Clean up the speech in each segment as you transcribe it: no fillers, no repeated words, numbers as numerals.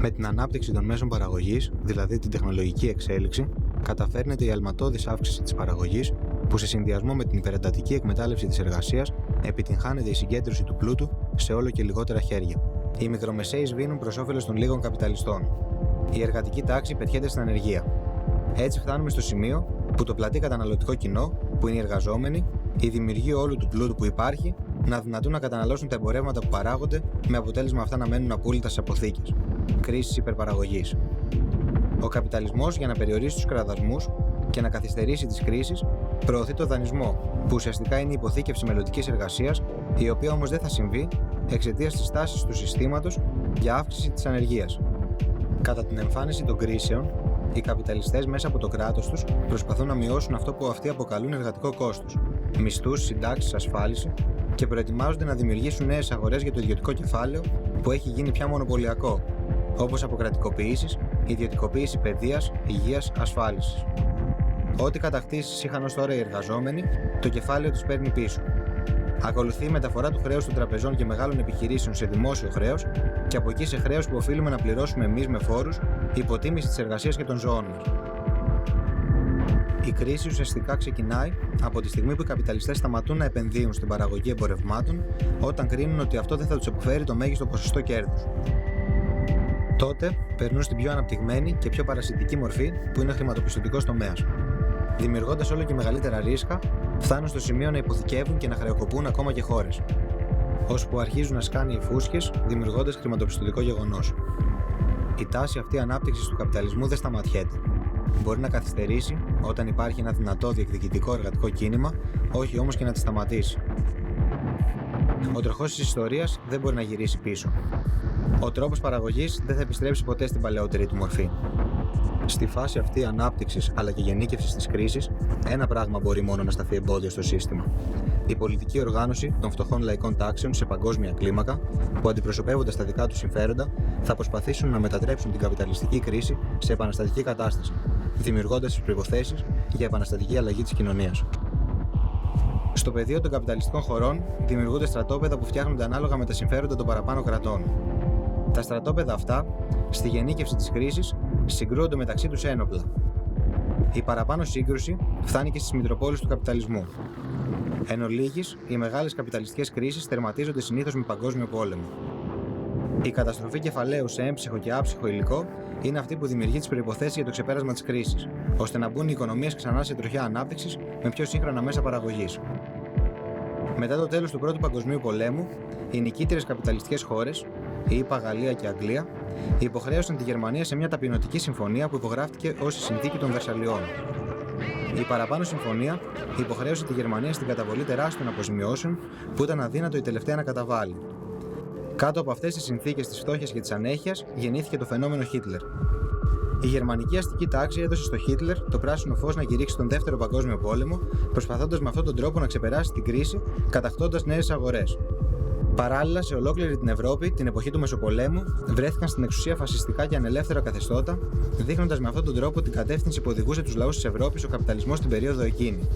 Με την ανάπτυξη των μέσων παραγωγής, δηλαδή την τεχνολογική εξέλιξη, καταφέρνεται η αλματώδης αύξηση της παραγωγής, που σε συνδυασμό με την υπερεντατική εκμετάλλευση της εργασίας, επιτυγχάνεται η συγκέντρωση του πλούτου σε όλο και λιγότερα χέρια. Οι μικρομεσαίοι σβήνουν προς όφελος των λίγων καπιταλιστών. Η εργατική τάξη πετιέται στην ανεργία. Έτσι φτάνουμε στο σημείο που το πλατή καταναλωτικό κοινό, που είναι οι εργαζόμενοι, οι δημιουργοί όλου του πλούτου που υπάρχει, να δυνατούν να καταναλώσουν τα εμπορεύματα που παράγονται, με αποτέλεσμα αυτά να μένουν απόλυτα στις αποθήκες. Κρίση υπερπαραγωγής. Ο καπιταλισμός, για να περιορίσει τους κραδασμούς και να καθυστερήσει τις κρίσεις, προωθεί το δανεισμό, που ουσιαστικά είναι η υποθήκευση μελλοντικής εργασίας, η οποία όμως δεν θα συμβεί εξαιτίας της τάσης του συστήματος για αύξηση της ανεργίας. Κατά την εμφάνιση των κρίσεων, οι καπιταλιστές μέσα από το κράτος τους προσπαθούν να μειώσουν αυτό που αυτοί αποκαλούν εργατικό κόστος, μισθούς, συντάξεις, ασφάλιση, και προετοιμάζονται να δημιουργήσουν νέες αγορές για το ιδιωτικό κεφάλαιο που έχει γίνει πια μονοπωλιακό, όπως αποκρατικοποιήσεις, ιδιωτικοποίηση παιδείας, υγείας, ασφάλισης. Ό,τι κατακτήσεις είχαν ως τώρα οι εργαζόμενοι, το κεφάλαιο τους παίρνει πίσω. Ακολουθεί η μεταφορά του χρέους των τραπεζών και μεγάλων επιχειρήσεων σε δημόσιο χρέος και από εκεί σε χρέος που οφείλουμε να πληρώσουμε εμείς με φόρους, υποτίμηση της εργασίας και των ζώων μας. Η κρίση ουσιαστικά ξεκινάει από τη στιγμή που οι καπιταλιστές σταματούν να επενδύουν στην παραγωγή εμπορευμάτων, όταν κρίνουν ότι αυτό δεν θα τους αποφέρει το μέγιστο ποσοστό κέρδους. Τότε περνούν στην πιο αναπτυγμένη και πιο παρασιτική μορφή, που είναι ο χρηματοπιστωτικός τομέας. Δημιουργώντας όλο και μεγαλύτερα ρίσκα, φτάνουν στο σημείο να υποθηκεύουν και να χρεοκοπούν ακόμα και χώρες, ώσπου αρχίζουν να σκάνε οι φούσκες, δημιουργώντας χρηματοπιστωτικό γεγονός. Η τάση αυτή ανάπτυξης του καπιταλισμού δεν σταματιέται. Μπορεί να καθυστερήσει όταν υπάρχει ένα δυνατό διεκδικητικό εργατικό κίνημα, όχι όμως και να τη σταματήσει. Ο τροχός της ιστορίας δεν μπορεί να γυρίσει πίσω. Ο τρόπος παραγωγής δεν θα επιστρέψει ποτέ στην παλαιότερη του μορφή. Στη φάση αυτή ανάπτυξης αλλά και γενίκευσης της κρίσης, ένα πράγμα μπορεί μόνο να σταθεί εμπόδιο στο σύστημα. Η πολιτική οργάνωση των φτωχών λαϊκών τάξεων σε παγκόσμια κλίμακα, που αντιπροσωπεύοντας τα δικά τους συμφέροντα, θα προσπαθήσουν να μετατρέψουν την καπιταλιστική κρίση σε επαναστατική κατάσταση, δημιουργώντας τις προϋποθέσεις για επαναστατική αλλαγή της κοινωνίας. Στο πεδίο των καπιταλιστικών χωρών δημιουργούνται στρατόπεδα που φτιάχνονται ανάλογα με τα συμφέροντα των παραπάνω κρατών. Τα στρατόπεδα αυτά, στη γενίκευση της κρίσης, συγκρούονται μεταξύ τους ένοπλα. Η παραπάνω σύγκρουση φτάνει και στις μητροπόλεις του καπιταλισμού. Εν ολίγης, οι μεγάλες καπιταλιστικές κρίσεις τερματίζονται συνήθως με παγκόσμιο πόλεμο. Η καταστροφή κεφαλαίου σε έμψυχο και άψυχο υλικό είναι αυτή που δημιουργεί τις προϋποθέσεις για το ξεπέρασμα της κρίσης, ώστε να μπουν οι οικονομίες ξανά σε τροχιά ανάπτυξης με πιο σύγχρονα μέσα παραγωγής. Μετά το τέλος του Πρώτου Παγκοσμίου Πολέμου, οι νικήτηρες καπιταλιστικές χώρες, η ΗΠΑ, Γαλλία και Αγγλία, υποχρέωσαν τη Γερμανία σε μια ταπεινωτική συμφωνία που υπογράφτηκε ως η Συνθήκη των Βερσαλλιών. Η παραπάνω συμφωνία υποχρέωσε τη Γερμανία στην καταβολή τεράστιων αποζημιώσεων που ήταν αδύνατο η τελευταία να καταβάλει. Κάτω από αυτές τις συνθήκες της φτώχειας και της ανέχειας γεννήθηκε το φαινόμενο Χίτλερ. Η γερμανική αστική τάξη έδωσε στο Χίτλερ το πράσινο φως να κηρύξει τον Δεύτερο Παγκόσμιο Πόλεμο, προσπαθώντας με αυτόν τον τρόπο να ξεπεράσει την κρίση, κατακτώντας νέες αγορές. Παράλληλα, σε ολόκληρη την Ευρώπη, την εποχή του Μεσοπολέμου, βρέθηκαν στην εξουσία φασιστικά και ανελεύθερα καθεστώτα, δείχνοντας με αυτόν τον τρόπο την κατεύθυνση που οδηγούσε τους λαούς της Ευρώπης ο καπιταλισμός στην περίοδο εκείνη.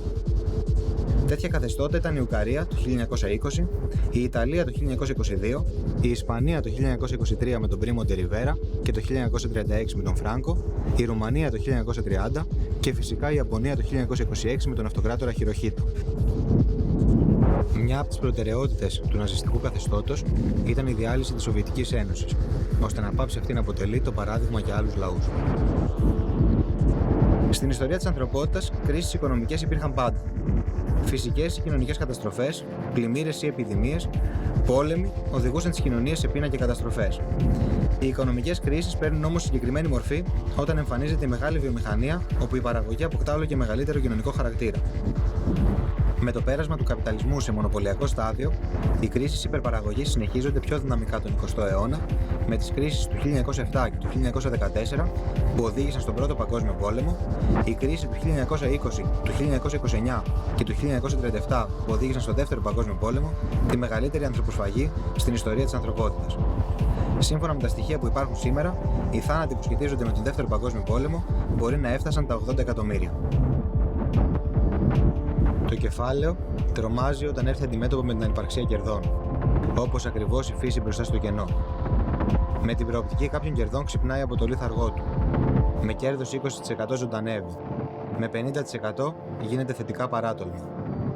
Τέτοια καθεστώτα ήταν η Ουγγαρία το 1920, η Ιταλία το 1922, η Ισπανία το 1923 με τον Πρίμο ντε Ριβέρα και το 1936 με τον Φράνκο, η Ρουμανία το 1930 και φυσικά η Ιαπωνία το 1926 με τον αυτοκράτορα Χιροχίτο. Μια από τις προτεραιότητες του ναζιστικού καθεστώτος ήταν η διάλυση της Σοβιετικής Ένωσης, ώστε να πάψει αυτή να αποτελεί το παράδειγμα για άλλους λαούς. Στην ιστορία της ανθρωπότητας, κρίσεις οικονομικές υπήρχαν πάντα. Φυσικές ή κοινωνικές καταστροφές, πλημμύρες ή επιδημίες, πόλεμοι οδηγούσαν τις κοινωνίες σε πείνα και καταστροφές. Οι οικονομικές κρίσεις παίρνουν όμως συγκεκριμένη μορφή όταν εμφανίζεται η μεγάλη βιομηχανία, όπου η παραγωγή αποκτά όλο και μεγαλύτερο κοινωνικό χαρακτήρα. Με το πέρασμα του καπιταλισμού σε μονοπωλιακό στάδιο, οι κρίσεις υπερπαραγωγής συνεχίζονται πιο δυναμικά τον 20ο αιώνα, με τις κρίσεις του 1907 και του 1914 που οδήγησαν στον Πρώτο Παγκόσμιο Πόλεμο, η κρίση του 1920, του 1929 και του 1937 που οδήγησαν στον Δεύτερο Παγκόσμιο Πόλεμο, τη μεγαλύτερη ανθρωποσφαγή στην ιστορία της ανθρωπότητας. Σύμφωνα με τα στοιχεία που υπάρχουν σήμερα, οι θάνατοι που σχετίζονται με τον Δεύτερο Παγκόσμιο Πόλεμο μπορεί να έφτασαν τα 80 εκατομμύρια. Το κεφάλαιο τρομάζει όταν έρθει αντιμέτωπο με την ανυπαρξία κερδών, όπως ακριβώς η φύση μπροστά στο κενό. Με την προοπτική κάποιων κερδών ξυπνάει από το λίθαργό του. Με κέρδος 20% ζωντανεύει. Με 50% γίνεται θετικά παράτολμα.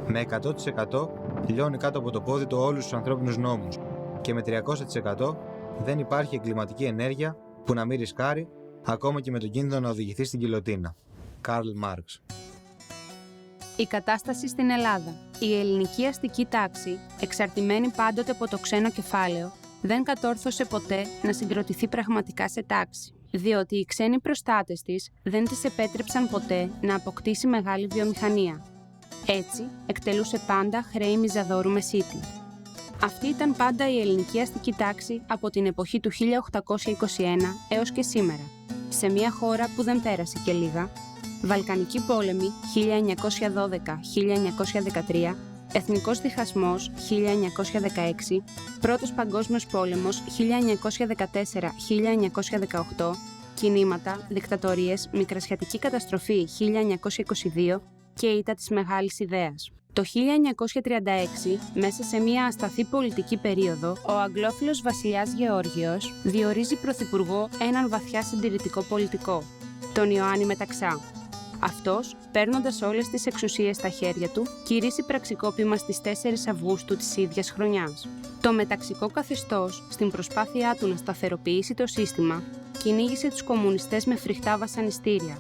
Με 100% λιώνει κάτω από το πόδι του όλους τους ανθρώπινους νόμους. Και με 300% δεν υπάρχει εγκληματική ενέργεια που να μην ρισκάρει, ακόμα και με τον κίνδυνο να οδηγηθεί στην γκιλοτίνα. Καρλ Μάρξ. Η κατάσταση στην Ελλάδα. Η ελληνική αστική τάξη, εξαρτημένη πάντοτε από το ξένο κεφάλαιο, δεν κατόρθωσε ποτέ να συγκροτηθεί πραγματικά σε τάξη, διότι οι ξένοι προστάτες της δεν της επέτρεψαν ποτέ να αποκτήσει μεγάλη βιομηχανία. Έτσι, εκτελούσε πάντα χρέη μιζαδόρου μεσίτη. Αυτή ήταν πάντα η ελληνική αστική τάξη από την εποχή του 1821 έως και σήμερα, σε μια χώρα που δεν πέρασε και λίγα. Βαλκανική πόλεμη 1912-1913, Εθνικός διχασμός 1916, Πρώτος Παγκόσμιος Πόλεμος 1914-1918, κινήματα, δικτατορίες, μικρασιατική καταστροφή 1922 και ήττα της Μεγάλης Ιδέας. Το 1936, μέσα σε μια ασταθή πολιτική περίοδο, ο αγγλόφιλος βασιλιάς Γεώργιος διορίζει πρωθυπουργό έναν βαθιά συντηρητικό πολιτικό, τον Ιωάννη Μεταξά. Αυτός, παίρνοντας όλες τις εξουσίες στα χέρια του, κηρύσσει πραξικόπημα στις 4 Αυγούστου της ίδιας χρονιάς. Το μεταξικό καθεστώς, στην προσπάθειά του να σταθεροποιήσει το σύστημα, κυνήγησε τους κομμουνιστές με φρικτά βασανιστήρια.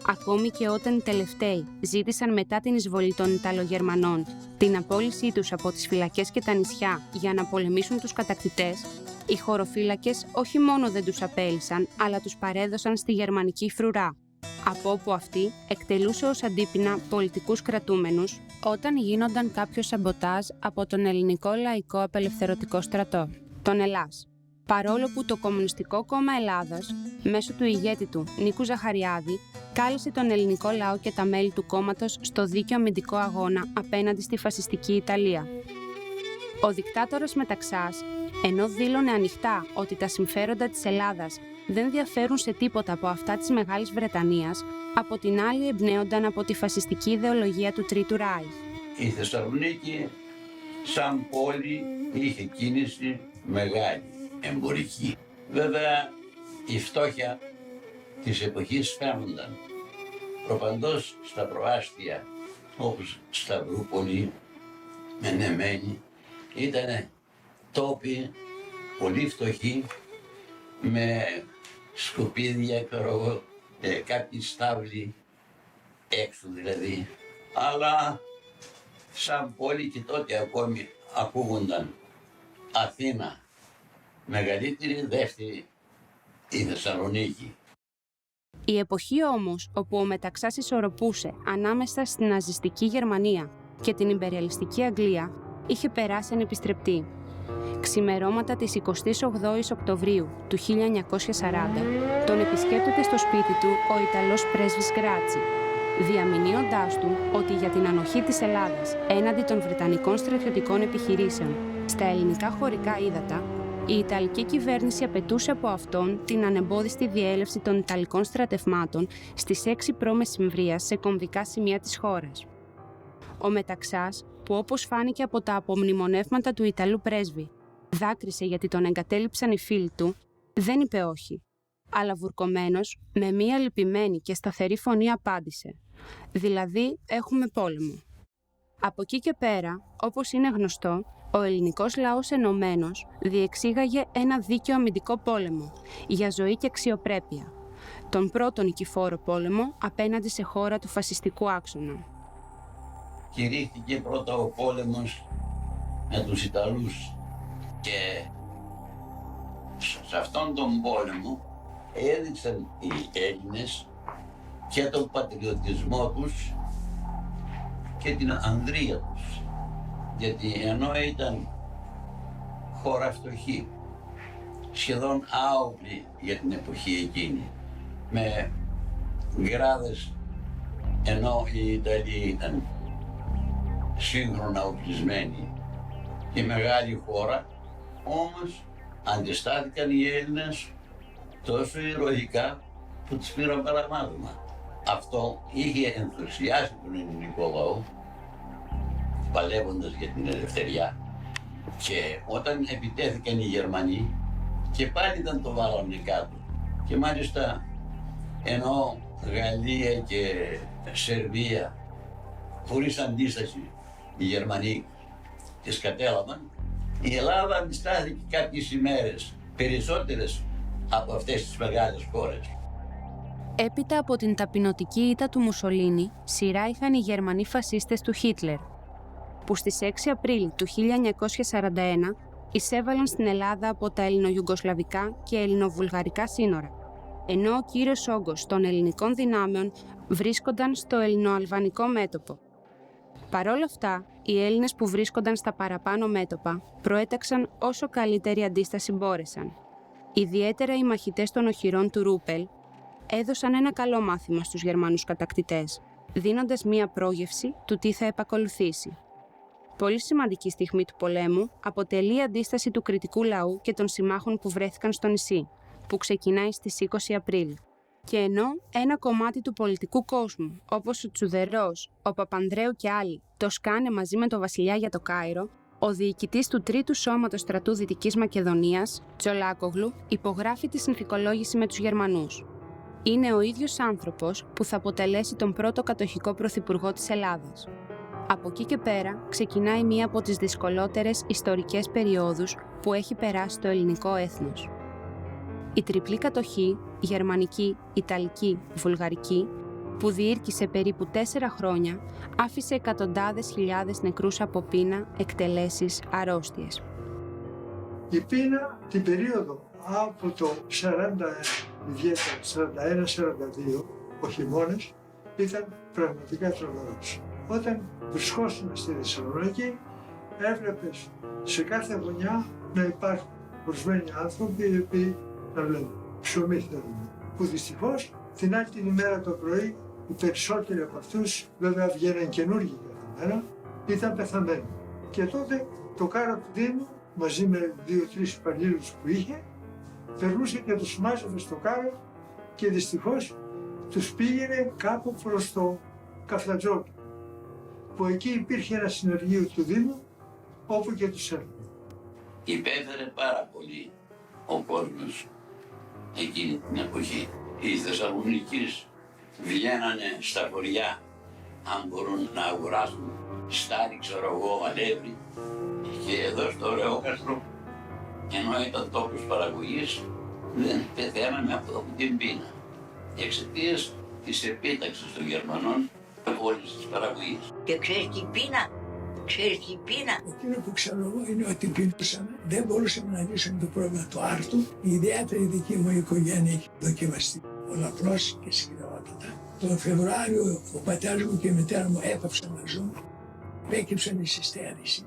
Ακόμη και όταν οι τελευταίοι ζήτησαν μετά την εισβολή των Ιταλογερμανών την απόλυσή τους από τις φυλακές και τα νησιά για να πολεμήσουν τους κατακτητές, οι χωροφύλακες όχι μόνο δεν τους απέλυσαν, αλλά τους παρέδωσαν στη γερμανική φρουρά, από όπου αυτή εκτελούσε ως αντίπεινα πολιτικούς κρατούμενους όταν γίνονταν κάποιο σαμποτάζ από τον Ελληνικό Λαϊκό Απελευθερωτικό Στρατό, τον ΕΛΑΣ. Παρόλο που το Κομμουνιστικό Κόμμα Ελλάδας, μέσω του ηγέτη του Νίκου Ζαχαριάδη, κάλεσε τον ελληνικό λαό και τα μέλη του κόμματος στο δίκαιο αμυντικό αγώνα απέναντι στη φασιστική Ιταλία. Ο δικτάτορας Μεταξάς, ενώ δήλωνε ανοιχτά ότι τα συμφέροντα της Ελλάδας δεν διαφέρουν σε τίποτα από αυτά της Μεγάλης Βρετανίας, από την άλλη εμπνέονταν από τη φασιστική ιδεολογία του Τρίτου Ράιχ. Η Θεσσαλονίκη σαν πόλη είχε κίνηση μεγάλη, εμπορική. Βέβαια η φτώχεια της εποχής φαίνονταν προπαντός στα προάστια, όπως Σταυρούπολη, Μενεμένη, ήταν τόποι πολύ φτωχοί με σκουπίδια, κάποιοι στάβλοι έξω δηλαδή. Αλλά σαν πόλη και τότε ακόμη ακούγονταν Αθήνα, μεγαλύτερη, δεύτερη η Θεσσαλονίκη. Η εποχή όμως όπου ο Μεταξάς ισορροπούσε ανάμεσα στην ναζιστική Γερμανία και την ιμπεριαλιστική Αγγλία είχε περάσει ανεπιστρεπτή. Ξημερώματα της 28ης Οκτωβρίου του 1940 τον επισκέπτεται στο σπίτι του ο Ιταλός πρέσβης Γκράτσι, διαμηνύοντάς του ότι για την ανοχή της Ελλάδας έναντι των Βρετανικών στρατιωτικών επιχειρήσεων στα ελληνικά χωρικά ύδατα, η Ιταλική κυβέρνηση απαιτούσε από αυτόν την ανεμπόδιστη διέλευση των Ιταλικών στρατευμάτων στις 6 π.Μ. σε κομβικά σημεία της χώρας. Ο Μεταξάς, που όπως φάνηκε από τα απομνημονεύματα του Ιταλού πρέσβη, δάκρυσε γιατί τον εγκατέλειψαν οι φίλοι του, δεν είπε όχι, αλλά βουρκωμένος με μία λυπημένη και σταθερή φωνή απάντησε, δηλαδή έχουμε πόλεμο. Από εκεί και πέρα, όπως είναι γνωστό, ο ελληνικός λαός ενωμένος διεξήγαγε ένα δίκαιο αμυντικό πόλεμο για ζωή και αξιοπρέπεια, τον πρώτο νικηφόρο πόλεμο απέναντι σε χώρα του φασιστικού άξονα. Κηρύχθηκε πρώτα ο πόλεμος με τους Ιταλούς και σε αυτόν τον πόλεμο έδειξαν οι Έλληνες και τον πατριωτισμό τους και την ανδρεία τους. Γιατί ενώ ήταν χώρα φτωχή, σχεδόν άοπλη για την εποχή εκείνη, με γκράδες, ενώ η Ιταλία ήταν σύγχρονα οπλισμένη και μεγάλη χώρα, όμως αντιστάθηκαν οι Έλληνες τόσο ηρωικά που τους πήραν παραμάδωμα. Αυτό είχε ενθουσιάσει τον ελληνικό λαό, παλεύοντας για την ελευθεριά, και όταν επιτέθηκαν οι Γερμανοί και πάλι δεν το βάλανε κάτω. Και μάλιστα ενώ Γαλλία και Σερβία χωρίς αντίσταση οι Γερμανοί τις κατέλαβαν, η Ελλάδα αντιστάθηκε κάποιες ημέρες, περισσότερες από αυτές τις μεγάλες χώρες. Έπειτα από την ταπεινωτική ήττα του Μουσολίνι, σειρά είχαν οι Γερμανοί φασίστες του Χίτλερ, που στις 6 Απρίλη του 1941 εισέβαλαν στην Ελλάδα από τα ελληνογιουγκοσλαβικά και ελληνοβουλγαρικά σύνορα, ενώ ο κύριος όγκος των ελληνικών δυνάμεων βρίσκονταν στο ελληνοαλβανικό μέτωπο. Παρ' όλα αυτά, οι Έλληνες που βρίσκονταν στα παραπάνω μέτωπα προέταξαν όσο καλύτερη αντίσταση μπόρεσαν. Ιδιαίτερα οι μαχητές των οχυρών του Ρούπελ έδωσαν ένα καλό μάθημα στους Γερμανούς κατακτητές, δίνοντας μία πρόγευση του τι θα επακολουθήσει. Πολύ σημαντική στιγμή του πολέμου αποτελεί η αντίσταση του κριτικού λαού και των συμμάχων που βρέθηκαν στο νησί, που ξεκινάει στις 20 Απρίλη. Και ενώ ένα κομμάτι του πολιτικού κόσμου, όπως ο Τσουδερός, ο Παπανδρέου και άλλοι, το σκάνε μαζί με τον βασιλιά για το Κάιρο, ο διοικητής του Τρίτου Σώματος Στρατού Δυτικής Μακεδονίας, Τσολάκογλου, υπογράφει τη συνθηκολόγηση με τους Γερμανούς. Είναι ο ίδιος άνθρωπος που θα αποτελέσει τον πρώτο κατοχικό πρωθυπουργό της Ελλάδας. Από εκεί και πέρα ξεκινάει μία από τις δυσκολότερες ιστορικές περιόδους που έχει περάσει το ελληνικό έθνος. Η τριπλή κατοχή, γερμανική, ιταλική, βουλγαρική, που διήρκησε περίπου 4 χρόνια, άφησε εκατοντάδες χιλιάδες νεκρούς από πείνα, εκτελέσεις, αρρώστιες. Η πείνα την περίοδο από το 41-42, ο χειμώνας, ήταν πραγματικά τρομερός. Όταν βρισκόσουν στη Θεσσαλονίκη, έβλεπες σε κάθε γωνιά να υπάρχουν ορισμένοι άνθρωποι οι οποίοι να λένε ψωμί θέλουμε. Που δυστυχώς την άλλη την ημέρα το πρωί οι περισσότεροι από αυτούς, βέβαια βγαίναν καινούργοι κάθε μέρα, ήταν πεθαμένοι. Και τότε το κάρο του Δήμου μαζί με 2-3 υπαλλήλους που είχε, περνούσε και τους μάζευε στο κάρο και δυστυχώς τους πήγαινε κάπου προς το Καφτατζόκι, που εκεί υπήρχε ένα συνεργείο του Δήμου, όπου και τους έρνε. Υπέφερε πάρα πολύ ο κόσμος εκείνη την εποχή. Οι Θεσσαλονικείς βγαίνανε στα χωριά, αν μπορούν να αγοράσουν στάρι, ξέρω εγώ, αλεύρι. Και εδώ στο Ρεόκαστρο, ενώ ήταν τόπος παραγωγής, δεν πεθαίναμε από την πείνα. Εξαιτίας της επίταξης των Γερμανών όλης της παραγωγής. Και ξέρεις την πείνα, Εκείνο που ξέρω εγώ είναι ότι πεινούσαμε, δεν μπορούσαμε να λύσουμε το πρόβλημα του άρτου. Ιδιαίτερα η δική μου οικογένεια έχει δοκιμαστεί πολλαπλώς και σκληρότατα. Τον Φεβρουάριο ο πατέρας μου και η μητέρα μου έπαψαν να ζουν. Έκυψαν η συστέρηση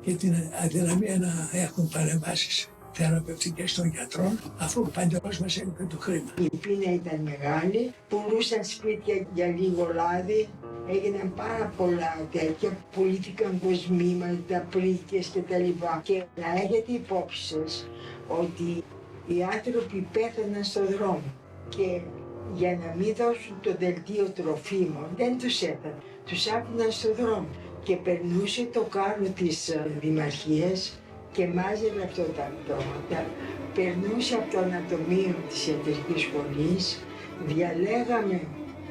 και την αδυναμία να έχουν παρεμβάσεις θεραπευτικές των γιατρών, αφού ο παντελώς μας έλειπε το χρήμα. η πείνα ήταν μεγάλη, πουλούσαν σπίτια για λίγο λάδι, έγιναν πάρα πολλά τέτοια, πουλήθηκαν κοσμήματα, πρίκες κτλ. Και να έχετε υπόψη σας ότι οι άνθρωποι πέθαναν στον δρόμο και για να μην δώσουν το δελτίο τροφίμων δεν τους έφεραν, τους άφηναν στον δρόμο και περνούσε το κάρο της δημαρχίας και μάζευε αυτά τα πτώματα, περνούσε από το ανατομείο της ιατρικής σχολής, διαλέγαμε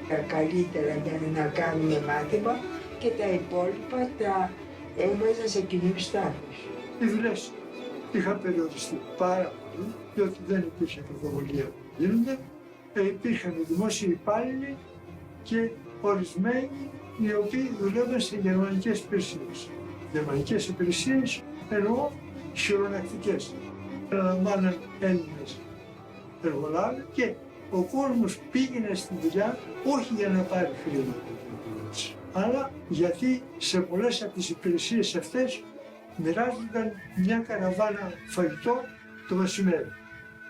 τα καλύτερα για να κάνουμε μάθημα και τα υπόλοιπα τα έβαζα σε κοινούς τάφους. Οι δουλειές είχαν περιοριστεί πάρα πολύ, διότι δεν υπήρχε πρωτοβουλία που γίνονται. Υπήρχαν δημόσιοι υπάλληλοι και ορισμένοι οι οποίοι δουλεύαν σε γερμανικές υπηρεσίες. Γερμανικές υπηρεσίες εννοώ χειρονακτικές. Αναλαμβάναν Έλληνες εργολάβοι και ο κόσμος πήγαινε στη δουλειά όχι για να πάρει χρήματα, αλλά γιατί σε πολλές από τις υπηρεσίες αυτές μοιράζονταν μια καραβάνα φαγητό το μεσημέρι,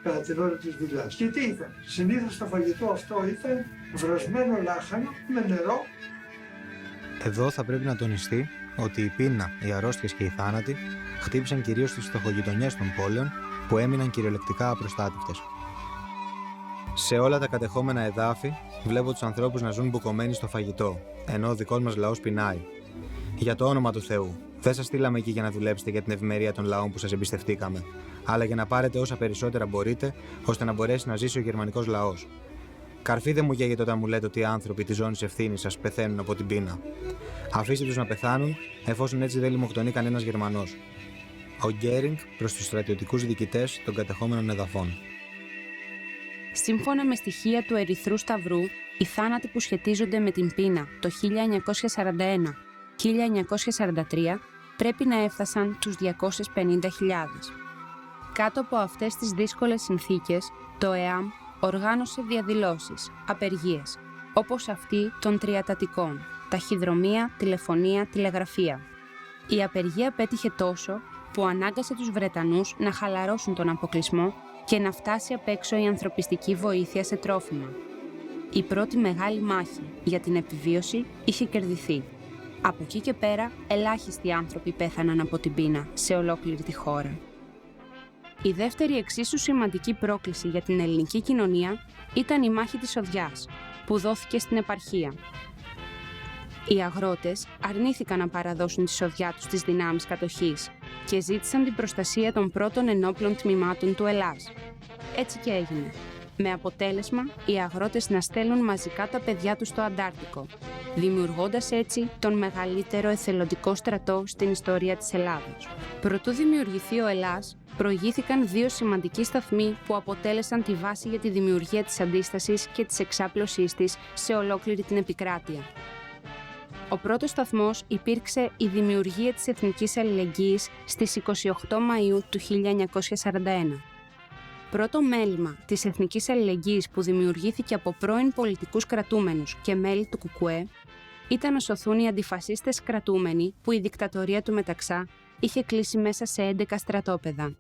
κατά την ώρα της δουλειάς. Και τι ήταν? Συνήθως το φαγητό αυτό ήταν βρασμένο λάχανο με νερό. Εδώ θα πρέπει να τονιστεί ότι η πείνα, οι αρρώστιες και οι θάνατοι χτύπησαν κυρίως στις φτωχογειτονιές των πόλεων που έμειναν κυριολεκτικά απροστάτευτες. Σε όλα τα κατεχόμενα εδάφη βλέπω τους ανθρώπους να ζουν μπουκωμένοι στο φαγητό, ενώ ο δικός μας λαός πεινάει. Για το όνομα του Θεού, δεν σας στείλαμε εκεί για να δουλέψετε για την ευημερία των λαών που σας εμπιστευτήκαμε, αλλά για να πάρετε όσα περισσότερα μπορείτε, ώστε να μπορέσει να ζήσει ο γερμανικός λαός. Καρφί δεν μου καίγεται όταν μου λέτε ότι οι άνθρωποι της ζώνης ευθύνης σας πεθαίνουν από την πείνα. Αφήστε τους να πεθάνουν, εφόσον έτσι δεν λιμοκτονεί κανένας Γερμανός. Ο Γκέρινγκ προς τους στρατιωτικούς διοικητές των κατεχόμενων εδαφών. Σύμφωνα με στοιχεία του Ερυθρού Σταυρού, οι θάνατοι που σχετίζονται με την πείνα το 1941-1943 πρέπει να έφτασαν τους 250.000. Κάτω από αυτές τις δύσκολες συνθήκες, το ΕΑΜ οργάνωσε διαδηλώσεις, απεργίες, όπως αυτή των τριατατικών, ταχυδρομεία, τηλεφωνία, τηλεγραφία. Η απεργία πέτυχε τόσο που ανάγκασε τους Βρετανούς να χαλαρώσουν τον αποκλεισμό και να φτάσει απ' έξω η ανθρωπιστική βοήθεια σε τρόφιμα. Η πρώτη μεγάλη μάχη για την επιβίωση είχε κερδιθεί. Από εκεί και πέρα, ελάχιστοι άνθρωποι πέθαναν από την πείνα σε ολόκληρη τη χώρα. Η δεύτερη εξίσου σημαντική πρόκληση για την ελληνική κοινωνία ήταν η μάχη της Οδιάς, που δόθηκε στην επαρχία. Οι αγρότες αρνήθηκαν να παραδώσουν τη σοδιά τους στις δυνάμεις κατοχής και ζήτησαν την προστασία των πρώτων ενόπλων τμήματων του Ελλάς. Έτσι και έγινε, με αποτέλεσμα οι αγρότες να στέλνουν μαζικά τα παιδιά τους στο Αντάρτικο, δημιουργώντας έτσι τον μεγαλύτερο εθελοντικό στρατό στην ιστορία της Ελλάδος. Προτού δημιουργηθεί ο Ελλάς, προηγήθηκαν δύο σημαντικοί σταθμοί που αποτέλεσαν τη βάση για τη δημιουργία της αντίστασης και της εξάπλωσής της σε ολόκληρη την επικράτεια. Ο πρώτος σταθμός υπήρξε η δημιουργία της Εθνικής Αλληλεγγύης στις 28 Μαΐου του 1941. Πρώτο μέλημα της Εθνικής Αλληλεγγύης που δημιουργήθηκε από πρώην πολιτικούς κρατούμενους και μέλη του ΚΚΕ ήταν να σωθούν οι αντιφασίστες κρατούμενοι που η δικτατορία του Μεταξά είχε κλείσει μέσα σε 11 στρατόπεδα.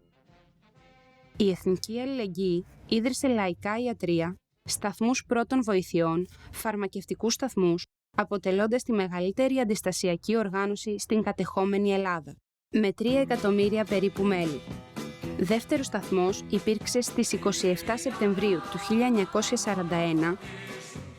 Η Εθνική Αλληλεγγύη ίδρυσε λαϊκά ιατρεία, σταθμούς πρώτων βοηθειών, φαρμακευτικούς σταθμούς, αποτελώντας τη μεγαλύτερη αντιστασιακή οργάνωση στην κατεχόμενη Ελλάδα, με 3 εκατομμύρια περίπου μέλη. Δεύτερος σταθμός υπήρξε στις 27 Σεπτεμβρίου του 1941,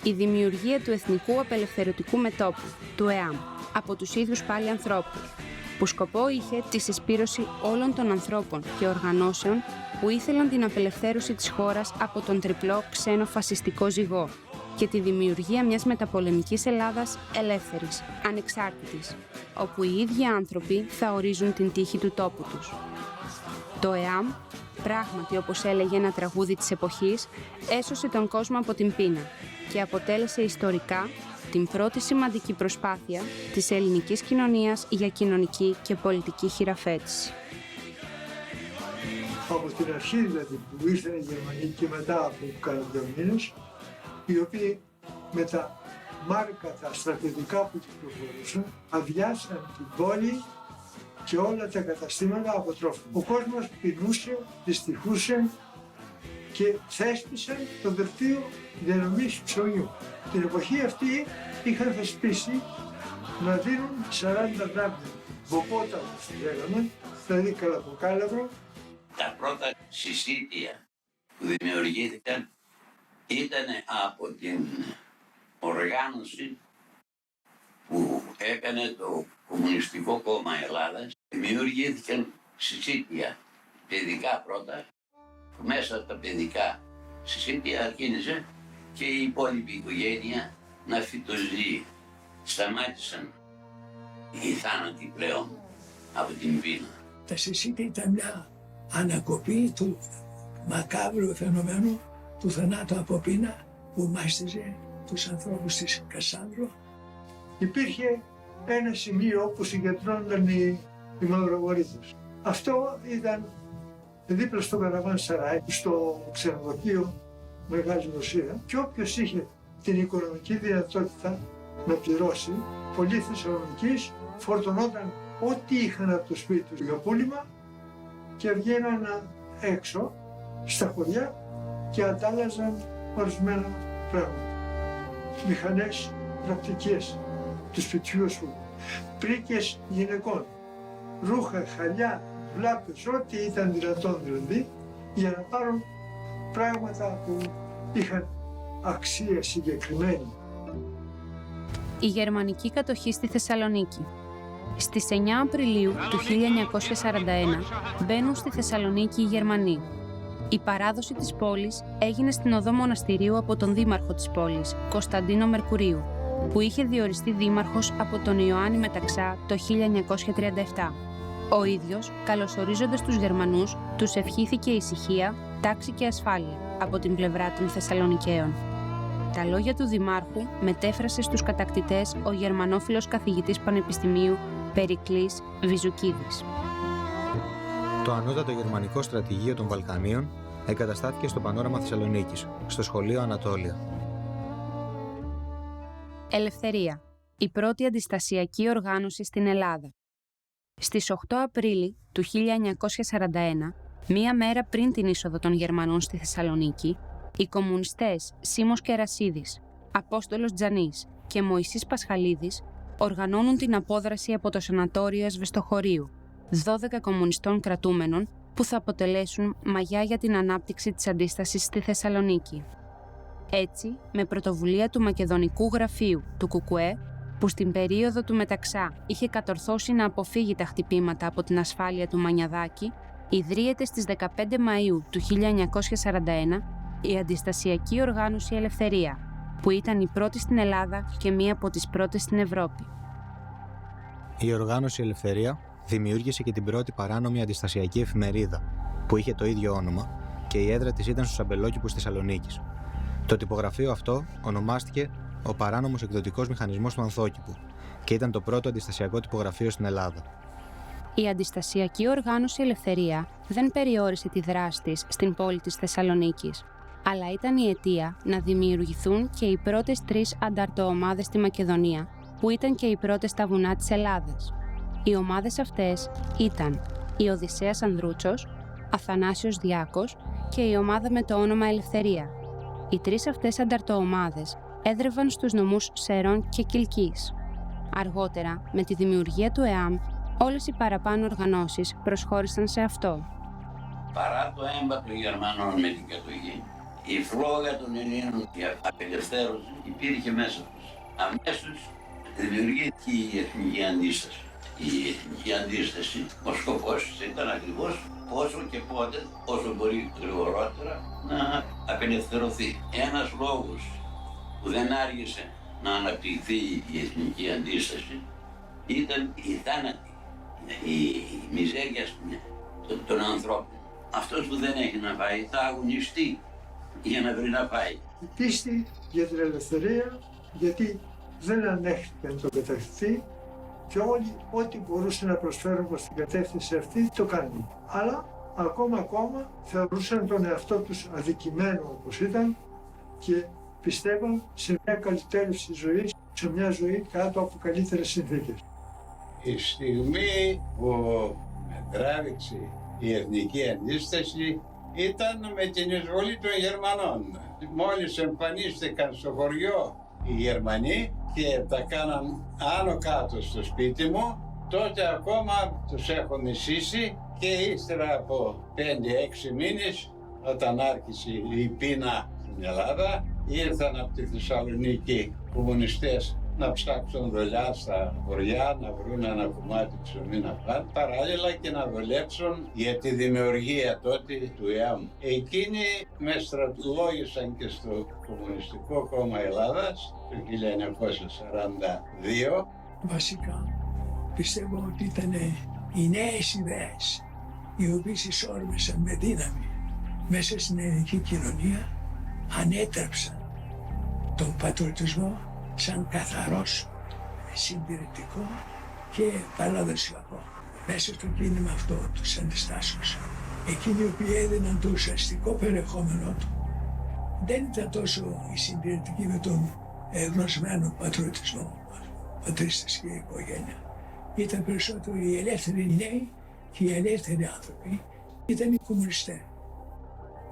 η δημιουργία του Εθνικού Απελευθερωτικού Μετώπου, του ΕΑΜ, από τους ίδιους πάλι ανθρώπους, που σκοπό είχε τη συσπήρωση όλων των ανθρώπων και οργανώσεων που ήθελαν την απελευθέρωση της χώρας από τον τριπλό ξένο φασιστικό ζυγό και τη δημιουργία μιας μεταπολεμικής Ελλάδας ελεύθερης, ανεξάρτητης, όπου οι ίδιοι άνθρωποι θα ορίζουν την τύχη του τόπου τους. Το ΕΑΜ, πράγματι όπως έλεγε ένα τραγούδι της εποχής, έσωσε τον κόσμο από την πείνα και αποτέλεσε ιστορικά την πρώτη σημαντική προσπάθεια της ελληνικής κοινωνίας για κοινωνική και πολιτική χειραφέτηση. Από την αρχή δηλαδή που ήρθαν οι Γερμανοί και μετά από κάνα 2 μήνες, οι οποίοι με τα μάρκα, τα στρατιωτικά που κυκλοφορούσαν, αδειάσαν την πόλη και όλα τα καταστήματα από τρόφιμα. Ο κόσμος πεινούσε, δυστυχούσε και θέσπισαν το δελτίο διανομής ψωμιού. Την εποχή αυτή είχαν θεσπίσει να δίνουν 40 γράμμια βοπότα, όπως λέγαμε, δηλαδή καλαποκάλευρο. Τα πρώτα συσίτια που δημιουργήθηκαν ήταν από την οργάνωση που έκανε το Κομμουνιστικό Κόμμα Ελλάδας. Δημιουργήθηκαν συσίτια παιδικά πρώτα, μέσα από τα παιδικά συσίτια αρχίνησε και η υπόλοιπη οικογένεια να φυτοζεί. Σταμάτησαν οι θάνατοι πλέον από την πείνα. Τα συσίτια ήταν μια ανακοπή του μακάβρου φαινομένου του θανάτου από πείνα που μάστιζε τους ανθρώπους της Κασάνδρο. Υπήρχε ένα σημείο όπου συγκεντρώνονταν οι μαυροβορείτες. Αυτό ήταν δίπλα στο Καραβάν Σαράι, στο ξενοδοχείο Μεγάλη Ρωσία, και όποιος είχε την οικονομική δυνατότητα να πληρώσει, πολλοί Θεσσαλονικείς φορτωνόταν ό,τι είχαν από το σπίτι τους για πούλημα και βγαίναν έξω στα χωριά και αντάλλαζαν ορισμένα πράγματα. Μηχανές πρακτικές του σπιτιού σου, πρίκες γυναικών, ρούχα, χαλιά, βλάπες, ό,τι ήταν δυνατόν δηλαδή, για να πάρουν πράγματα που είχαν αξία συγκεκριμένη. Η γερμανική κατοχή στη Θεσσαλονίκη. Στις 9 Απριλίου του 1941 μπαίνουν στη Θεσσαλονίκη οι Γερμανοί. Η παράδοση της πόλης έγινε στην οδό Μοναστηρίου από τον δήμαρχο της πόλης, Κωνσταντίνο Μερκουρίου, που είχε διοριστεί δήμαρχος από τον Ιωάννη Μεταξά το 1937. Ο ίδιος, καλωσορίζοντας τους Γερμανούς, τους ευχήθηκε ησυχία, τάξη και ασφάλεια από την πλευρά των Θεσσαλονικαίων. Τα λόγια του Δημάρχου μετέφρασε στους κατακτητές ο γερμανόφιλος καθηγητής πανεπιστημίου Περικλής Βυζουκίδης. Το ανώτατο γερμανικό στρατηγείο των Βαλκανίων εγκαταστάθηκε στο Πανόραμα Θεσσαλονίκης, στο σχολείο Ανατόλια. Ελευθερία. Η πρώτη αντιστασιακή οργάνωση στην Ελλάδα. Στις 8 Απρίλη του 1941, μία μέρα πριν την είσοδο των Γερμανών στη Θεσσαλονίκη, οι κομμουνιστές Σίμος Κερασίδης, Απόστολος Τζανής και Μωυσής Πασχαλίδης οργανώνουν την απόδραση από το σανατόριο Ασβεστοχωρίου, 12 κομμουνιστών κρατούμενων που θα αποτελέσουν μαγιά για την ανάπτυξη της αντίστασης στη Θεσσαλονίκη. Έτσι, με πρωτοβουλία του Μακεδονικού Γραφείου του ΚΚΕ, που στην περίοδο του Μεταξά είχε κατορθώσει να αποφύγει τα χτυπήματα από την ασφάλεια του Μανιαδάκη, ιδρύεται στις 15 Μαΐου του 1941 η Αντιστασιακή Οργάνωση Ελευθερία, που ήταν η πρώτη στην Ελλάδα και μία από τις πρώτες στην Ευρώπη. Η Οργάνωση Ελευθερία δημιούργησε και την πρώτη παράνομη αντιστασιακή εφημερίδα, που είχε το ίδιο όνομα και η έδρα της ήταν στους Αμπελόκηπους Θεσσαλονίκης. Το τυπογραφείο αυτό ονομάστηκε ο Παράνομος Εκδοτικός Μηχανισμός του Ανθόκηπου και ήταν το πρώτο αντιστασιακό τυπογραφείο στην Ελλάδα. Η Αντιστασιακή Οργάνωση Ελευθερία δεν περιόρισε τη δράση της στην πόλη της Θεσσαλονίκης, αλλά ήταν η αιτία να δημιουργηθούν και οι πρώτες 3 ανταρτοομάδες στη Μακεδονία, που ήταν και οι πρώτες στα βουνά της Ελλάδας. Οι ομάδες αυτές ήταν η Οδυσσέας Ανδρούτσος, Αθανάσιος Διάκος και η ομάδα με το όνομα Ελευθερία. Οι 3 αυτές ανταρτοομάδες έδρευαν στους νομούς Σέρων και Κιλκής. Αργότερα, με τη δημιουργία του ΕΑΜ, όλες οι παραπάνω οργανώσεις προσχώρησαν σε αυτό. Παρά το έμπα των Γερμανών με την κατοχή, η φλόγα των Ελλήνων για απελευθέρωση υπήρχε μέσα τους. Αμέσως δημιουργήθηκε η εθνική αντίσταση. Η εθνική αντίσταση, ο σκοπός ήταν ακριβώς όσο και πότε, όσο μπορεί γρηγορότερα, να απελευθερωθεί. Ένας λόγος που δεν άργησε να αναπτυχθεί η εθνική αντίσταση ήταν η θάνατη, η μιζέρια των ανθρώπων. Αυτός που δεν έχει να πάει θα αγωνιστεί για να βρει να πάει. Η πίστη για την ελευθερία, γιατί δεν ανέχτηκαν τον κατακτητή και όλοι ό,τι μπορούσαν να προσφέρουν προς την κατεύθυνση αυτή το κάνουν. Αλλά ακόμα θεωρούσαν τον εαυτό τους αδικημένο όπως ήταν και πιστεύαν σε μια καλυτέρευση ζωής, σε μια ζωή κάτω από καλύτερες συνθήκες. Η στιγμή που με τράβηξε η εθνική αντίσταση ήταν με την εισβολή των Γερμανών. Μόλις εμφανίστηκαν στο χωριό οι Γερμανοί και τα κάναν άνω κάτω στο σπίτι μου, τότε ακόμα τους έχω μισήσει και ύστερα από 5-6 μήνες, όταν άρχισε η πείνα στην Ελλάδα, ήρθαν από τη Θεσσαλονίκη κομμουνιστές να ψάξουν δουλειά στα χωριά, να βρουν ένα κομμάτι ψωμί να πάνε, παράλληλα και να δουλέψουν για τη δημιουργία τότε του ΕΑΜ. Εκείνοι με στρατολόγησαν και στο Κομμουνιστικό Κόμμα Ελλάδας το 1942. Βασικά πιστεύω ότι ήταν οι νέες ιδέες οι οποίες εισόρμησαν με δύναμη μέσα στην ελληνική κοινωνία, ανέτρεψαν τον πατριωτισμό σαν καθαρός, συντηρητικό και παραδοσιακό. Μέσα στο κίνημα αυτό τους αντιστάσεως, εκείνοι οι οποίοι έδιναν το ουσιαστικό περιεχόμενό του, δεν ήταν τόσο οι συντηρητικοί με τον γνωσμένο πατριωτισμό, πατρίστες και οικογένεια. Ήταν περισσότερο οι ελεύθεροι νέοι και οι ελεύθεροι άνθρωποι. Ήταν οι κομμουνιστές.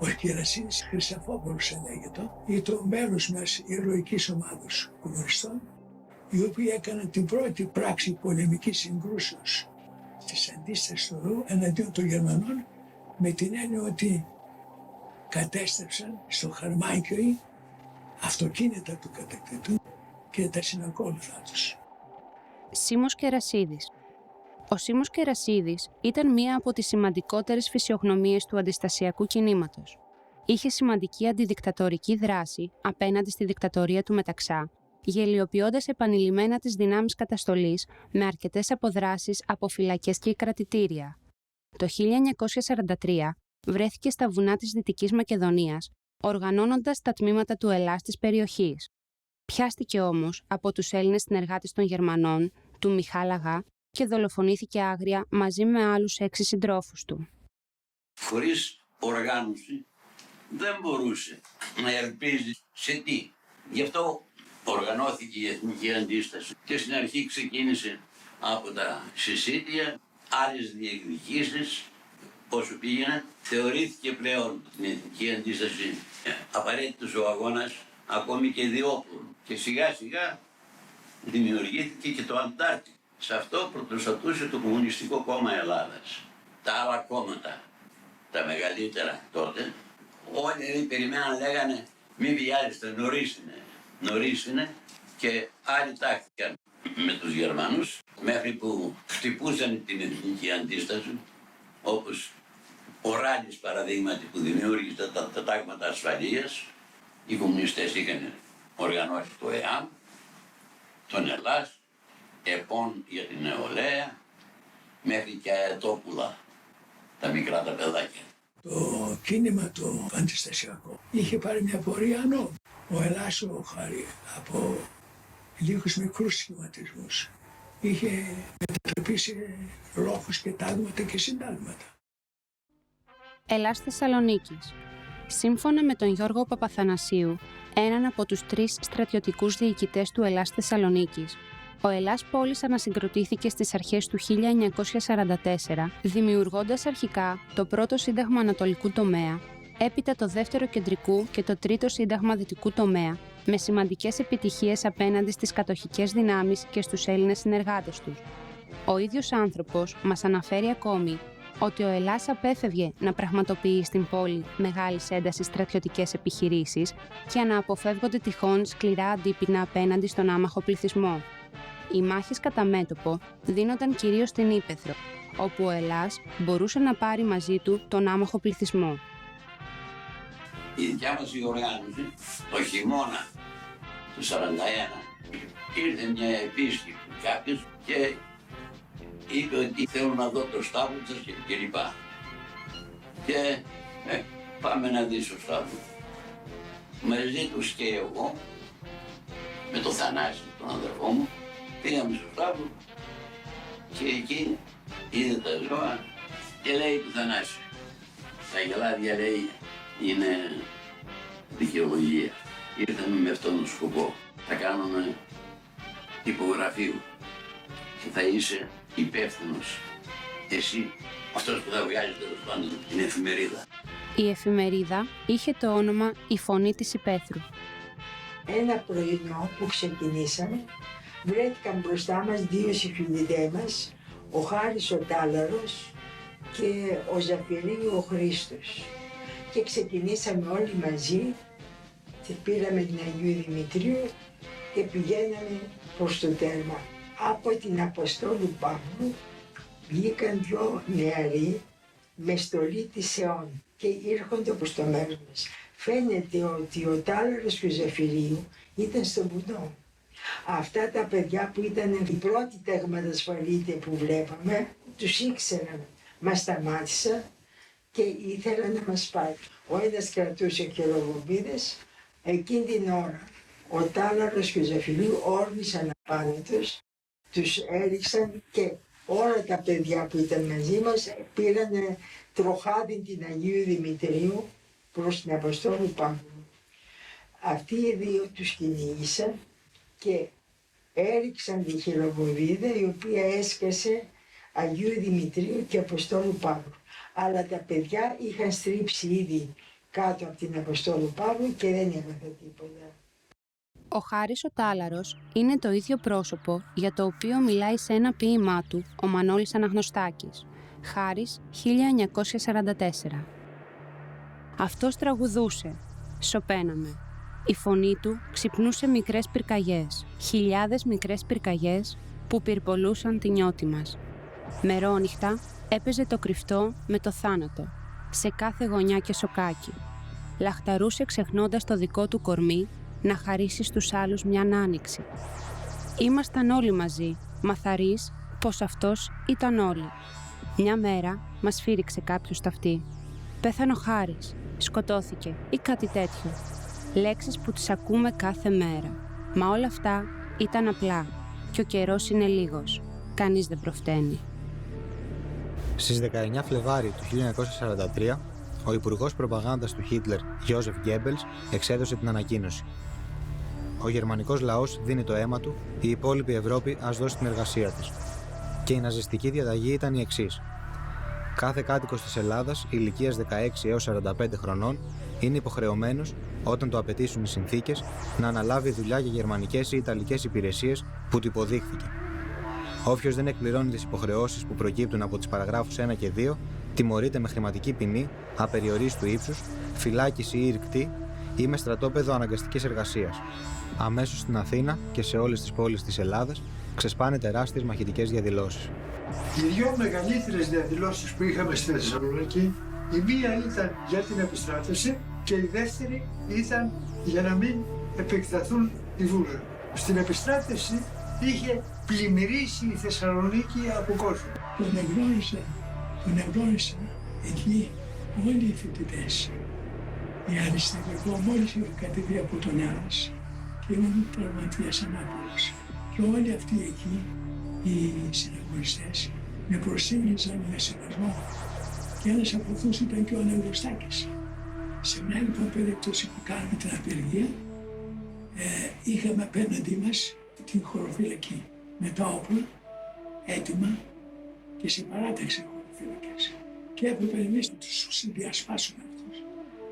Ο Κερασίδης Χρυσαφόπουλος λέγεται, ήταν μέρος μιας ηρωικής ομάδας κομμουνιστών, οι οποίοι έκαναν την πρώτη πράξη πολεμικής συγκρούσεως της αντίστασης του λαού εναντίον των Γερμανών, με την έννοια ότι κατέστρεψαν στο Χαρμάνκι αυτοκίνητα του κατακτητού και τα συνακόλουθά τους. Σίμος Κερασίδης. Ο Σίμος Κερασίδης ήταν μία από τις σημαντικότερες φυσιογνωμίες του αντιστασιακού κινήματος. Είχε σημαντική αντιδικτατορική δράση απέναντι στη δικτατορία του Μεταξά, γελιοποιώντας επανειλημμένα τις δυνάμεις καταστολής με αρκετές αποδράσεις από φυλακές και κρατητήρια. Το 1943 βρέθηκε στα βουνά της Δυτικής Μακεδονίας, οργανώνοντας τα τμήματα του Ελλάς της περιοχής. Πιάστηκε όμως από τους Έλληνες συνεργάτες των Γερμανών, του Μιχάλ Αγά, και δολοφονήθηκε άγρια μαζί με άλλους 6 συντρόφους του. Χωρίς οργάνωση δεν μπορούσε να ελπίζει σε τι. Γι' αυτό οργανώθηκε η εθνική αντίσταση και στην αρχή ξεκίνησε από τα συσίτια, άλλες διεκδικήσεις. Όσο πήγαινε, θεωρήθηκε πλέον την εθνική αντίσταση απαραίτητος ο αγώνας, ακόμη και διόπλων. Και σιγά σιγά δημιουργήθηκε και το Αντάρτικο. Σε αυτό πρωτοστατούσε το Κομμουνιστικό Κόμμα Ελλάδας. Τα άλλα κόμματα, τα μεγαλύτερα τότε, όλοι περιμέναν, λέγανε μη βιάζεστε, νωρίς είναι, και άλλοι τάχθηκαν με τους Γερμανούς μέχρι που χτυπούσαν την εθνική αντίσταση, όπως ο Ράλης παραδείγματι που δημιούργησε τα τάγματα ασφαλείας. Οι κομμουνιστές είχαν οργανώσει το ΕΑΜ, τον Ελλάς, ΕΠΟΝ για την νεολαία, μέχρι και αετόπουλα, τα μικρά τα παιδάκια. Το κίνημα το αντιστασιακό είχε πάρει μια πορεία ανώδου. Ο Ελλάς ο Χάρη από λίγους μικρούς σχηματισμούς είχε μετατραπεί σε ρόχους και τάγματα και συντάγματα. Ελλάς Θεσσαλονίκης. Σύμφωνα με τον Γιώργο Παπαθανασίου, έναν από τους 3 στρατιωτικούς διοικητές του Ελλάς Θεσσαλονίκης, ο Ελλάς πόλης ανασυγκροτήθηκε στις αρχές του 1944, δημιουργώντας αρχικά το πρώτο σύνταγμα ανατολικού τομέα, έπειτα το δεύτερο κεντρικού και το τρίτο σύνταγμα δυτικού τομέα, με σημαντικές επιτυχίες απέναντι στις κατοχικές δυνάμεις και στους Έλληνες συνεργάτες τους. Ο ίδιος άνθρωπος μας αναφέρει ακόμη ότι ο Ελλάς απέφευγε να πραγματοποιεί στην πόλη μεγάλης έντασης στρατιωτικές επιχειρήσεις και να αποφεύγονται τυχόν σκληρά αντίπεινα απέναντι στον άμαχο πληθυσμό. Οι μάχες κατά μέτωπο δίνονταν κυρίως στην Ύπαιθρο, όπου ο Ελλάς μπορούσε να πάρει μαζί του τον άμαχο πληθυσμό. Η δικιά μας η οργάνωση, το χειμώνα του 1941, ήρθε μια επίσκεψη κάποιος και είπε ότι θέλω να δω το στάβλο σας και λοιπά. Και πάμε να δεις το στάβλο. Μαζί τους και εγώ, με το Θανάση, τον αδερφό μου, πήγαμε στο στάβλο και εκεί είδε τα ζώα και λέει του Θανάση, τα γελάδια, λέει, είναι δικαιολογία. Ήρθαμε με αυτόν τον σκοπό. Θα κάνουμε υπογραφείο και θα είσαι υπεύθυνος εσύ, αυτός που θα βγάζει τέλος πάντων την εφημερίδα. Η εφημερίδα είχε το όνομα «Η Φωνή της Υπαίθρου». Ένα πρωινό που ξεκινήσαμε, βρέθηκαν μπροστά μας 2 συμφιλητές μας, ο Χάρης ο Τάλαρος και ο Ζαφυρίου ο Χρήστος. Και ξεκινήσαμε όλοι μαζί και πήραμε την Αγίου Δημητρίου και πηγαίναμε προς το τέρμα. Από την Αποστόλου Παύλου βγήκαν 2 νεαροί με στολή της αιών και ήρχονται προς το μέρος μας. Φαίνεται ότι ο Τάλαρος και ο Ζαφυρίου ήταν στο βουνό. Αυτά τα παιδιά που ήταν οι πρώτοι ταγματασφαλίτες που βλέπαμε, τους ήξεραν. Μας σταμάτησαν και ήθελαν να μας πάρουν. Ο ένας κρατούσε χειροβομβίδες. Εκείνη την ώρα ο Τάλαρος και ο Ζαφυρίου όρμησαν απάνω τους έριξαν και όλα τα παιδιά που ήταν μαζί μας πήραν τροχάδι την Αγίου Δημητρίου προς την Αποστόλου Παύλου. Αυτοί οι 2 τους κυνήγησαν και έριξαν τη χειροβομβίδα η οποία έσκασε Αγίου Δημητρίου και Αποστόλου Παύλου. Αλλά τα παιδιά είχαν στρίψει ήδη κάτω από την Αποστόλου Παύλου και δεν έμαθα τίποτα. Ο Χάρης ο Τάλαρος είναι το ίδιο πρόσωπο για το οποίο μιλάει σε ένα ποίημά του ο Μανώλης Αναγνωστάκης. Χάρης 1944. Αυτός τραγουδούσε, σωπαίναμε. Η φωνή του ξυπνούσε μικρές πυρκαγιές, χιλιάδες μικρές πυρκαγιές που πυρπολούσαν τη νιώτη μας. Μερόνυχτα έπαιζε το κρυφτό με το θάνατο, σε κάθε γωνιά και σοκάκι. Λαχταρούσε ξεχνώντας το δικό του κορμί να χαρίσει στους άλλους μιαν άνοιξη. Ήμασταν όλοι μαζί, μαθαρείς πως αυτός ήταν όλοι. Μια μέρα μας σφύριξε κάποιος στα αυτή. Πέθανε ο Χάρης, σκοτώθηκε ή κάτι τέτοιο. Λέξεις που τις ακούμε κάθε μέρα. Μα όλα αυτά ήταν απλά και ο καιρός είναι λίγος. Κανείς δεν προφταίνει. Στις 19 Φλεβάρι του 1943, ο Υπουργός Προπαγάνδας του Χίτλερ, Γιώσεφ Γκέμπελς, εξέδωσε την ανακοίνωση. Ο γερμανικός λαός δίνει το αίμα του, η υπόλοιπη Ευρώπη ας δώσει την εργασία της. Και η ναζιστική διαταγή ήταν η εξής. Κάθε κάτοικος της Ελλάδας ηλικίας 16 έως 45 χρονών είναι υποχρεωμένος, όταν το απαιτήσουν οι συνθήκες, να αναλάβει δουλειά για γερμανικές ή ιταλικές υπηρεσίες που του υποδείχθηκε. Όποιος δεν εκπληρώνει τις υποχρεώσεις που προκύπτουν από τις παραγράφους 1 και 2, τιμωρείται με χρηματική ποινή απεριορίστου ύψους, φυλάκιση ή ρηκτή ή με στρατόπεδο αναγκαστικής εργασίας. Αμέσως στην Αθήνα και σε όλες τις πόλεις της Ελλάδας ξεσπάνε τεράστιες μαχητικές διαδηλώσεις. Οι δύο μεγαλύτερες διαδηλώσεις που είχαμε στη Θεσσαλονίκη, η μία ήταν για την επιστράτευση και η δεύτερη ήταν για να μην επεκταθούν οι βούλοι. Στην επιστράτευση είχε πλημμυρίσει η Θεσσαλονίκη από κόσμο. Τον εγνώρισα εκεί όλοι οι φοιτητές. Η αριστερή μόλις είχα κατέβει από τον Άρης και ήμουν τραυματίας ανάπηρος. Και όλοι αυτοί εκεί, οι συναγωνιστές, με προσήγησαν με σεβασμό. Και ένας από αυτούς ήταν και ο Αναγνωστάκης. Σε μια λοιπόν περίπτωση που κάναμε την απεργία, είχαμε απέναντί μας την χωροφύλακη με τα όπλα, έτοιμα και σε παράταξη χωροφύλακες. Και έπρεπε εμείς να τους διασπάσουμε αυτούς,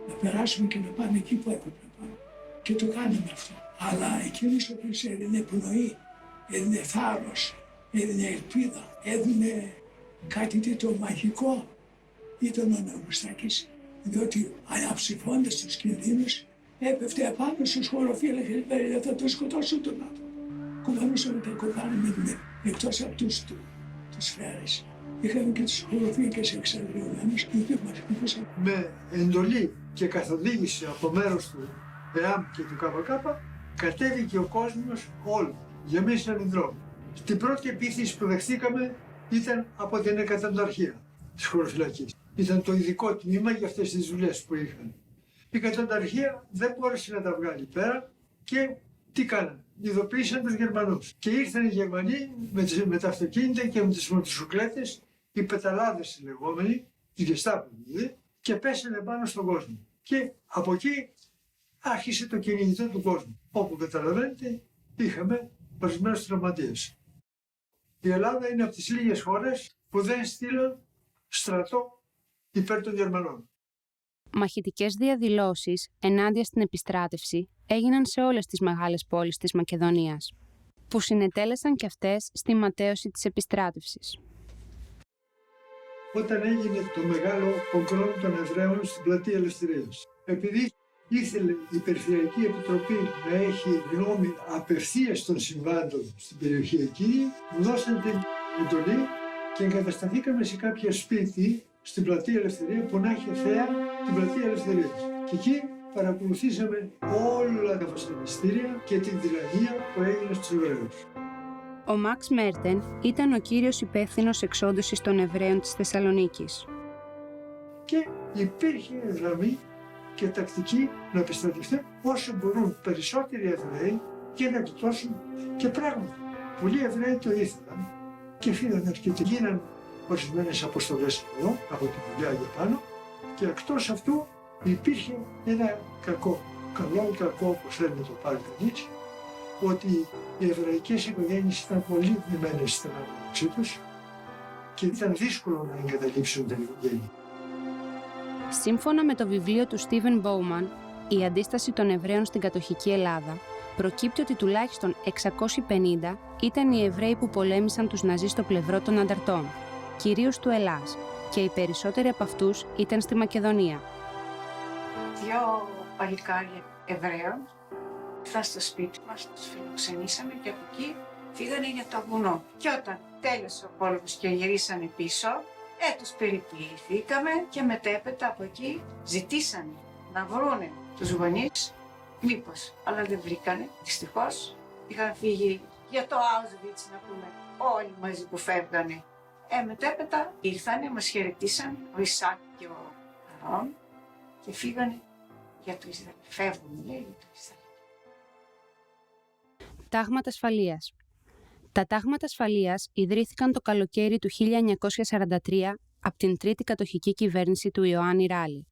να περάσουμε και να πάμε εκεί που έπρεπε να πάμε. Και το κάναμε αυτό. Αλλά εκείνος ο οποίος έδινε πνοή, έδινε θάρρος, έδινε ελπίδα, έδινε κάτι το μαγικό, ήταν ο Αναγνωστάκης, διότι αναψηφώντας τους κινδύνους έπεφτε απάνω στους χωροφύλακες, θα το σκοτώσουν τον άνθρωπο. Κουβανούσαμε τα κοπάνα με την εκτός από τους σφαίρες. Είχαμε και τους χωροφύλακες εξαγριωμένους και οι μας κουβούσαν. Με εντολή και καθοδήγηση από μέρος του ΕΑΜ και του ΚΚ, κατέβηκε ο κόσμος όλοι, γεμίσαν οι δρόμοι. Την πρώτη επίθεση που δεχτήκαμε ήταν από την εκατονταρχία της χωροφυλακής. Ήταν το ειδικό τμήμα για αυτές τις δουλειές που είχαν. Η εκατονταρχία δεν μπόρεσε να τα βγάλει πέρα και τι κάνανε. Ειδοποίησαν τους Γερμανούς. Και ήρθαν οι Γερμανοί με τα αυτοκίνητα και με τις μοτοσυκλέτες, οι πεταλάδες οι λεγόμενοι, οι Γεστάπο δηλαδή, και πέσανε πάνω στον κόσμο. Και από εκεί άρχισε το κυνηγητό του κόσμου. Όπου καταλαβαίνετε, είχαμε ορισμένους τραυματίες. Η Ελλάδα είναι από τις λίγες χώρες που δεν στείλαν στρατό υπέρ των Γερμανών. Μαχητικές διαδηλώσεις ενάντια στην επιστράτευση έγιναν σε όλες τις μεγάλες πόλεις της Μακεδονίας, που συνετέλεσαν και αυτές στη ματαίωση της επιστράτευσης. Όταν έγινε το μεγάλο πογκρόμ των Εβραίων στην Πλατεία Ελευθερίας, επειδή ήθελε η Περιφερειακή Επιτροπή να έχει γνώμη απευθείας των συμβάντων στην περιοχή εκείνη, μου δώσαν την εντολή και εγκατασταθήκαμε σε κάποιο σπίτι στην Πλατεία Ελευθερία που να είχε θέα την Πλατεία Ελευθερίας. Και εκεί παρακολουθήσαμε όλα τα βασανιστήρια και την τυραννία που έγινε στους Εβραίους. Ο Μαξ Μέρτεν ήταν ο κύριος υπεύθυνος εξόντωσης των Εβραίων της Θεσσαλονίκης. Και υπήρχε γραμμή και τακτική να επιστρατευτούν όσο μπορούν περισσότεροι Εβραίοι και να εκπτώσουν και πράγματα. Πολλοί Εβραίοι το ήθελαν και φύγανε αρκετοί. Γίναν ορισμένες αποστολές εδώ από τη δουλειά για πάνω και εκτός αυτού υπήρχε ένα κακό, καλό ή κακό όπως θέλει να το πάρει κανείς, ότι οι εβραϊκές οικογένειες ήταν πολύ μνημένες στην ανάπτυξή τους και ήταν δύσκολο να εγκαταλείψουν την οικογένεια. Σύμφωνα με το βιβλίο του Στίβεν Μπόουμαν, «Η αντίσταση των Εβραίων στην κατοχική Ελλάδα», προκύπτει ότι τουλάχιστον 650 ήταν οι Εβραίοι που πολέμησαν τους Ναζί στο πλευρό των ανταρτών, κυρίως του Ελλάς, και οι περισσότεροι από αυτούς ήταν στη Μακεδονία. Δυο παλικάρια Εβραίων ήρθαν στο σπίτι μας, τους φιλοξενήσαμε και από εκεί φύγανε για το βουνό. Και όταν τέλειωσε ο πόλεμος και γυρίσανε πίσω, τους περιποιηθήκαμε και μετέπειτα από εκεί ζητήσανε να βρούνε τους γονείς μήπως, αλλά δεν βρήκανε. Δυστυχώς είχαν φύγει για το Auschwitz, να πούμε, όλοι μαζί που φεύγανε. Μετέπειτα ήρθανε, μας χαιρετήσαν ο Ισάκ και ο Αρών και φύγανε για το Ισραήλ. Φεύγουν, λέει, για το Ισραήλ. Τάγματα ασφαλείας. Τα τάγματα ασφαλείας ιδρύθηκαν το καλοκαίρι του 1943 από την τρίτη κατοχική κυβέρνηση του Ιωάννη Ράλη.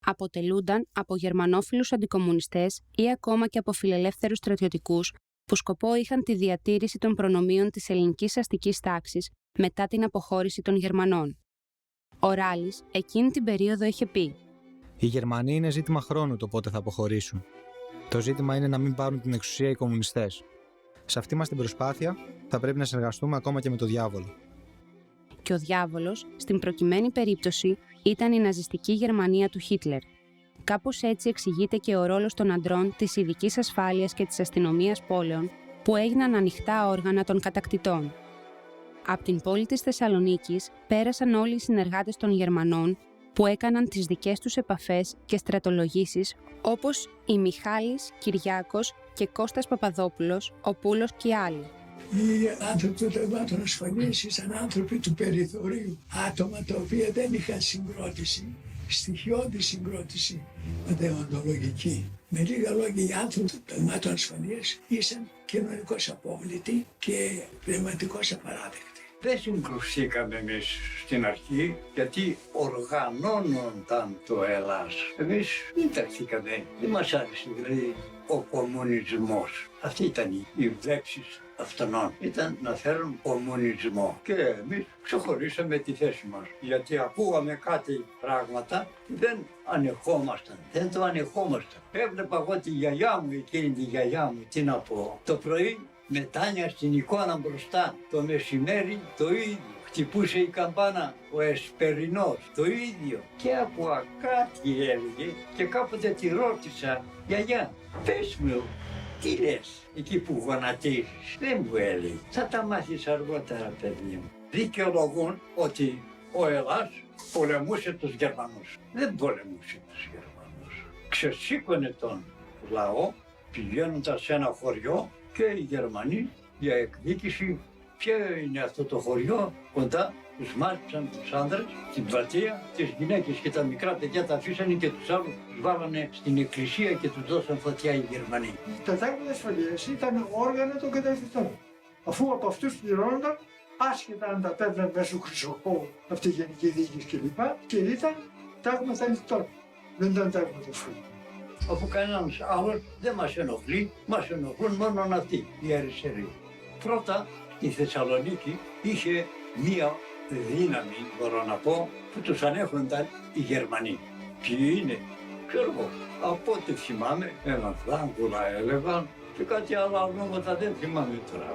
Αποτελούνταν από γερμανόφιλους αντικομμουνιστές ή ακόμα και από φιλελεύθερους στρατιωτικούς που σκοπό είχαν τη διατήρηση των προνομίων της ελληνικής αστικής τάξης μετά την αποχώρηση των Γερμανών. Ο Ράλης εκείνη την περίοδο είχε πει: «Οι Γερμανοί είναι ζήτημα χρόνου το πότε θα αποχωρήσουν. Το ζήτημα είναι να μην πάρουν την εξουσία οι κομμουνιστές. Σε αυτή μας την προσπάθεια θα πρέπει να συνεργαστούμε ακόμα και με το διάβολο». Και ο διάβολος, στην προκειμένη περίπτωση, ήταν η ναζιστική Γερμανία του Χίτλερ. Κάπως έτσι εξηγείται και ο ρόλος των αντρών της ειδικής ασφάλειας και της αστυνομίας πόλεων, που έγιναν ανοιχτά όργανα των κατακτητών. Από την πόλη της Θεσσαλονίκης πέρασαν όλοι οι συνεργάτες των Γερμανών που έκαναν τις δικές τους επαφές και στρατολογήσεις, όπως οι Μιχάλης, Κυριάκος και Κώστας Παπαδόπουλος, ο Πούλος και άλλοι. Οι άνθρωποι των ταγμάτων ασφαλείας ήταν άνθρωποι του περιθωρίου, άτομα τα οποία δεν είχαν συγκρότηση, στοιχειώδη συγκρότηση δεοντολογική. Με λίγα λόγια, οι άνθρωποι των ταγμάτων ασφαλείας ήσαν κοινωνικώς απόβλητοι και πνευματικώς απαράδεκτοι. Δεν συγκρουσήκαμε εμείς στην αρχή, γιατί οργανώνονταν το Ελλάς. Εμείς δεν ταχθήκαμε, δεν μας άρεσε δηλαδή ο κομμουνισμός. Αυτή ήταν η βλέψεις αυτών. Ήταν να φέρουν κομμουνισμό. Και εμείς ξεχωρίσαμε τη θέση μας. Γιατί ακούγαμε κάτι πράγματα, δεν ανεχόμασταν. Δεν το ανεχόμασταν. Έβλεπα εγώ τη γιαγιά μου, εκείνη τη γιαγιά μου, τι να πω. Το πρωί μετάνια στην εικόνα μπροστά, το μεσημέρι το ίδιο. Χτυπούσε η καμπάνα ο Εσπερινός, το ίδιο. Και άκουγα κάτι έλεγε και κάποτε τη ρώτησα, γιαγιά, πες μου, τι λες εκεί που γονατίζεις? Δεν μου έλεγε. Θα τα μάθεις αργότερα, παιδί μου. Δικαιολογούν ότι ο Ελλάς πολεμούσε τους Γερμανούς. Δεν πολεμούσε τους Γερμανούς. Ξεσήκωνε τον λαό πηγαίνοντας σε ένα χωριό και οι Γερμανοί για εκδίκηση. Ποιο είναι αυτό το χωριό? Κοντά τους μάζεψαν τους άνδρες στην πλατεία, τις γυναίκες και τα μικρά παιδιά τα αφήσανε και τους άλλους τους βάλανε στην εκκλησία και τους δώσαν φωτιά οι Γερμανοί. Τα τάγματα ασφαλείας ήταν όργανα των κατακτητών. Αφού από αυτούς πληρώνονταν, άσχετα αν τα παίρναν μέσω χρυσοκόπου από τη Γενική Διοίκηση κλπ. Και ήταν τάγματα λιτών. Δεν ήταν τάγματα ασφαλείας. Αφού κανένας άλλος δεν μας ενοχλεί, μας ενοχλούν μόνο αυτοί, οι αριστεροί. Πρώτα, η Θεσσαλονίκη είχε μία δύναμη, μπορώ να πω, που τους ανέχονταν οι Γερμανοί. Ποιοι είναι? Ξέρω εγώ. Από ό,τι θυμάμαι, έναν Φράγκουλα έλεγαν και κάτι άλλα ονόματα δεν θυμάμαι τώρα.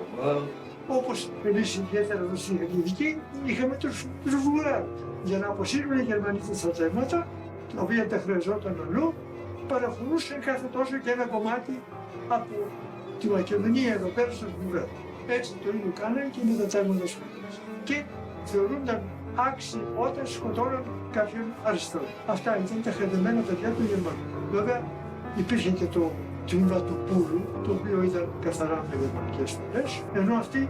Όπως εμείς ιδιαίτερα εδώ στην Ελληνική είχαμε τους Βουλγάρους. Για να αποσύρουν οι Γερμανοί τα στρατεύματα, τα οποία τα χρειαζόταν αλλού, παραχωρούσαν κάθε τόσο και ένα κομμάτι από τη Μακεδονία εδώ πέρα στους Βουλγάρους. Έτσι το ίδιο κάνανε και με τα τάγματα ασφαλείας. Και θεωρούνταν άξιοι όταν σκοτώναν κάποιον αριστερό. Αυτά ήταν τα χαϊδεμένα παιδιά των Γερμανών. Βέβαια υπήρχε και το τμήμα του Πούλου, το οποίο ήταν καθαρά με γερμανικές φωνές, ενώ αυτοί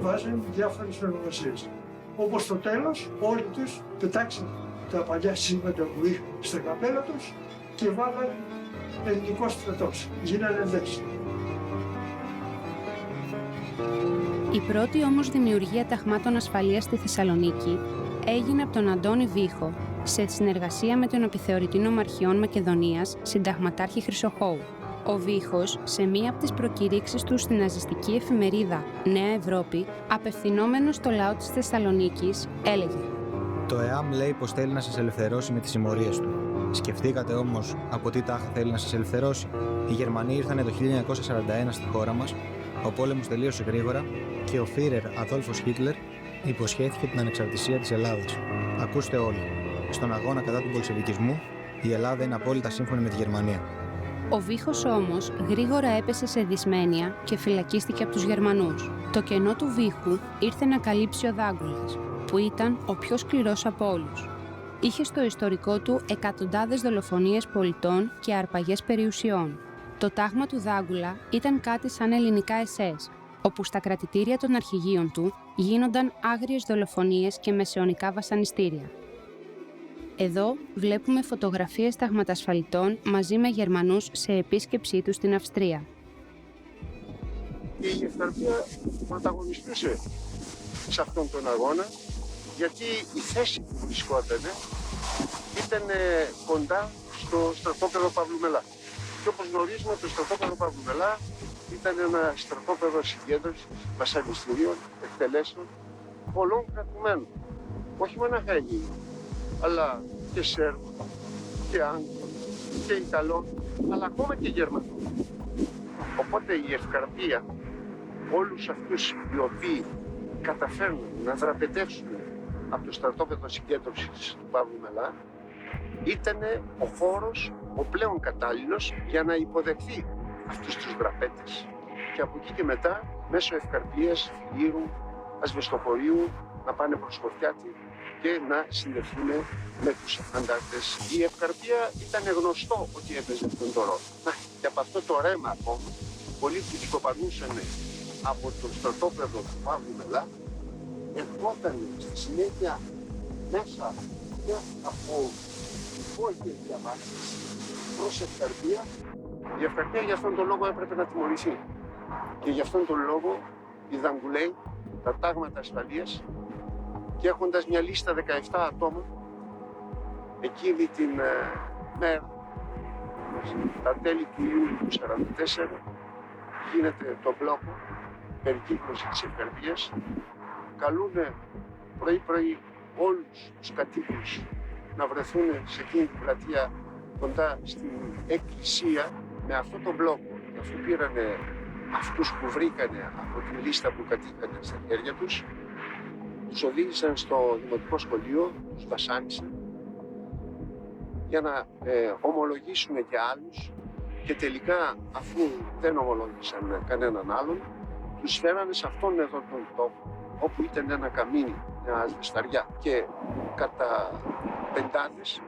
βάζαν διάφορες ονομασίες. Όπως στο τέλος όλοι τους πετάξαν τα παλιά σήματα που είχαν στα καπέλα τους και βάλαν ελληνικός στρατός. Γίνανε δέξι. Η πρώτη όμως δημιουργία ταγμάτων ασφαλείας στη Θεσσαλονίκη έγινε από τον Αντώνη Βίχο σε συνεργασία με τον επιθεωρητή νομαρχιών Μακεδονίας, συνταγματάρχη Χρυσοχώου. Ο Βίχος, σε μία από τις προκηρύξεις του στην ναζιστική εφημερίδα Νέα Ευρώπη, απευθυνόμενος στο λαό της Θεσσαλονίκης, έλεγε: Το ΕΑΜ λέει πως θέλει να σας ελευθερώσει με τις συμμορίες του. Σκεφτήκατε όμως από τι τάχα θέλει να σας ελευθερώσει? Οι Γερμανοί ήρθανε το 1941 στη χώρα μας, ο πόλεμος τελείωσε γρήγορα και ο Φίρερ Αδόλφος Χίτλερ υποσχέθηκε την ανεξαρτησία της Ελλάδας. Ακούστε όλοι, στον αγώνα κατά του πολσεβικισμού, η Ελλάδα είναι απόλυτα σύμφωνη με τη Γερμανία. Ο Βίχος όμως γρήγορα έπεσε σε δυσμένεια και φυλακίστηκε από τους Γερμανούς. Το κενό του Βίχου ήρθε να καλύψει ο Δάγκουλας, που ήταν ο πιο σκληρός από όλους. Είχε στο ιστορικό του εκατοντάδες δολοφονίες πολιτών και αρπαγές περιουσιών. Το τάγμα του Δάγκουλα ήταν κάτι σαν ελληνικά SS, όπου στα κρατητήρια των αρχηγείων του γίνονταν άγριες δολοφονίες και μεσαιωνικά βασανιστήρια. Εδώ βλέπουμε φωτογραφίες ταγματασφαλιτών μαζί με Γερμανούς σε επίσκεψή τους στην Αυστρία. Η Ευκαρπία πρωταγωνιστούσε σε αυτόν τον αγώνα, γιατί η θέση που βρισκόταν ήταν κοντά στο στρατόπεδο Παυλουμελά. Και όπως γνωρίζουμε, το στρατόπεδο Παυλουμελά ήταν ένα στρατόπεδο συγκέντρωσης βασανιστήριων, εκτελέσεων πολλών κρατουμένων. Όχι μόνο Ελλήνων, αλλά και Σέρβων, και Άγγλων, και Ιταλών, αλλά ακόμα και Γερμανών. Οπότε η Ευκαρπία, όλους αυτούς οι οποίοι καταφέρνουν να δραπετεύσουν από το στρατόπεδο συγκέντρωσης του Παυλουμελά, ήταν ο χώρος ο πλέον κατάλληλος για να υποδεχθεί αυτούς τους δραπέτες. Και από εκεί και μετά, μέσω Ευκαρπίας, Ήρου, Ασβεστοπορείου, να πάνε προς Χορτιάτη και να συνδεθούν με τους αντάρτες. Η Ευκαρπία ήταν γνωστό ότι έπαιζε αυτόν τον ρόλο. Και από αυτό το ρέμα ακόμα, πολλοί που δικοπανούσαν από το στρατόπεδο του Παυλουμελά, ερχόταν στη συνέχεια μέσα και από υπόγειες διαμάχες προς Ευκαρπία. Η Ευκαρπία για αυτόν τον λόγο έπρεπε να τιμωρηθεί. Και για αυτόν τον λόγο οι Δαγκουλέοι, τα τάγματα ασφαλείας, και έχοντας μια λίστα 17 ατόμων, εκείνη την μέρα, τα τέλη του Ιούλιου του 1944, γίνεται το μπλόκο, περικύκλωση της Ευκαρπίας, καλούν πρωί-πρωί όλους τους κατοίκους να βρεθούν σε εκείνη την πλατεία κοντά στην εκκλησία με αυτό το μπλόκο. Αφού πήρανε αυτούς που βρήκανε από τη λίστα που κατοίκανε στα χέρια τους, τους οδήγησαν στο δημοτικό σχολείο, τους βασάνισαν για να ομολογήσουν και άλλους, και τελικά, αφού δεν ομολόγησαν κανέναν άλλον, τους φέρανε σε αυτόν εδώ τον τόπο, όπου ήταν ένα καμίνι, μια ασβεσταριά, και κατά πεντάδες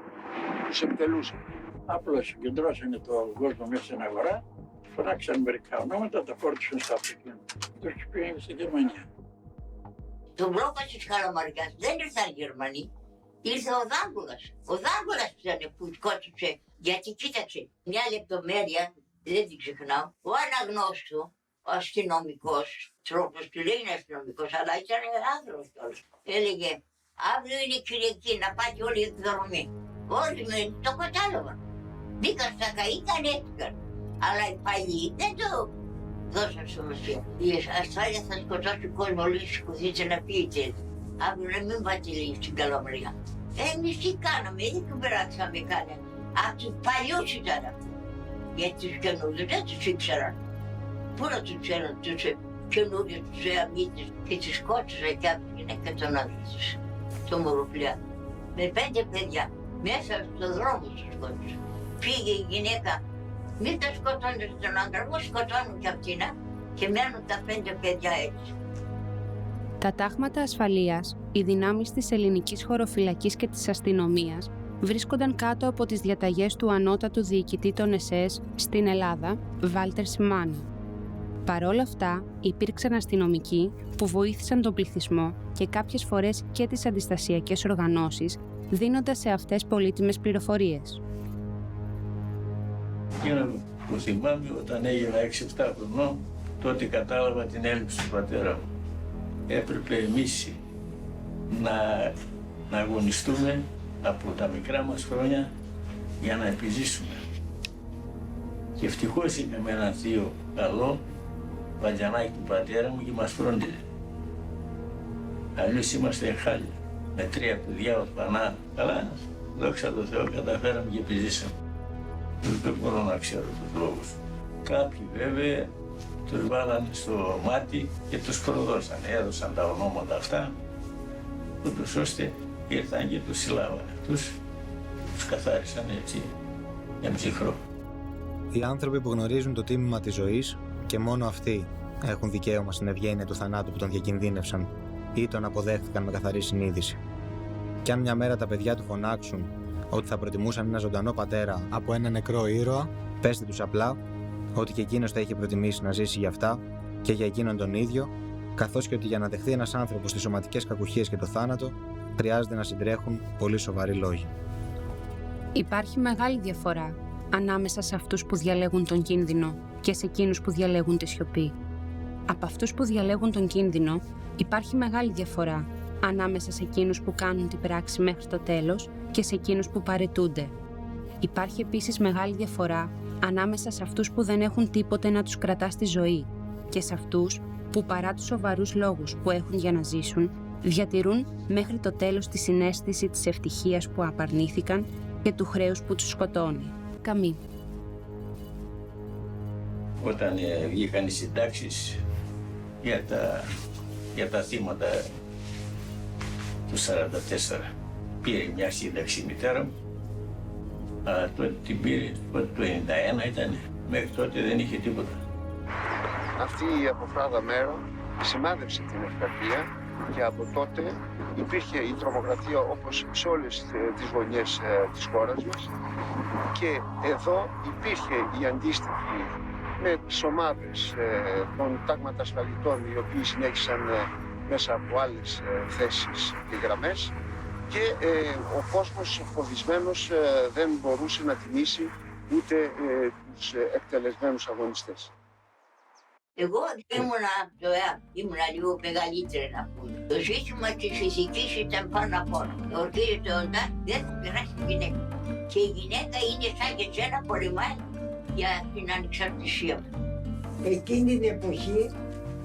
τους εκτελούσαν. Απλώς συγκεντρώσανε το κόσμο μέσα στην αγορά, φωνάξαν μερικά ονόματα, τα φόρτισαν στα αυτοκίνητα. Τους πήγαινε στη Γερμανία. Το μπλόκο της Καλαμαριάς δεν ήρθαν Γερμανοί, ήρθε ο Δάγκουλας. Ο Δάγκουλας ήταν που σκότωσε, γιατί κοίταξε, μια λεπτομέρεια, δεν την ξεχνάω, ο αναγνώστου, ο αστυνομικός, τρόπος του λέει είναι αστυνομικός, αλλά ήταν άνθρωπος κιόλας. Έλεγε, αύριο είναι Κυριακή, να πάτε όλοι οι εκδρομή. Όλοι με το κατάλαβαν. Μπήκαν στα καΐ, κανέθηκαν. Αλλά οι παλιοί δεν το δώσαν σημασία. Η ασφάλεια θα σκοτώσει κόσμο, όλοι σηκωθείτε να πείτε. Αύριο να μην πάτε λίγο στην Καλαμαριά. Εμείς τι κάναμε, δεν του περάσαμε κανένα. Από τους παλιούς ήταν αυτό. Γιατί τους καινούριους δεν τους ήξεραν. Πού να τους ξέρουν τους καινούριους, τους εαμίτες, και τους σκότωσαν και από τη γυναίκα των άντρων τους. Το μωροπλιά. Με 5 παιδιά, μέσα στον δρόμο τους σκότωσαν. Πήγε η γυναίκα, μην τα σκοτώνετε στον άντρα μου, σκοτώνουν και αυτήν, και μένουν τα 5 παιδιά έτσι. Τα τάγματα ασφαλείας, οι δυνάμεις της ελληνικής χωροφυλακής και της αστυνομίας βρίσκονταν κάτω από τις διαταγές του ανώτατου διοικητή των ΕΣΕΣ στην Ελλάδα, Βάλτερ Σιμάνο. Παρόλα αυτά, υπήρξαν αστυνομικοί που βοήθησαν τον πληθυσμό και κάποιες φορές και τις αντιστασιακές οργανώσεις, δίνοντας σε αυτές πολύτιμες πληροφορίες. Εκείνο που θυμάμαι, όταν έγινα 6-7 χρονών, τότε κατάλαβα την έλλειψη του πατέρα μου. Έπρεπε εμείς να αγωνιστούμε από τα μικρά μας χρόνια για να επιζήσουμε. Και ευτυχώς είχαμε έναν θείο καλό, Βαντζανάκη του πατέρα μου, και μας φρόντιζε. Αλλιώς είμαστε χάλια. Με 3 παιδιά, ορφανά. Καλά, δόξα τω Θεώ, καταφέραμε και επιζήσαμε. Δεν μπορώ να ξέρω τους λόγους. Κάποιοι βέβαια τους βάλανε στο μάτι και τους προδώσανε. Έδωσαν τα ονόματα αυτά, ούτως ώστε ήρθαν και τους συλλάβανε αυτούς. Τους καθάρισαν έτσι για ψυχρό. Οι άνθρωποι που γνωρίζουν το τίμημα της ζωής και μόνο αυτοί έχουν δικαίωμα στην ευγένεια του θανάτου που τον διακινδύνευσαν ή τον αποδέχτηκαν με καθαρή συνείδηση. Κι αν μια μέρα τα παιδιά του φωνάξουν ότι θα προτιμούσαν ένα ζωντανό πατέρα από ένα νεκρό ήρωα, πέστε τους απλά ότι και εκείνος θα είχε προτιμήσει να ζήσει για αυτά και για εκείνον τον ίδιο, καθώς και ότι για να δεχθεί ένας άνθρωπος τις σωματικές κακουχίες και το θάνατο, χρειάζεται να συντρέχουν πολύ σοβαροί λόγοι. Υπάρχει μεγάλη διαφορά ανάμεσα σε αυτούς που διαλέγουν τον κίνδυνο και σε εκείνους που διαλέγουν τη σιωπή. Από αυτούς που διαλέγουν τον κίνδυνο υπάρχει μεγάλη διαφορά ανάμεσα σε εκείνους που κάνουν την πράξη μέχρι το τέλος και σε εκείνους που παραιτούνται. Υπάρχει επίσης μεγάλη διαφορά ανάμεσα σε αυτούς που δεν έχουν τίποτε να τους κρατά στη ζωή και σε αυτούς που παρά τους σοβαρούς λόγους που έχουν για να ζήσουν, διατηρούν μέχρι το τέλος τη συναίσθηση της ευτυχίας που απαρνήθηκαν και του χρέους που τους σκοτώνει. Καμί. Όταν βγήκαν οι συντάξεις για τα θύματα του 1944, πήρε μια σύνταξη η μητέρα μου, αλλά τότε την πήρε, τότε το 1991 ήταν, μέχρι τότε δεν είχε τίποτα. Αυτή η αποφράδα μέρα σημάδεψε την ευκαρδία και από τότε υπήρχε η τρομοκρατία όπως σε όλες τις γωνιές της χώρας μας και εδώ υπήρχε η αντίστοιχη με τις ομάδες των τάγματασφαλιτών οι οποίοι συνέχισαν μέσα από άλλες θέσεις και γραμμές και ο κόσμος φοβισμένος δεν μπορούσε να τιμήσει ούτε τους εκτελεσμένους αγωνιστές. Εγώ ήμουνα λίγο μεγαλύτερη να πούμε. Το ζήτημα της φυσικής ήταν πάνω απ' όλα. Ορκίζεται οντά, δεν θα περάσει τη γυναίκα. Και η γυναίκα είναι σαν και σένα πολεμάει για την ανεξαρτησία μου. Εκείνη την εποχή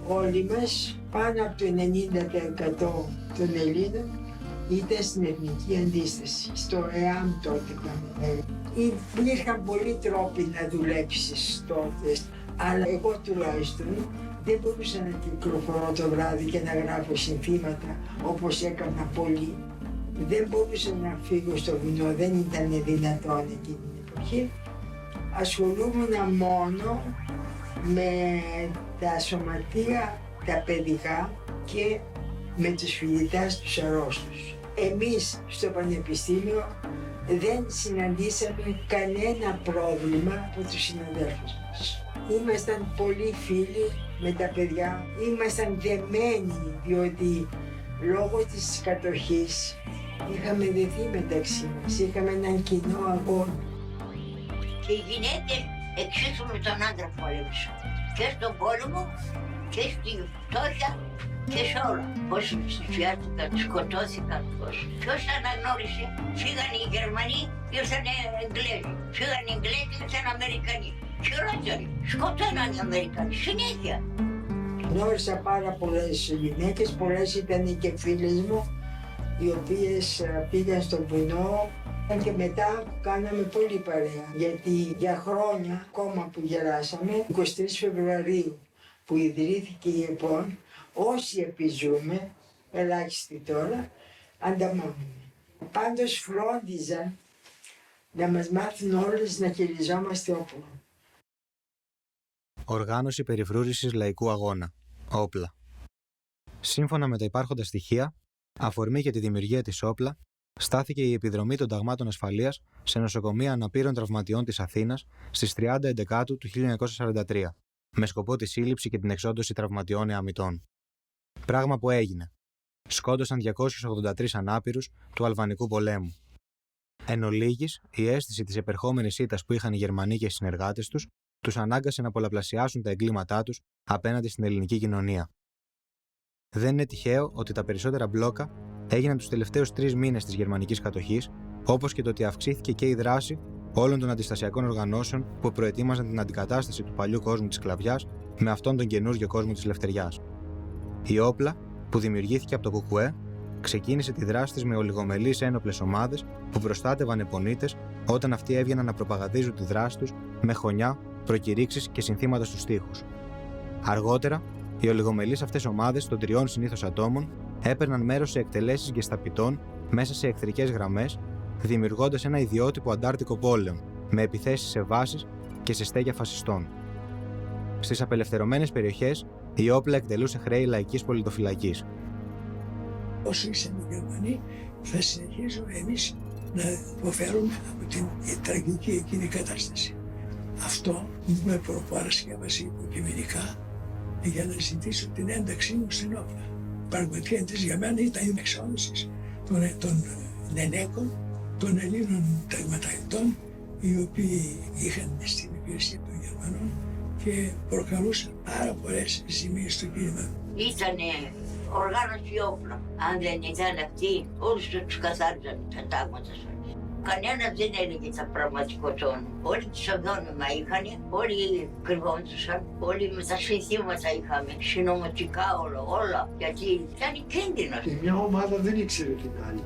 όλοι μας, πάνω από το 90% των Ελλήνων, ήταν στην εθνική αντίσταση, στο ΕΑΜ τότε. Υπήρχαν πολλοί τρόποι να δουλέψεις τότε. Αλλά εγώ τουλάχιστον δεν μπορούσα να κυκλοφορώ το βράδυ και να γράφω συνθήματα όπως έκανα πολλοί. Δεν μπορούσα να φύγω στο βουνό, δεν ήταν δυνατόν εκείνη την εποχή. Ασχολούμουν μόνο με τα σωματεία, τα παιδικά και με τους φοιτητάς τους αρρώστους. Εμείς στο Πανεπιστήμιο δεν συναντήσαμε κανένα πρόβλημα από τους συναδέλφους μας. Ήμασταν πολύ φίλοι με τα παιδιά, ήμασταν δεμένοι διότι λόγω της κατοχής είχαμε δεθεί μεταξύ μας, είχαμε έναν κοινό αγώνα. Και οι γυναίκες εξίσου με τον άντρα πόλεμησαν και στον πόλεμο και στη φτώχεια και σε όλα. Πώς ψηφιάστηκαν, σκοτώθηκαν, ποιος αναγνώρισε. Φύγανε οι Γερμανοί, ήρθαν οι Εγγλέζοι. Φύγανε οι Εγγλέζοι, ήρθαν οι Αμερικανοί. Χειρότεροι, σκοτώναν οι Αμερικανοί, συνέχεια. Γνώρισα πάρα πολλές γυναίκες, πολλές ήταν και φίλες μου, οι οποίες πήγαν στο βουνό και μετά κάναμε πολύ παρέα. Γιατί για χρόνια, ακόμα που γεράσαμε, 23 Φεβρουαρίου που ιδρύθηκε η ΕΠΟΝ, όσοι επιζούμε, ελάχιστοι τώρα, ανταμώνουμε. Πάντως φρόντιζαν να μας μάθουν όλες να χειριζόμαστε όπλα. Οργάνωση περιφρούρησης λαϊκού αγώνα. Όπλα. Σύμφωνα με τα υπάρχοντα στοιχεία, αφορμή για τη δημιουργία της όπλα στάθηκε η επιδρομή των ταγμάτων ασφαλείας σε νοσοκομεία αναπήρων τραυματιών της Αθήνας στις 30 Εντεκάτου του 1943, με σκοπό τη σύλληψη και την εξόντωση τραυματιών εαμιτών. Πράγμα που έγινε. Σκότωσαν 283 ανάπηρους του Αλβανικού πολέμου. Εν ολίγης, η αίσθηση της επερχόμενης ήττας που είχαν οι Γερμανοί και οι συνεργάτες τους ανάγκασε να πολλαπλασιάσουν τα εγκλήματά τους απέναντι στην ελληνική κοινωνία. Δεν είναι τυχαίο ότι τα περισσότερα μπλόκα έγιναν τους τελευταίους 3 μήνες της γερμανικής κατοχής, όπως και το ότι αυξήθηκε και η δράση όλων των αντιστασιακών οργανώσεων που προετοίμαζαν την αντικατάσταση του παλιού κόσμου της σκλαβιάς με αυτόν τον καινούργιο κόσμο της ελευθεριάς. Η Όπλα, που δημιουργήθηκε από το ΚΚΕ, ξεκίνησε τη δράση της με ολιγομελείς ένοπλες ομάδες που προστάτευαν επωνύτες όταν αυτοί έβγαιναν να προπαγανδίζουν τη δράση τους με χωνιά, προκηρύξεις και συνθήματα στους τοίχους. Αργότερα, οι ολιγομελείς αυτές ομάδες των 3 συνήθως ατόμων έπαιρναν μέρος σε εκτελέσεις γκεσταπιτών μέσα σε εχθρικές γραμμές, δημιουργώντας ένα ιδιότυπο αντάρτικο πόλεμο με επιθέσεις σε βάσεις και σε στέγια φασιστών. Στις απελευθερωμένες περιοχές, η Όπλα εκτελούσε χρέη λαϊκής πολιτοφυλακής. Όσο ήσαν οι Γερμανοί, θα συνεχίζουμε εμείς να υποφέρουμε από την τραγική εκείνη κατάσταση. Αυτό με προπαρασκεύασε υποκειμενικά για να ζητήσω την ένταξή μου στην Όπλα. Πραγματικά για μένα ήταν η εξόντωση των Νενέκων, των Ελλήνων ταγματαϊτών, οι οποίοι είχαν στην υπηρεσία των Γερμανών και προκαλούσαν πάρα πολλές ζημίες στο κίνημα. Ήτανε οργάνωση Όπλα. Αν δεν ήταν αυτοί, όλους τους καθάριζαν τα τάγματα σας. Κανένας δεν έλεγε τα πραγματικό τόνο. Όλοι ψευδόνυμα είχαν, όλοι κρυβόντουσαν, όλοι με τα συνθήματα είχαμε, συνωμοτικά όλα, γιατί ήταν κίνδυνος. Η μια ομάδα δεν ήξερε την άλλη.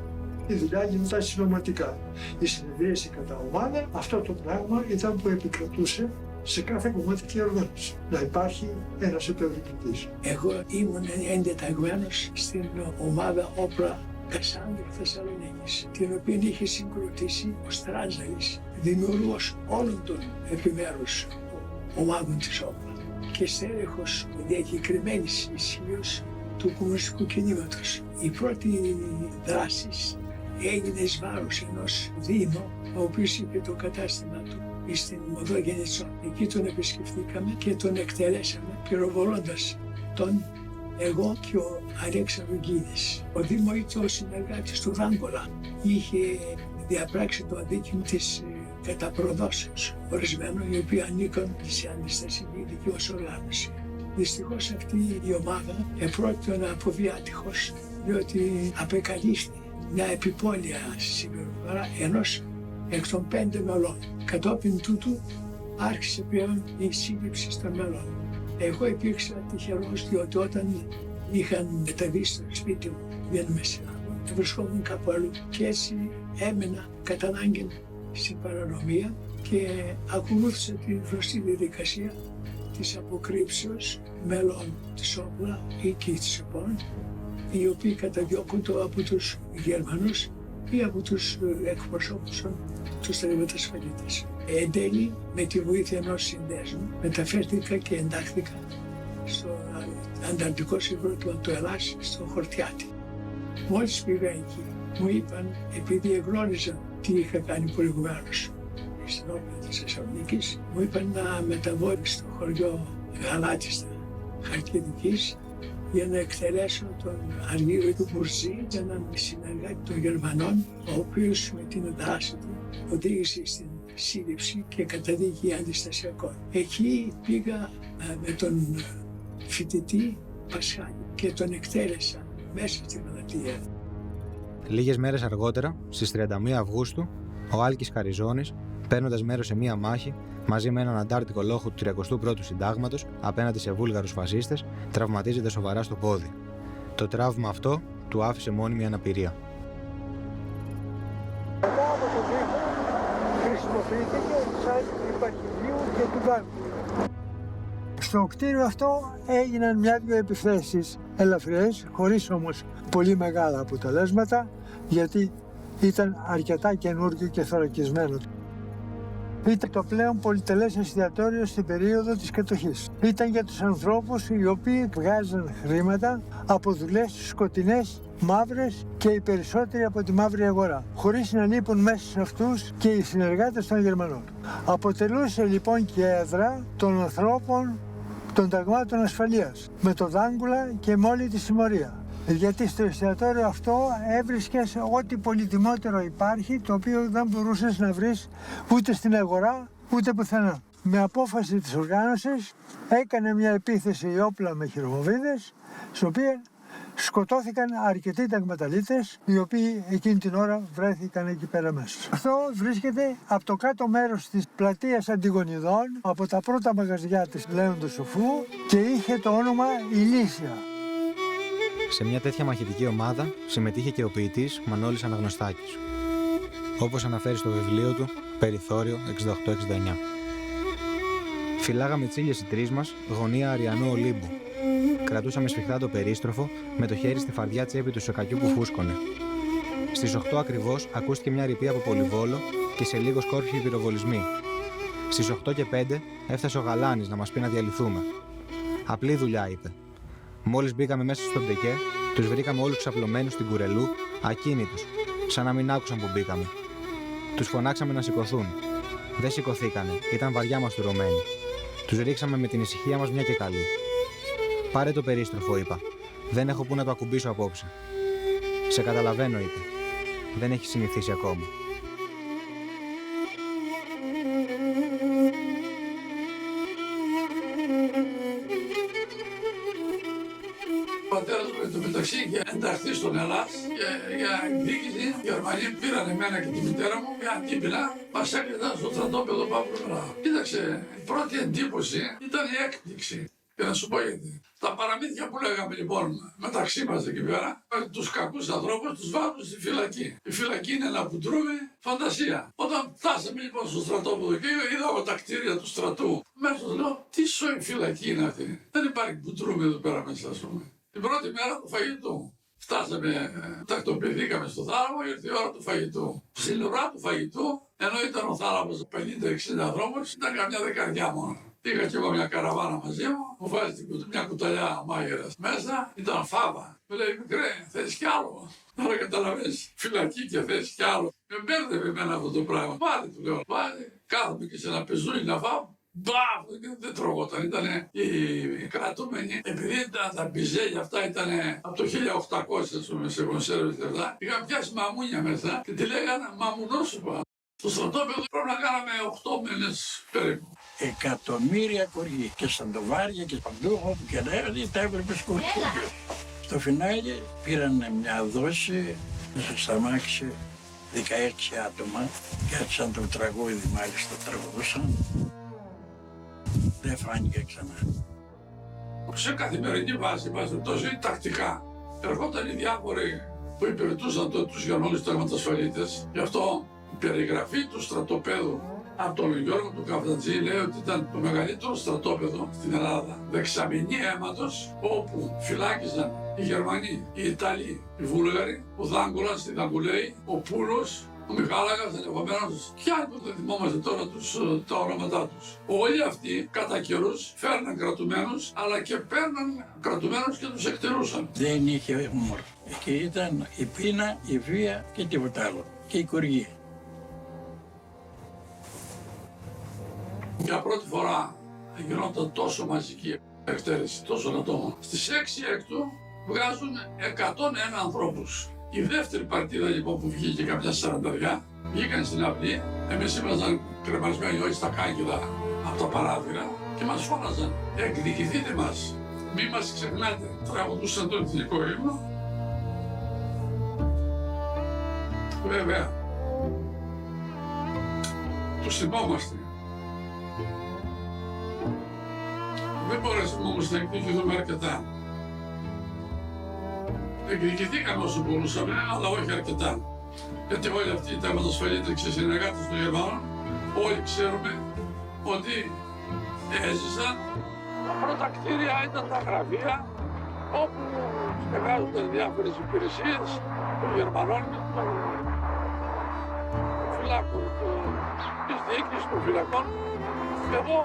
Η δουλειά γινόταν συνωματικά. Η συνεδρίαση κατά ομάδα, αυτό το πράγμα ήταν που επικρατούσε σε κάθε κομμάτικη οργάνωση. Να υπάρχει ένας επευλητής. Εγώ ήμουν εντεταγμένος στην ομάδα Όπλα Κασάνδρου Θεσσαλονίκης, την οποία είχε συγκροτήσει ο Στράτζαλης, δημιουργός όλων των επιμέρους ομάδων της Όπλα και στέλεχος διακεκριμένης ισχύως του κομμουνιστικού κινήματος. Η πρώτη δράση έγινε εις βάρος ενός Δήμου, ο οποίος είπε το κατάστημα του στην οδό Γενετσών. Εκεί τον επισκεφθήκαμε και τον εκτελέσαμε πυροβολώντας τον εγώ και ο Αλέξανδρος Γκίδης. Ο Δήμο ήταν ο συνεργάτης του Δάγκολα. Είχε διαπράξει το αδίκημα της καταπροδόσεως ορισμένων, οι οποίοι ανήκαν σε αντιστασιακή δικαιώς οργάνωση. Δυστυχώς αυτή η ομάδα επρόκειτο να αποβεί άτυχος, διότι απεκαλύφθη μια επιπόλαια συμπεριφορά ενός εκ των 5 μελών. Κατόπιν τούτου άρχισε πλέον η σύλληψη των μελών. Εγώ υπήρξα τυχερός, διότι όταν είχαν μεταβεί στο σπίτι μου, δεν με συνάδουν, βρισκόμουν κάπου αλλού και έτσι έμενα κατά ανάγκη στην παρανομία και ακολούθησα την γνωστή διαδικασία της αποκρύψεως μέλων της Όπλα ή και της ΕΠΟΝ, οι οποίοι καταδιώκονται από τους Γερμανούς ή από τους εκπροσώπους τους στρατιωτασφαλίτες. Εν τέλει, με τη βοήθεια ενός συνδέσμου, μεταφέρθηκα και εντάχθηκα στο Ανταρκτικό Συγκρότημα του Ελλάς, στο Χορτιάτι. Μόλις πήγα εκεί, μου είπαν, επειδή εγνώριζαν τι είχα κάνει προηγουμένως στην Όπλα της Θεσσαλονίκης, μου είπαν να μεταβώ στο χωριό Γαλάτιστα Χαλκιδικής για να εκτελέσω τον Αργύριο του Μπουρζή, έναν συνεργάτη των Γερμανών, ο οποίος με την δράση του οδήγησε στην σύλληψη και καταδίκη αντιστασιακών. Εκεί πήγα με τον φοιτητή Πασχάλη και τον εκτέλεσα μέσα στην πλατεία. Λίγες μέρες αργότερα, στις 31 Αυγούστου, ο Άλκης Χαριζώνης, παίρνοντας μέρος σε μία μάχη μαζί με έναν αντάρτικο λόχο του 31ου Συντάγματος απέναντι σε βούλγαρους φασίστες, τραυματίζεται σοβαρά στο πόδι. Το τραύμα αυτό του άφησε μόνιμη αναπηρία. Μετά από το Δήμο χρησιμοποιήθηκε σαν υπαρχηγείο και του Δάγκου. Στο κτίριο αυτό έγιναν μια-δυο επιθέσεις ελαφριές, χωρίς όμως πολύ μεγάλα αποτελέσματα, γιατί ήταν αρκετά καινούργιο και θωρακισμένο. Ήταν το πλέον πολυτελές εστιατόριο στην περίοδο της κατοχής. Ήταν για τους ανθρώπους οι οποίοι βγάζαν χρήματα από δουλειές σκοτεινές, μαύρες και οι περισσότεροι από τη μαύρη αγορά, χωρίς να λείπουν μέσα σε αυτούς και οι συνεργάτες των Γερμανών. Αποτελούσε λοιπόν και έδρα των ανθρώπων των ταγμάτων ασφαλείας, με το Δάγκουλα και με όλη τη συμμορία. Γιατί στο εστιατόριο αυτό έβρισκες ό,τι πολυτιμότερο υπάρχει, το οποίο δεν μπορούσες να βρεις ούτε στην αγορά ούτε πουθενά. Με απόφαση της οργάνωσης έκανε μια επίθεση η Όπλα με χειροβομβίδες, στην οποία σκοτώθηκαν αρκετοί ταγματαλίτες, οι οποίοι εκείνη την ώρα βρέθηκαν εκεί πέρα μέσα. Αυτό βρίσκεται από το κάτω μέρος της πλατείας Αντιγονιδών, από τα πρώτα μαγαζιά της Λέοντος Σοφού, και είχε το όνομα Ηλίσια. Σε μια τέτοια μαχητική ομάδα συμμετείχε και ο ποιητής Μανώλης Αναγνωστάκης, όπως αναφέρει στο βιβλίο του «Περιθώριο 68-69». Φυλάγαμε τσίλιες οι τρεις μας, γωνία Αριανού Ολύμπου. Κρατούσαμε σφιχτά το περίστροφο με το χέρι στη φαρδιά τσέπη του σοκακιού που φούσκωνε. Στις 8 ακριβώς ακούστηκε μια ρηπή από Πολυβόλο και σε λίγο σκόρπιοι πυροβολισμοί. Στις 8 και 5 έφτασε ο Γαλάνης να μας πει να διαλυθούμε. Απλή δουλειά, είπε. Μόλις μπήκαμε μέσα στο ντεκέ, τους βρήκαμε όλους ξαπλωμένους στην Κουρελού, ακίνητους, σαν να μην άκουσαν που μπήκαμε. Τους φωνάξαμε να σηκωθούν. Δεν σηκωθήκανε, ήταν βαριά μαστουρωμένοι. Τους ρίξαμε με την ησυχία μας μια και καλή. Πάρε το περίστροφο, είπα. Δεν έχω που να το ακουμπήσω απόψε. Σε καταλαβαίνω, είπε. Δεν έχει συνηθίσει ακόμα. Ο πατέρας μου εντωμεταξύ είχε ενταχθεί στον Ελλάς και για εκδίκηση οι Γερμανοί πήραν εμένα και τη μητέρα μου για αντίπεινα, μας έκλεισαν στο στρατόπεδο Παύλου Μελά. Κοίταξε, η πρώτη εντύπωση ήταν η έκπληξη. Και να σου πω γιατί. Τα παραμύθια που λέγαμε λοιπόν μεταξύ μας εκεί πέρα, τους κακούς ανθρώπους τους βάζουν στη φυλακή. Η φυλακή είναι ένα κουντρούμι, φαντασία. Όταν φτάσαμε λοιπόν στο στρατόπεδο και είδα τα κτίρια του στρατού, μέσα λέω, τι σοϊ φυλακή είναι αυτή. Δεν υπάρχει κουντρούμι εδώ πέρα μέσα, ας πούμε. Την πρώτη μέρα του φαγητού. Φτάσαμε, τακτοποιηθήκαμε στο θάλαμο, ήρθε η ώρα του φαγητού. Στην ουρά του φαγητού, ενώ ήταν ο θάλαμος 50-60 δρόμους, ήταν καμιά δεκαριά μόνο. Είχα κι εγώ μια καραβάνα μαζί μου βάζει μια κουταλιά μάγειρας μέσα, ήταν φάβα. Μου λέει, μικρέ, θες κι άλλο. Τώρα καταλαβαίνεις, φυλακή και θες κι άλλο. Με μπέρδευε εμένα αυτό το πράγμα. Πάρε, του λέω, πάρε. Κάθομαι και σε ένα πεζούνι να φάω. Μπαφ, δεν τρώγονταν. Ήταν οι κρατούμενοι, επειδή τα μπιζέλια αυτά ήταν από το 1800 σε κονσέρβες και αυτά, είχαν πιάσει μαμούνια μέσα και τη λέγανε μαμουνόσουπα. Στο στρατόπεδο πρέπει να κάναμε 8 μήνες περίπου. Εκατομμύρια κοργοί και στα ντοβάρια και παντού όπου και λέγανε τα έβλεπες κορκούγιος. Στο φινάλι πήραν μια δόση στα αμάξι 16 άτομα και άρχισαν το τραγούδι, μάλιστα τραγουδούσαν. Δεν φάνηκε ξανά. Σε καθημερινή βάση, τόσο τακτικά, ερχόταν οι διάφοροι που υπηρετούσαν τους Γιαννόλους ταγματασφαλίτες. Γι' αυτό η περιγραφή του στρατοπέδου από τον Γιώργο του Καφτατζή λέει ότι ήταν το μεγαλύτερο στρατόπεδο στην Ελλάδα. Δεξαμενή αίματος, όπου φυλάκιζαν οι Γερμανοί, οι Ιταλοί, οι Βούλγαροι, ο Δάγκουλας στη Δαγκουλέη, ο Πούλος, ο Μιχάλαγας, ενδεχομένως, κι άλλοι που δεν θυμόμαστε τώρα τα ονόματά τους. Όλοι αυτοί κατά καιρούς φέρναν κρατουμένους, αλλά και παίρναν κρατουμένους και τους εκτελούσαν. Δεν είχε χούμορ. Εκεί ήταν η πείνα, η βία και τίποτα άλλο. Και η κοργή. Για πρώτη φορά γινόταν τόσο μαζική εκτέλεση τόσων ατόμων. Στις 6 έκτου βγάζουν 101 ανθρώπους. Η δεύτερη παρτίδα λοιπόν που βγήκε καμιά 40, βγήκαν στην αυλή. Εμείς ήμασταν κρεμασμένοι όλοι στα κάγκελα από τα παράθυρα και μας φώναζαν εκδικηθείτε μας, μη μας ξεχνάτε. Τραγουδούσαν τον εθνικό ύμνο. Βέβαια, τους θυμόμαστε. Δεν μπορέσαμε όμως να εκδικηθούμε αρκετά. Εκδικηθήκαμε όσο μπορούσαμε, αλλά όχι αρκετά. Γιατί όλοι αυτοί οι ταγματασφαλίτες και συνεργάτες των Γερμανών, όλοι ξέρουμε ότι έζησαν. Τα πρώτα κτίρια ήταν τα γραφεία, όπου στεγάζονταν διάφορες υπηρεσίες των Γερμανών, των φυλάκων, της διοίκησης των φυλακών. Και εδώ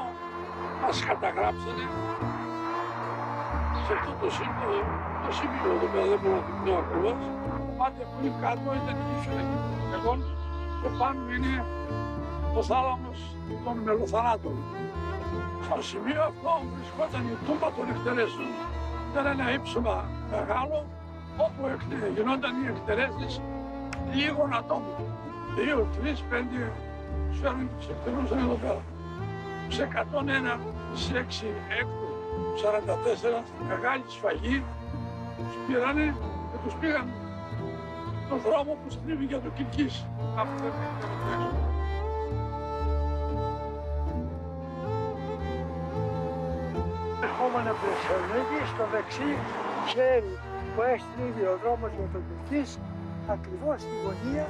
μας καταγράψανε σε αυτό το σημείο εδώ πέρα, δεν μπορώ να το πω ακριβώς. Πάτε πολύ κάτω ήταν η φυλακή των φυλακών και πάνω είναι ο θάλαμος των μελοθανάτων. Στο σημείο αυτό βρισκόταν η τούμπα των εκτελέσεων. Ήταν ένα ύψωμα μεγάλο όπου γινόταν οι εκτελέσεις λίγων ατόμων. 2, 3, 5 φέρνουν και τους εκτελούσαν εδώ πέρα. Σε 101, στις 6 έκτου 44, μεγάλη σφαγή, Τους πήρανε και τους πήγαν στον δρόμο που στρίβει για το Κιλκής. Αυτό δεν είναι. Ερχόμενο από τη Θεσσαλονίκη, στο δεξί χέρι που έστριβε ο δρόμος για το Κιλκής, ακριβώς στη γωνία,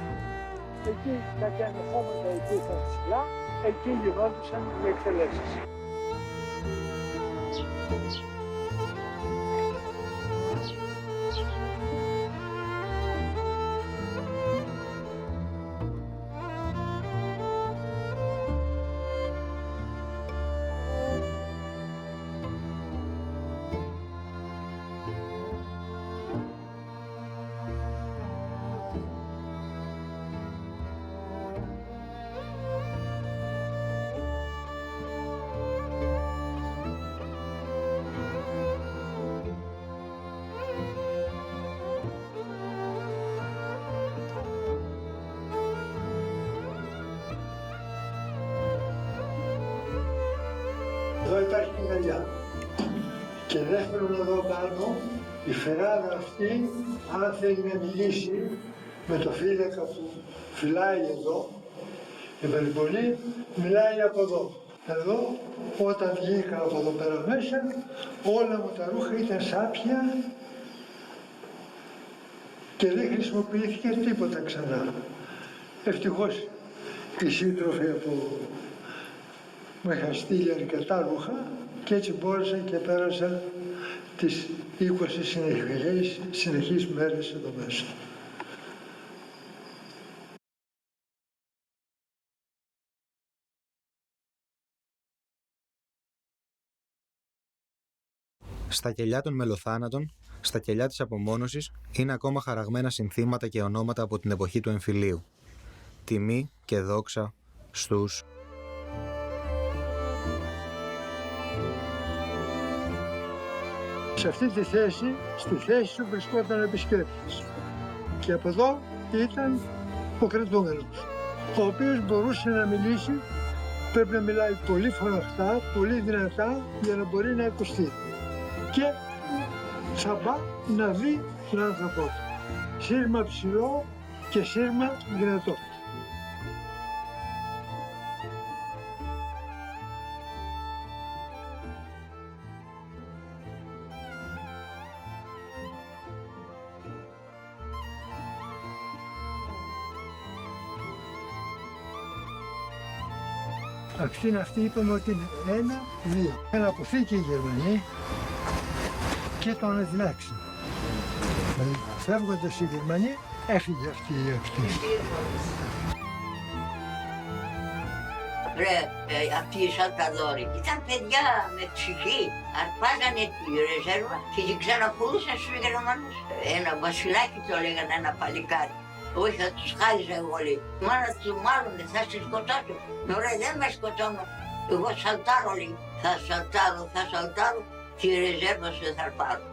εκεί τα διανεχόμενα εκεί τα ψηλά, εκεί γινόντουσαν οι εκτελέσεις. Εδώ υπάρχει η γαλιά. Και δεύτερον εδώ πάνω, η φεράδα αυτή, αν θέλει να μιλήσει με το φύλακα που φυλάει εδώ, η περιπολή μιλάει από εδώ. Εδώ, όταν βγήκα από εδώ πέρα μέσα, όλα μου τα ρούχα ήταν σάπια και δεν χρησιμοποιήθηκε τίποτα ξανά. Ευτυχώς οι σύντροφοι μου είχαν στείλει αρκετά ρούχα και έτσι μπόρεσα και πέρασα τις 20 συνεχείς μέρες εδώ μέσα. Στα κελιά των μελοθάνατων, στα κελιά της απομόνωσης, είναι ακόμα χαραγμένα συνθήματα και ονόματα από την εποχή του εμφυλίου. Τιμή και δόξα στους. Σε αυτή τη θέση, στη θέση του βρισκόταν ο επισκέπτης. Και από εδώ ήταν ο κρατούμενος, ο οποίος μπορούσε να μιλήσει, πρέπει να μιλάει πολύ φωναχτά, πολύ δυνατά, για να μπορεί να ακουστεί. Και τσαμπά να δει τον άνθρωπό του. Σύρμα ψηλό και σύρμα δυνατό. Αυτή είπαμε ότι είναι 1-2. Ένα αποθήκη οι Γερμανοί και τον εδινάξαν. Δηλαδή, φεύγοντας οι Γερμανοί, έφυγε αυτή. Ρε, αυτοί οι σαλταδόροι ήταν παιδιά με ψυχή. Αρπάζανε τη ρεζέρβα και την ξαναπουλούσαν στους Γερμανούς. Ένα βασιλάκι το λέγανε, ένα παλικάρι. Όχι, θα τους χάριζα όλοι. Μάνα του μάλλον θα σε σκοτώσω. Ωραία, δεν με σκοτώνω. Εγώ σαλτάρω λίγο. Θα σαλτάρω και η ρεζέρβα σου δεν θα πάρω.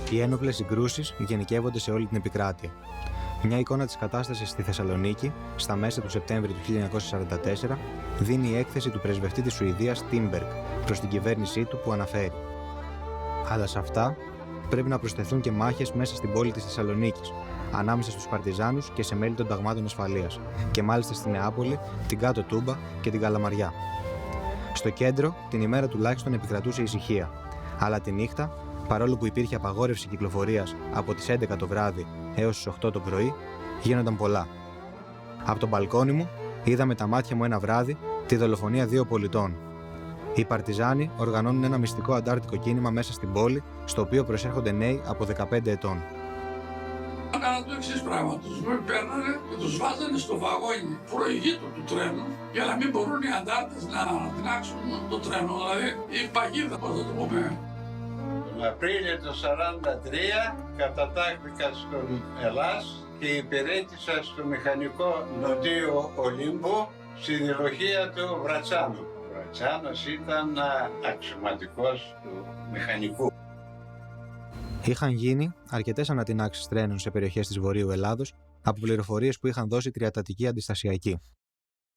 Οι ένοπλες συγκρούσεις γενικεύονται σε όλη την επικράτεια. Μια εικόνα της κατάστασης στη Θεσσαλονίκη, στα μέσα του Σεπτέμβρη του 1944, δίνει η έκθεση του πρεσβευτή της Σουηδίας Τίνμπεργκ προς την κυβέρνησή του που αναφέρει. Αλλά σε αυτά πρέπει να προσθεθούν και μάχες μέσα στην πόλη της Θεσσαλονίκης, ανάμεσα στους παρτιζάνους και σε μέλη των ταγμάτων ασφαλείας, και μάλιστα στη Νεάπολη, την Κάτω Τούμπα και την Καλαμαριά. Στο κέντρο, την ημέρα τουλάχιστον επικρατούσε ησυχία, αλλά τη νύχτα, παρόλο που υπήρχε απαγόρευση κυκλοφορίας από τις 11 το βράδυ έως τις 8 το πρωί, γίνονταν πολλά. Από το μπαλκόνι μου είδα με τα μάτια μου ένα βράδυ τη δολοφονία 2 πολιτών. Οι παρτιζάνοι οργανώνουν ένα μυστικό αντάρτικο κίνημα μέσα στην πόλη, στο οποίο προσέρχονται νέοι από 15 ετών. Έκαναν το εξής πράγμα. Τους παίρνανε και τους βάζανε στο βαγόνι προηγείτου του τρένου για να μην μπορούν οι αντάρτες να τεινάξουν το τρένο. Δηλαδή η παγίδα, πώς θα το πούμε. Τον Απρίλιο του 1943 κατατάχθηκα στον Ελλάς και υπηρέτησα στο μηχανικό νοτίο Ολύμπου στη διλοχεία του Βρατσάνου. Ο Βρατσάνος ήταν αξιωματικός του μηχανικού. Είχαν γίνει αρκετές ανατινάξεις τρένων σε περιοχές της Βορείου Ελλάδος από πληροφορίες που είχαν δώσει τριατατικοί αντιστασιακοί.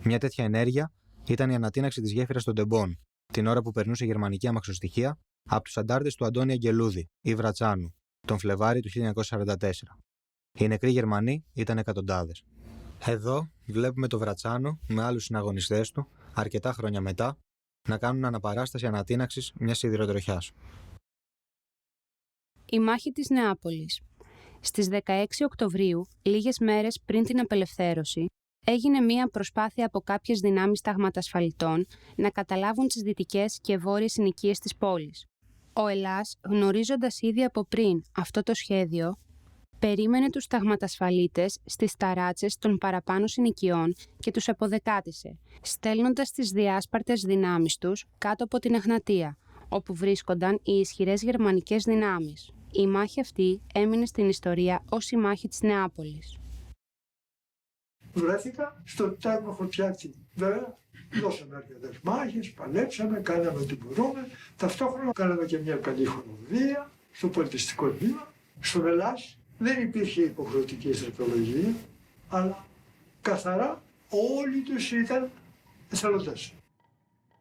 Μια τέτοια ενέργεια ήταν η ανατείναξη της γέφυρας των Τεμπών, την ώρα που περνούσε γερμανική αμαξοστοιχεία από τους αντάρτες του Αντώνη Αγγελούδη ή Βρατσάνου, τον Φλεβάρη του 1944. Οι νεκροί Γερμανοί ήταν εκατοντάδες. Εδώ βλέπουμε το Βρατσάνο με άλλους συναγωνιστές του, αρκετά χρόνια μετά, να κάνουν αναπαράσταση ανατείναξης μιας σιδηροτροχιάς. Η μάχη της Νεάπολης. Στις 16 Οκτωβρίου, λίγες μέρες πριν την απελευθέρωση, έγινε μία προσπάθεια από κάποιες δυνάμεις ταγματασφαλιτών να καταλάβουν τις δυτικές και βόρειες συνοικίες της πόλης. Ο Ελλάς, γνωρίζοντας ήδη από πριν αυτό το σχέδιο, περίμενε τους ταγματασφαλίτες στις ταράτσες των παραπάνω συνοικιών και τους αποδεκάτησε, στέλνοντας τις διάσπαρτες δυνάμεις τους κάτω από την Εγνατία, όπου βρίσκονταν οι ισχυρές γερμανικές δυνάμεις. Η μάχη αυτή έμεινε στην ιστορία ως η μάχη της Νεάπολης. Βρέθηκα στο τάγμα Χορτιάτη. Βέβαια, δώσαμε αρκετές μάχες, παλέψαμε, κάναμε ό,τι μπορούμε. Ταυτόχρονα κάναμε και μια καλή χοροδία στο πολιτιστικό τμήμα. Στον Ελλάς δεν υπήρχε υποχρεωτική στρατολογία, αλλά καθαρά όλοι τους ήταν εθελοντές.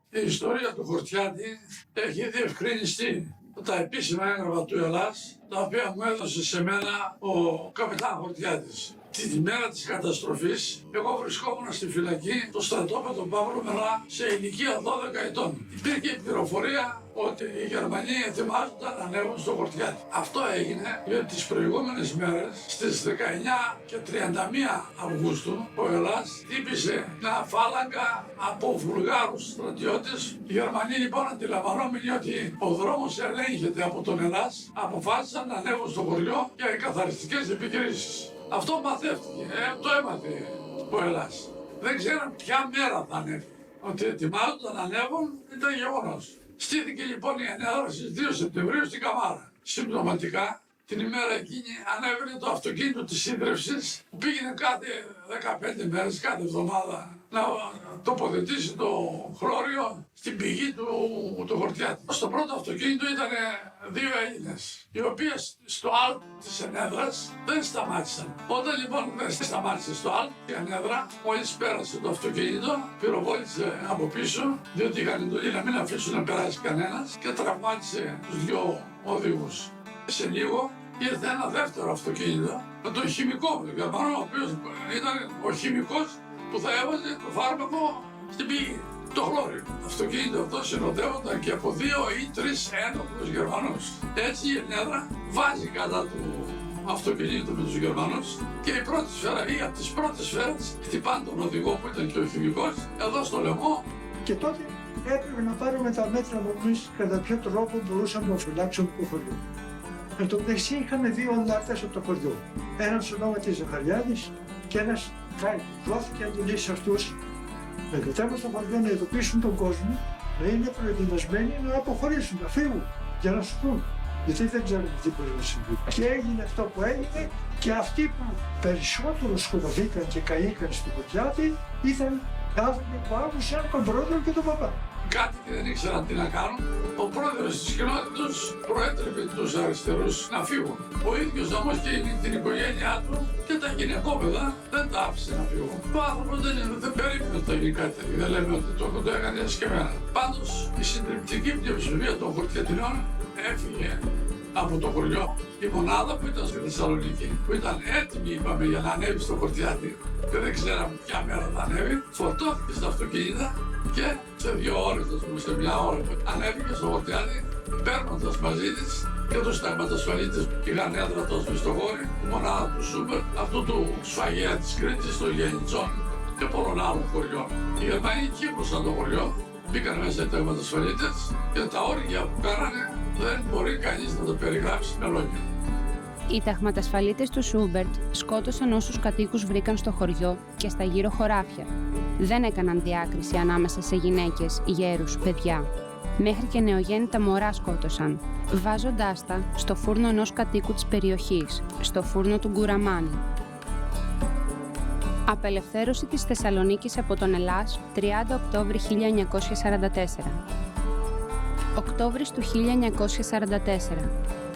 Η ιστορία του Χορτιάτη έχει διευκρινιστεί τα επίσημα έγγραφα του Ελλάς, τα οποία μου έδωσε σε μένα ο καπετάν Χορτιάτης. Την ημέρα της καταστροφής, εγώ βρισκόμουν στη φυλακή στο στρατόπεδο Παύλου Μελά σε ηλικία 12 ετών. Υπήρχε η πληροφορία ότι οι Γερμανοί ετοιμάζονταν να ανέβουν στο Χορτιάτη. Αυτό έγινε γιατί τις προηγούμενες μέρες, στις 19 και 31 Αυγούστου, ο Ελλάς χτύπησε μια φάλαγγα από Βουλγάρους στρατιώτες. Οι Γερμανοί λοιπόν, αντιλαμβανόμενοι ότι ο δρόμος ελέγχεται από τον Ελλάς, αποφάσισαν να ανέβουν στο χωριό για εκαθαριστικές επικρίσεις. Αυτό μαθεύτηκε, το έμαθε ο Ελλάς. Δεν ξέραν ποια μέρα θα ανέβει. Ότι ετοιμάζονταν να ανέβουν ήταν γεγονός. Στήθηκε λοιπόν η ενέδρα στις 2 Σεπτεμβρίου στην Καμάρα. Συμπτωματικά την ημέρα εκείνη ανέβαινε το αυτοκίνητο της σύντρευσης που πήγαινε κάθε 15 μέρες, κάθε εβδομάδα να τοποθετήσει το χλώριο στην πηγή του Χορτιάτη. Στο πρώτο αυτοκίνητο ήταν 2 Έλληνες, οι οποίες στο Αλτ της ενέδρας δεν σταμάτησαν. Όταν λοιπόν δεν σταμάτησε στο Αλτ, η ενέδρα μόλις πέρασε το αυτοκίνητο, πυροβόλησε από πίσω, διότι είχαν εντολή να μην αφήσουν να περάσει κανένας και τραυμάτισε τους 2 οδηγούς. Σε λίγο ήρθε ένα δεύτερο αυτοκίνητο με τον χημικό, τον Γερμανό, ο οποίος ήταν ο χημικός που θα έβαζε το φάρμακο στην πηγή, το χλώριο. Το αυτοκίνητο αυτό συνοδεύονταν και από 2 ή 3 ένοπλους Γερμανούς. Έτσι η ενέδρα βάζει κατά του αυτοκίνητο με τους Γερμανούς και η πρώτη σφαίρα ή από τις πρώτες σφαίρες χτυπάνε τον οδηγό που ήταν και ο χημικός εδώ στο λαιμό. Και τότε έπρεπε να πάρουμε τα μέτρα μας κατά ποιο τρόπο μπορούσαμε να φυλάξουμε το χωριό. Εν τω μεταξύ είχαμε 2 λάρτες από το χωριό. Ένας ονόματι Ζαχαριάδης και ένας Κάι. Δόθηκε εντολή σε αυτούς να κατέβουν στο χωριό να ειδοποιήσουν τον κόσμο, να είναι προετοιμασμένοι να αποχωρήσουν, να φύγουν για να σου πούν. Γιατί δεν ξέρουμε τι μπορεί να συμβεί. Και έγινε αυτό που έγινε και αυτοί που περισσότερο σκοτωθήκαν και καήκαν στην Χορτιάτη ήταν άνθρωποι που άκουσαν τον πρόεδρο και τον παπά. Κάτι και δεν ήξεραν τι να κάνουν. Ο πρόεδρος της κοινότητας προέτρεπε τους αριστερούς να φύγουν. Ο ίδιος όμως και την οικογένειά του και τα γυναικόπαιδα δεν τα άφησε να φύγουν. Ο άνθρωπος δεν περίμενε ότι θα γίνει κάτι τέτοιο. Δεν λέμε ότι το έκανε εσκεμμένα. Πάντως η συντριπτική πλειοψηφία των Χορτιατινών έφυγε από το χωριό. Η μονάδα που ήταν στη Θεσσαλονίκη, που ήταν έτοιμη, είπαμε, για να ανέβει στο Χορτιάτη και δεν ξέραμε ποια μέρα θα ανέβει, φορτώθηκε στα αυτοκίνητα και σε 2 ώρες, σε 1 ώρα ανέβηκε στο Χορτιάτη, παίρνοντας μαζί της και τους ταγματασφαλίτες που είχαν έδρα τόσο στο χώρι, η μονάδα του Σούμπερ, αυτού του σφαγέα της Κρήτης, των Γενιτσών και πολλών άλλων χωριών. Οι Γερμανοί κύκλωσαν το χωριό, μπήκαν μέσα οι ταγματασφαλίτες και τα όργια που κάνανε δεν μπορεί κανείς να το περιγράψει με λόγια. Οι ταγματασφαλίτες του Σούμπερτ σκότωσαν όσους κατοίκους βρήκαν στο χωριό και στα γύρω χωράφια. Δεν έκαναν διάκριση ανάμεσα σε γυναίκες, γέρους, παιδιά. Μέχρι και νεογέννητα μωρά σκότωσαν, βάζοντάς τα στο φούρνο ενός κατοίκου της περιοχής, στο φούρνο του Γκουραμάνη. Απελευθέρωση της Θεσσαλονίκης από τον Ελλάς, 30 Οκτώβρη 1944. Οκτώβρης του 1944.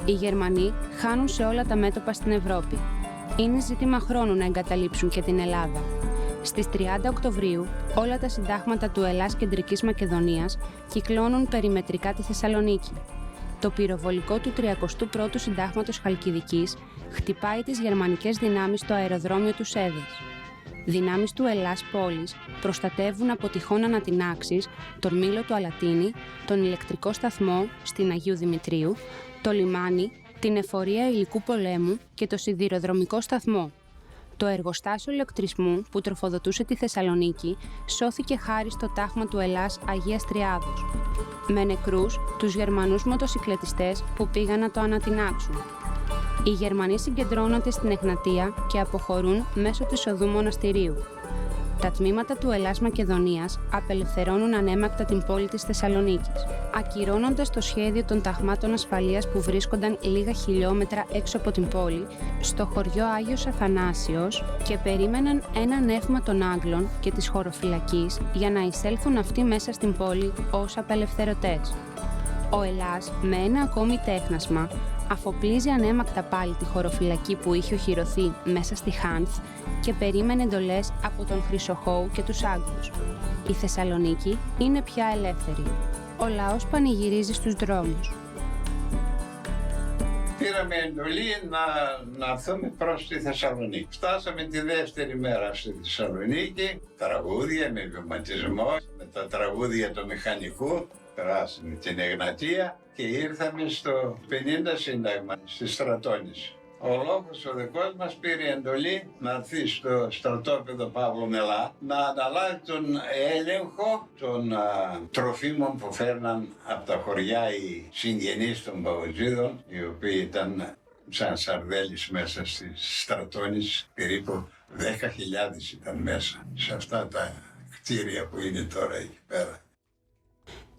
Οι Γερμανοί χάνουν σε όλα τα μέτωπα στην Ευρώπη. Είναι ζήτημα χρόνου να εγκαταλείψουν και την Ελλάδα. Στις 30 Οκτωβρίου, όλα τα συντάγματα του Ελλάς Κεντρικής Μακεδονίας κυκλώνουν περιμετρικά τη Θεσσαλονίκη. το πυροβολικό του 31ου Συντάγματος Χαλκιδικής χτυπάει τις γερμανικές δυνάμεις στο αεροδρόμιο του Σέδες. Δυνάμεις του Ελλάς πόλης προστατεύουν από τυχόν ανατινάξεις τον Μήλο του Αλατίνη, τον ηλεκτρικό σταθμό στην Αγίου Δημητρίου, το λιμάνι, την εφορία υλικού πολέμου και το σιδηροδρομικό σταθμό. Το εργοστάσιο ηλεκτρισμού που τροφοδοτούσε τη Θεσσαλονίκη σώθηκε χάρη στο τάγμα του Ελλάς Αγίας Τριάδος, με νεκρούς τους Γερμανούς μοτοσικλετιστές που πήγαν να το ανατινάξουν. Οι Γερμανοί συγκεντρώνονται στην Εγνατία και αποχωρούν μέσω της οδού Μοναστηρίου. Τα τμήματα του Ελλάς Μακεδονίας απελευθερώνουν ανέμακτα την πόλη της Θεσσαλονίκης, ακυρώνοντας το σχέδιο των ταγμάτων ασφαλείας που βρίσκονταν λίγα χιλιόμετρα έξω από την πόλη, στο χωριό Άγιος Αθανάσιος, και περίμεναν ένα νεύμα των Άγγλων και της χωροφυλακής για να εισέλθουν αυτοί μέσα στην πόλη ως απελευθερωτές. Ο Ελλάς, με ένα ακόμη τέχνασμα, αφοπλίζει ανέμακτα πάλι τη χωροφυλακή που είχε οχυρωθεί μέσα στη Χάνθ και περίμενε εντολές από τον Χρυσοχώου και τους Άγγλους. Η Θεσσαλονίκη είναι πια ελεύθερη. Ο λαός πανηγυρίζει στους δρόμους. Πήραμε εντολή να έρθουμε προς τη Θεσσαλονίκη. Φτάσαμε τη δεύτερη μέρα στη Θεσσαλονίκη, τραγούδια με βηματισμό, με τα τραγούδια του μηχανικού. Περάσαμε την Εγνατία και ήρθαμε στο 50 Σύνταγμα, στη Στρατώνηση. Ο λόγος ο δικός μας πήρε εντολή να έρθει στο στρατόπεδο Παύλου Μελά να αναλάβει τον έλεγχο των τροφίμων που φέρναν από τα χωριά οι συγγενείς των Παουτζίδων, οι οποίοι ήταν σαν σαρδέλης μέσα στη Στρατώνηση. Περίπου 10.000 ήταν μέσα σε αυτά τα κτίρια που είναι τώρα εκεί πέρα.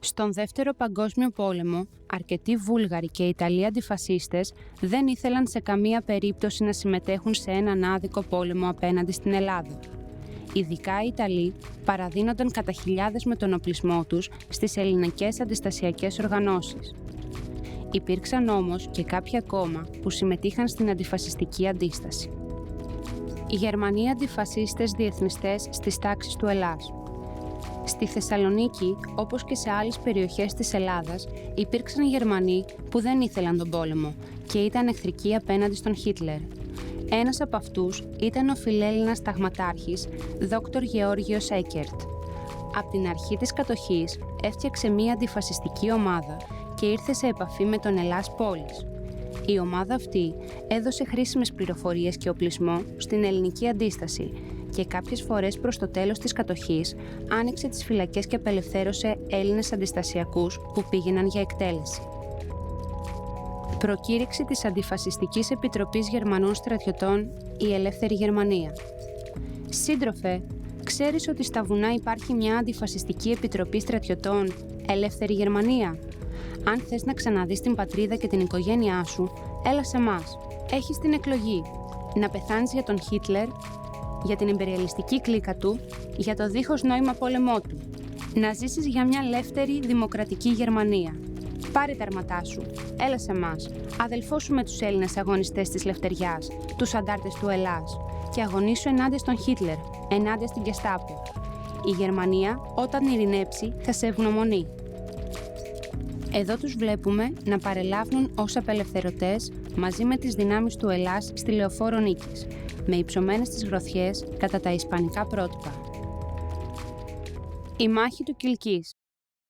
Στον Δεύτερο Παγκόσμιο Πόλεμο, αρκετοί Βούλγαροι και Ιταλοί αντιφασίστες δεν ήθελαν σε καμία περίπτωση να συμμετέχουν σε έναν άδικο πόλεμο απέναντι στην Ελλάδα. Ειδικά οι Ιταλοί παραδίνονταν κατά χιλιάδες με τον οπλισμό τους στις ελληνικές αντιστασιακές οργανώσεις. Υπήρξαν όμως και κάποιοι ακόμα που συμμετείχαν στην αντιφασιστική αντίσταση. Οι Γερμανοί αντιφασίστες διεθνιστές στις τάξεις του Ελλάς. Στη Θεσσαλονίκη, όπως και σε άλλες περιοχές της Ελλάδας, υπήρξαν Γερμανοί που δεν ήθελαν τον πόλεμο και ήταν εχθρικοί απέναντι στον Χίτλερ. Ένας από αυτούς ήταν ο φιλέλληνας ταγματάρχης Δόκτωρ Γεώργιος Έκερτ. Από την αρχή της κατοχής έφτιαξε μία αντιφασιστική ομάδα και ήρθε σε επαφή με τον Ελλάς πόλης. Η ομάδα αυτή έδωσε χρήσιμες πληροφορίες και οπλισμό στην ελληνική αντίσταση και κάποιες φορές προς το τέλος της κατοχής άνοιξε τις φυλακές και απελευθέρωσε Έλληνες αντιστασιακούς που πήγαιναν για εκτέλεση. Προκήρυξη της Αντιφασιστικής Επιτροπής Γερμανών Στρατιωτών η Ελεύθερη Γερμανία. Σύντροφε, ξέρεις ότι στα βουνά υπάρχει μια Αντιφασιστική Επιτροπή Στρατιωτών Ελεύθερη Γερμανία? Αν θες να ξαναδείς την πατρίδα και την οικογένειά σου, έλα σε μας. Έχεις την εκλογή. Να πεθάνεις για τον Χίτλερ, για την ιμπεριαλιστική κλίκα του, για το δίχως νόημα πόλεμό του. Να ζήσεις για μια ελεύθερη, δημοκρατική Γερμανία. Πάρε τα αρματά σου, έλα σε μας. Αδελφώσου με τους Έλληνες αγωνιστές της Λευτεριάς, τους αντάρτες του Ελλάς, και αγωνίσου ενάντια στον Χίτλερ, ενάντια στην Γκεστάπο. Η Γερμανία, όταν ειρηνέψει, θα σε ευγνωμονεί. Εδώ τους βλέπουμε να παρελάβουν ως απελευθερωτές μαζί με τις δυνάμεις του Ελλάς στη Λεωφόρο Νίκης, με υψωμένες τις γροθιές κατά τα ισπανικά πρότυπα. Η μάχη του Κιλκής.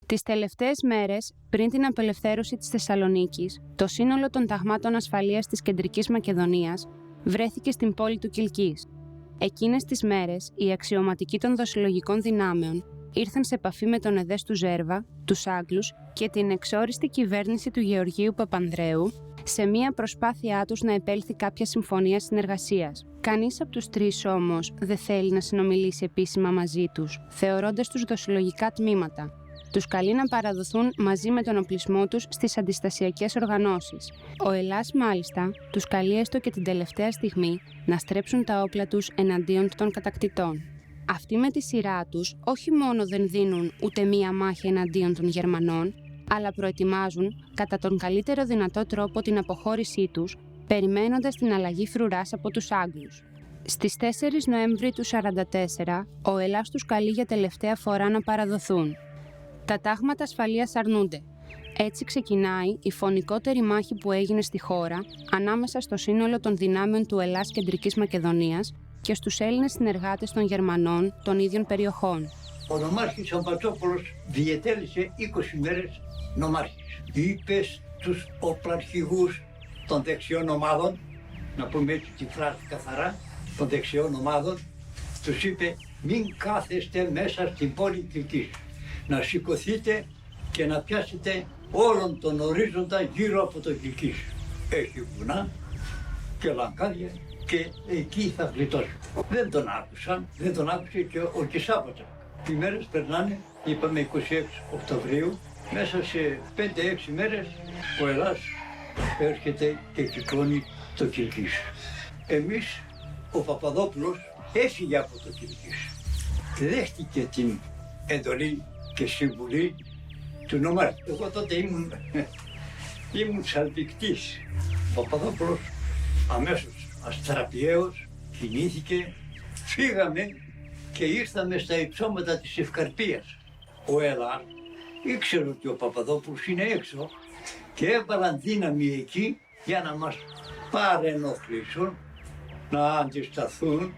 Τις τελευταίες μέρες, πριν την απελευθέρωση της Θεσσαλονίκης, το σύνολο των ταγμάτων ασφαλείας της Κεντρικής Μακεδονίας βρέθηκε στην πόλη του Κιλκής. Εκείνες τις μέρες, οι αξιωματικοί των δοσυλλογικών δυνάμεων ήρθαν σε επαφή με τον εδές του Ζέρβα, τους Άγγλους και την εξόριστη κυβέρνηση του Γεωργίου Παπανδρέου σε μία προσπάθειά τους να επέλθει κάποια συμφωνία συνεργασίας. Κανείς από τους τρεις όμως δεν θέλει να συνομιλήσει επίσημα μαζί τους, θεωρώντας τους δοσυλλογικά τμήματα. Τους καλεί να παραδοθούν μαζί με τον οπλισμό τους στις αντιστασιακές οργανώσεις. Ο Ελλάς μάλιστα τους καλεί έστω και την τελευταία στιγμή να στρέψουν τα όπλα τους εναντίον των κατακτητών. Αυτοί με τη σειρά τους όχι μόνο δεν δίνουν ούτε μία μάχη εναντίον των Γερμανών, αλλά προετοιμάζουν κατά τον καλύτερο δυνατό τρόπο την αποχώρησή τους, περιμένοντας την αλλαγή φρουράς από τους Άγγλους. Στις 4 Νοέμβρη του 1944, ο Ελλάς τους καλεί για τελευταία φορά να παραδοθούν. Τα τάγματα ασφαλείας αρνούνται. Έτσι ξεκινάει η φωνικότερη μάχη που έγινε στη χώρα ανάμεσα στο σύνολο των δυνάμεων του Ελλάς Κεντρικής Μακεδονίας και στους Έλληνες συνεργάτες των Γερμανών των ίδιων περιοχών. Ο νομάρχης Αμπατζόπουλος διετέλεισε 20 μέρες νομάρχης. Είπε στους οπλαρχηγούς των δεξιών ομάδων, να πούμε έτσι τη φράση καθαρά, των δεξιών ομάδων, τους είπε μην κάθεστε μέσα στην πόλη Κιλκής. Να σηκωθείτε και να πιάσετε όλον τον ορίζοντα γύρω από το Κιλκής. Έχει βουνά και λαγκάδια και εκεί θα γλιτώσει. Δεν τον άκουσαν, δεν τον άκουσε και ο Κισάπατσα. Οι μέρες περνάνε, είπαμε 26 Οκτωβρίου, μέσα σε 5-6 μέρες ο Ελλάς έρχεται και κυκλώνει το Κιλκής. Εμείς, ο Παπαδόπουλος έφυγε από το Κιλκής. Δέχτηκε την εντολή και συμβουλή του νομάρχη. Εγώ τότε ήμουν σαλπικτής. Ο Παπαδόπουλος αμέσως αστραπιαίος κινήθηκε, φύγαμε και ήρθαμε στα υψώματα της Ευκαρπίας. Ο Ελλάς ήξερε ότι ο Παπαδόπουλος είναι έξω και έβαλαν δύναμη εκεί για να μας παρενοχλήσουν, να αντισταθούν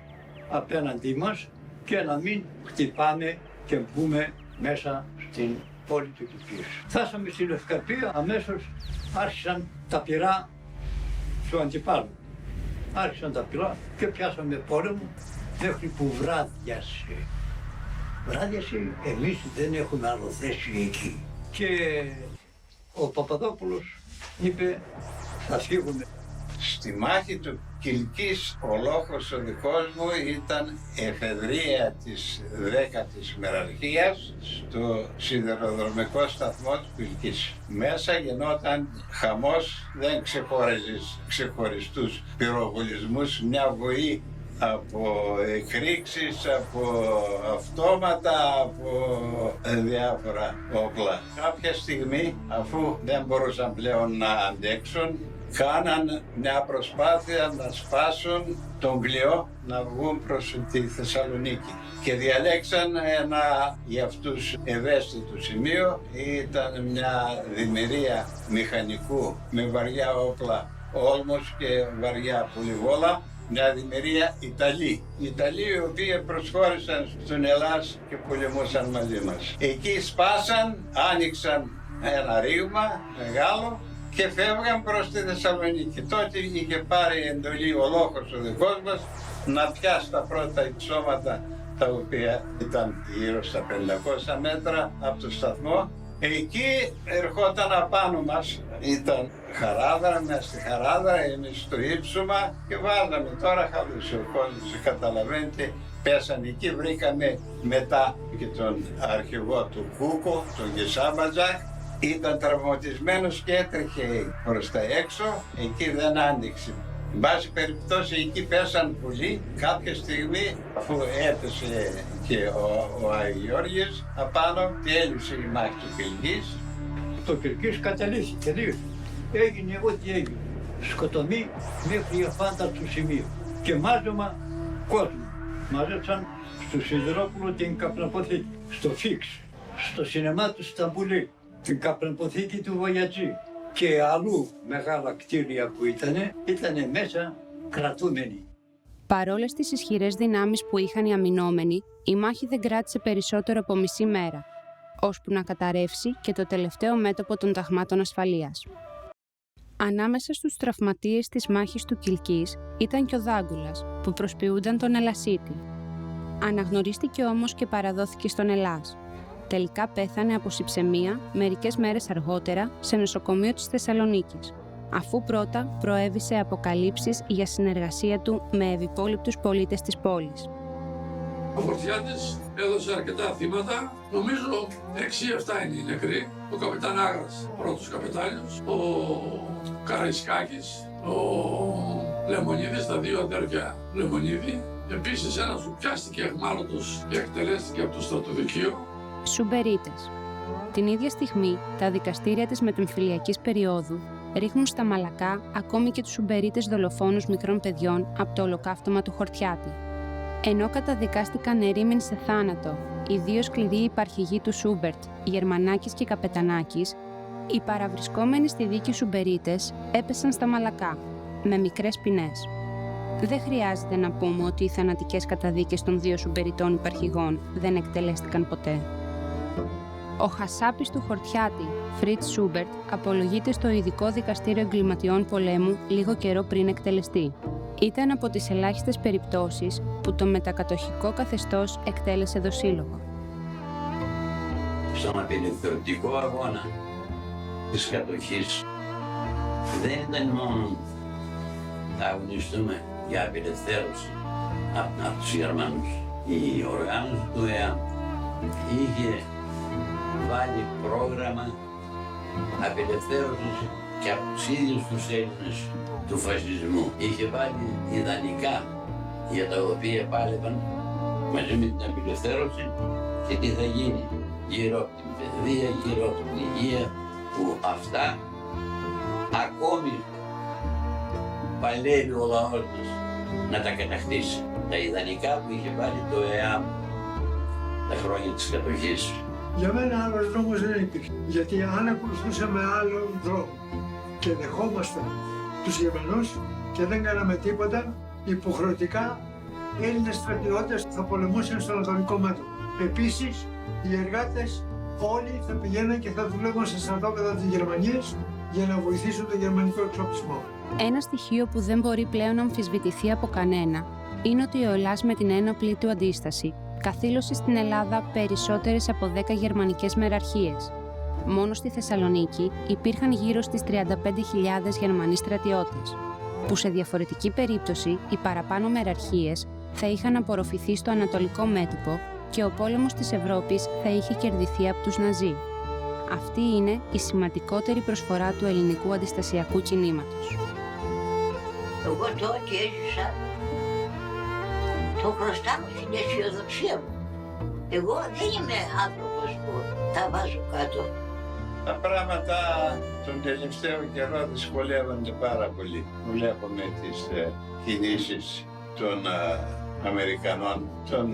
απέναντί μας και να μην χτυπάμε και μπούμε μέσα στην πόλη του Κιλκής. Φτάσαμε στην Ευκαρπία, αμέσως άρχισαν τα πυρά του αντιπάλου. Άρχισαν τα πυρά και πιάσαμε πόλεμο μέχρι που βράδιασε. Βράδιασε, εμείς δεν έχουμε άλλο θέση εκεί. Και ο Παπαδόπουλος είπε θα φύγουμε. Στη μάχη του Κιλκής ο λόγος ο δικός μου ήταν εφεδρεία της 10ης Μεραρχίας στο σιδηροδρομικό σταθμό του Κιλκής. Μέσα γινόταν χαμός, δεν ξεχώριζες ξεχωριστούς πυροβολισμούς, μια βοή από εκρήξεις, από αυτόματα, από διάφορα όπλα. Κάποια στιγμή, αφού δεν μπορούσαν πλέον να αντέξουν, κάναν μια προσπάθεια να σπάσουν τον Κλειό να βγουν προς τη Θεσσαλονίκη και διαλέξαν ένα για αυτούς ευαίσθητο σημείο. Ήταν μια δημιουργία μηχανικού με βαριά όπλα όλμος και βαριά πολυβόλα, μια δημιουργία Ιταλοί. Ιταλοί οι οποίοι προσχώρησαν στον Ελλάς και πολεμούσαν μαζί μας. Εκεί σπάσαν, άνοιξαν ένα ρήγμα μεγάλο και φεύγαν προς τη Θεσσαλονίκη. Τότε είχε πάρει εντολή ο λόγος ο δικός μας να πιάσει τα πρώτα υψώματα, τα οποία ήταν γύρω στα 500 μέτρα από το σταθμό. Εκεί ερχόταν απάνω μας, ήταν χαράδρα, μέσα στη χαράδρα, εμείς στο ύψωμα και βάζαμε. Τώρα χαλούσε ο κόσμος, καταλαβαίνετε, πέσανε εκεί, βρήκαμε μετά και τον αρχηγό του Κούκο, τον Κισάπατσα. Ήταν τραυματισμένος και έτρεχε προς τα έξω, εκεί δεν άνοιξε. Εν πάση περιπτώσει εκεί πέσαν πολλοί. Κάποια στιγμή, αφού έπεσε και ο Άγιος Γιώργης απάνω, τέλειωσε η μάχη του Κιλκής. Το Κιλκής κατελήφθη, τελείωσε. Έγινε ό,τι έγινε. Σκοτωμή μέχρι αφάνταστο σημείο. Και μάζεμα κόσμο. Μάζεψαν στο Σιδηρόπουλο την καπνοποθήκη, στο Φίξ, στο σινεμά του Σταμπουλή, την καπνοποθήκη του Βοιατζή και αλλού μεγάλα κτίρια που ήτανε μέσα κρατούμενοι. Παρόλες τις ισχυρές δυνάμεις που είχαν οι αμυνόμενοι, η μάχη δεν κράτησε περισσότερο από μισή μέρα, ώσπου να καταρρεύσει και το τελευταίο μέτωπο των ταγμάτων ασφαλείας. Ανάμεσα στους τραυματίες της μάχης του Κιλκής ήταν και ο Δάγκουλας, που προσποιούνταν τον Ελασίτη. Αναγνωρίστηκε όμως και παραδόθηκε στον Ελλάς. Τελικά πέθανε από συψαιμία μερικές μέρες αργότερα σε νοσοκομείο της Θεσσαλονίκης, αφού πρώτα προέβησε αποκαλύψεις για συνεργασία του με ευυπόλοιπτους πολίτες της πόλης. Ο Φορτιάτης έδωσε αρκετά θύματα, νομίζω 6-7 είναι οι νεκροί. Ο καπετάν Άγρας, πρώτος καπετάνιος, ο Καραϊσκάκης, ο Λεμονίδης, τα δύο αδέρφια Λεμονίδη. Επίσης ένας που πιάστηκε αιχμάλωτος και εκτελέστηκε από το στρατοδικείο. Σουμπερίτες. Την ίδια στιγμή, τα δικαστήρια της μετεμφυλιακής περίοδου ρίχνουν στα μαλακά ακόμη και τους Σουμπερίτες δολοφόνους μικρών παιδιών από το ολοκαύτωμα του Χορτιάτη. Ενώ καταδικάστηκαν ερήμην σε θάνατο οι δύο σκληροί υπαρχηγοί του Σούμπερτ, Γερμανάκης και Καπετανάκης, Οι παραβρισκόμενοι στη δίκη Σουμπερίτες έπεσαν στα μαλακά, με μικρές ποινές. Δεν χρειάζεται να πούμε ότι οι θανατικές καταδίκες των 2 Σουμπεριτών υπαρχηγών δεν εκτελέστηκαν ποτέ. Ο χασάπης του Χορτιάτη, Φριτς Σούμπερτ, απολογείται στο Ειδικό Δικαστήριο Εγκληματιών Πολέμου λίγο καιρό πριν εκτελεστεί. Ήταν από τις ελάχιστες περιπτώσεις που το μετακατοχικό καθεστώς εκτέλεσε δοσύλλογο. Στον απελευθερωτικό αγώνα της κατοχής δεν ήταν μόνο να αγωνιστούμε για απελευθέρωση από τους Γερμανούς. Η οργάνωση του ΕΑΜ είχε βάλει πρόγραμμα απελευθέρωσης και από τους ίδιους τους Έλληνες του φασισμού. Είχε βάλει ιδανικά για τα οποία πάλευαν μαζί με την απελευθέρωση και τι θα γίνει γύρω από την παιδεία, γύρω από την υγεία, που αυτά ακόμη παλεύει ο λαός μας να τα κατακτήσει. Τα ιδανικά που είχε βάλει το ΕΑΜ τα χρόνια της κατοχής. Για μένα άλλος δρόμος δεν υπήρχε. Γιατί αν ακολουθούσαμε άλλον δρόμο και δεχόμασταν τους Γερμανούς και δεν κάναμε τίποτα, υποχρεωτικά οι Έλληνες στρατιώτες θα πολεμούσαν στο Ανατολικό μέτωπο. Επίσης, οι εργάτες όλοι θα πηγαίνουν και θα δουλεύουν σε στρατόπεδα της Γερμανίας για να βοηθήσουν τον γερμανικό εξοπλισμό. Ένα στοιχείο που δεν μπορεί πλέον να αμφισβητηθεί από κανένα είναι ότι ο Ελλάς με την ένοπλη του αντίσταση καθήλωσε στην Ελλάδα περισσότερες από 10 γερμανικές μεραρχίες. Μόνο στη Θεσσαλονίκη υπήρχαν γύρω στις 35.000 Γερμανοί στρατιώτες, που σε διαφορετική περίπτωση οι παραπάνω μεραρχίες θα είχαν απορροφηθεί στο ανατολικό μέτωπο και ο πόλεμος της Ευρώπης θα είχε κερδιθεί από τους Ναζί. Αυτή είναι η σημαντικότερη προσφορά του ελληνικού αντιστασιακού κινήματος. Εγώ το ότι έζησα το χρωστάω στην αισιοδοξία μου. Εγώ δεν είμαι άνθρωπος που τα βάζω κάτω. Τα πράγματα τον τελευταίο καιρό δυσκολεύονται πάρα πολύ. Βλέπουμε τις κινήσεις των Αμερικανών, των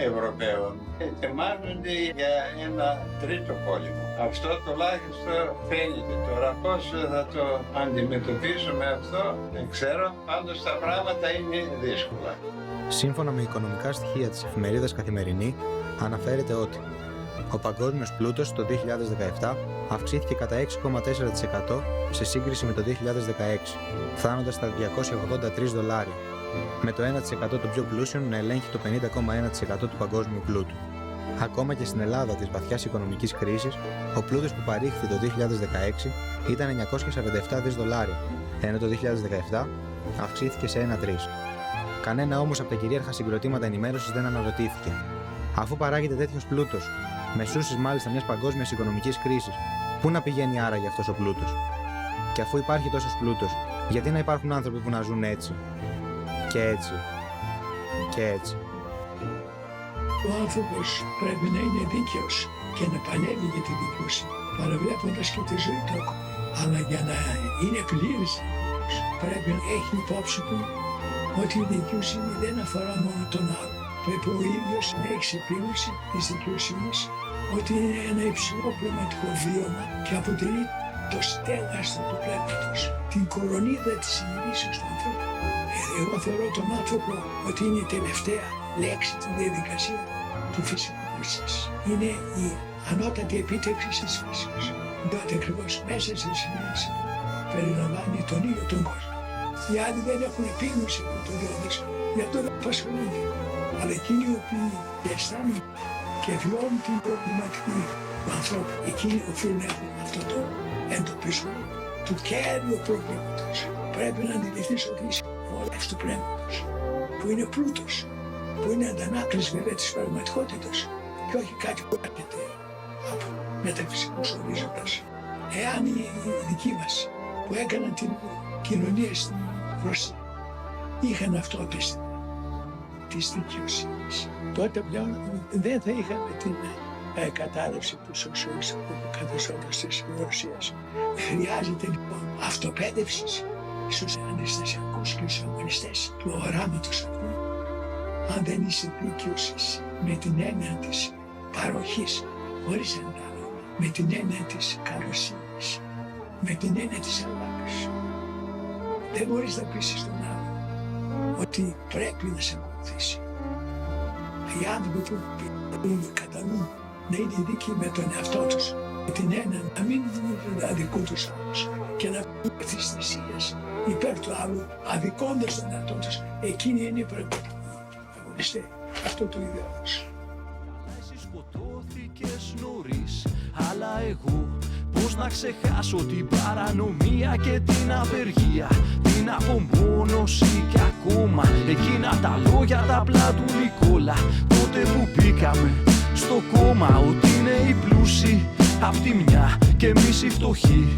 Ευρωπαίων. Ετοιμάζονται για ένα τρίτο πόλεμο. Αυτό τουλάχιστον φαίνεται. Τώρα πώς θα το αντιμετωπίσουμε αυτό δεν ξέρω. Πάντως τα πράγματα είναι δύσκολα. Σύμφωνα με οικονομικά στοιχεία της εφημερίδας Καθημερινή, αναφέρεται ότι ο παγκόσμιος πλούτος το 2017 αυξήθηκε κατά 6,4% σε σύγκριση με το 2016, φτάνοντας στα $283, με το 1% των πιο πλούσιων να ελέγχει το 50,1% του παγκόσμιου πλούτου. Ακόμα και στην Ελλάδα της βαθιάς οικονομικής κρίσης, ο πλούτος που παρήχθη το 2016 ήταν $947 δις, ενώ το 2017 αυξήθηκε σε 1,3. Κανένα όμως από τα κυρίαρχα συγκροτήματα ενημέρωσης δεν αναρωτήθηκε. Αφού παράγεται τέτοιος πλούτος, μεσούσης μάλιστα μιας παγκόσμιας οικονομικής κρίσης, πού να πηγαίνει άραγε αυτός ο πλούτος? Και αφού υπάρχει τόσος πλούτος, γιατί να υπάρχουν άνθρωποι που να ζουν έτσι? Και έτσι. Και έτσι. Ο άνθρωπος πρέπει να είναι δίκαιος και να παλεύει για τη δικαιοσύνη, παραβλέποντας και τη ζωή του. Αλλά για να είναι πλήρης δίκαιος, πρέπει να έχει υπόψη του ότι η δικαιοσύνη δεν αφορά μόνο τον άλλο. Πρέπει ο ίδιος να έχει επίγνωση της δικαιοσύνης ότι είναι ένα υψηλό πνευματικό βίωμα και αποτελεί το στέγαστρο του πνεύματος, την κορονίδα της συνειδήσεως του ανθρώπου. Εγώ θεωρώ τον άνθρωπο ότι είναι η τελευταία λέξη στη διαδικασία του φυσικού νόσης. Είναι η ανώτατη επίτευξη της φύσης. Τότε ακριβώς μέσα στη συνείδηση περιλαμβάνει τον ίδιο τον κόσμο. Οι άλλοι δεν έχουν επίγνωση από τον διαδίκτυο, γι' αυτό δεν απασχολούνται. Αλλά εκείνοι οι οποίοι αισθάνονται και βιώνουν την προβληματική του ανθρώπου, εκείνοι οφείλουν να έχουν αυτό το εντοπισμό του κέριου προβλήματος. Πρέπει να αντιληφθείς ότι είσαι όλες του πνεύματος, που είναι πλούτος, που είναι αντανάκληση βέβαια της πραγματικότητας και όχι κάτι που έρχεται από μεταφυσικούς ορίζοντας. Εάν οι δικοί μας που έκαναν την κοινωνία στην Ρωσία είχαν αυτό το αίσθημα της δικαιοσύνης, τότε πλέον δεν θα είχαμε την κατάρρευση του σοσιαλιστικού καθεστώτος της Ρωσίας. Χρειάζεται λοιπόν αυτοπαίδευση στους αντιστασιακούς και στους αγωνιστές του οράματος αυτού. Αν δεν είσαι δίκαιος με την έννοια της παροχής, χωρίς ένα άλλο, με την έννοια της καλοσύνης, αγάπης, με την έννοια της αγάπης. Δεν μπορείς να πείσεις τον άλλο ότι πρέπει να σε ακολουθήσει. Οι άνθρωποι που κατανοούν να είναι ειδικοί με τον εαυτό τους, με την έννοια να μην αδικούν τους άλλους και να πούν τις θυσίες υπέρ του άλλου, αδικώντας τον εαυτό τους, εκείνοι είναι οι πρωταγωνιστές αυτού του ιδεώδους. Εσύ σκοτώθηκες νωρίς, αλλά εγώ πώς να ξεχάσω την παρανομία και την απεργία, την απομόνωση και ακόμα εκείνα τα λόγια τα απλά του Νικόλα, τότε που μπήκαμε στο κόμμα, ότι είναι οι πλούσιοι απ' τη μια και εμείς οι φτωχοί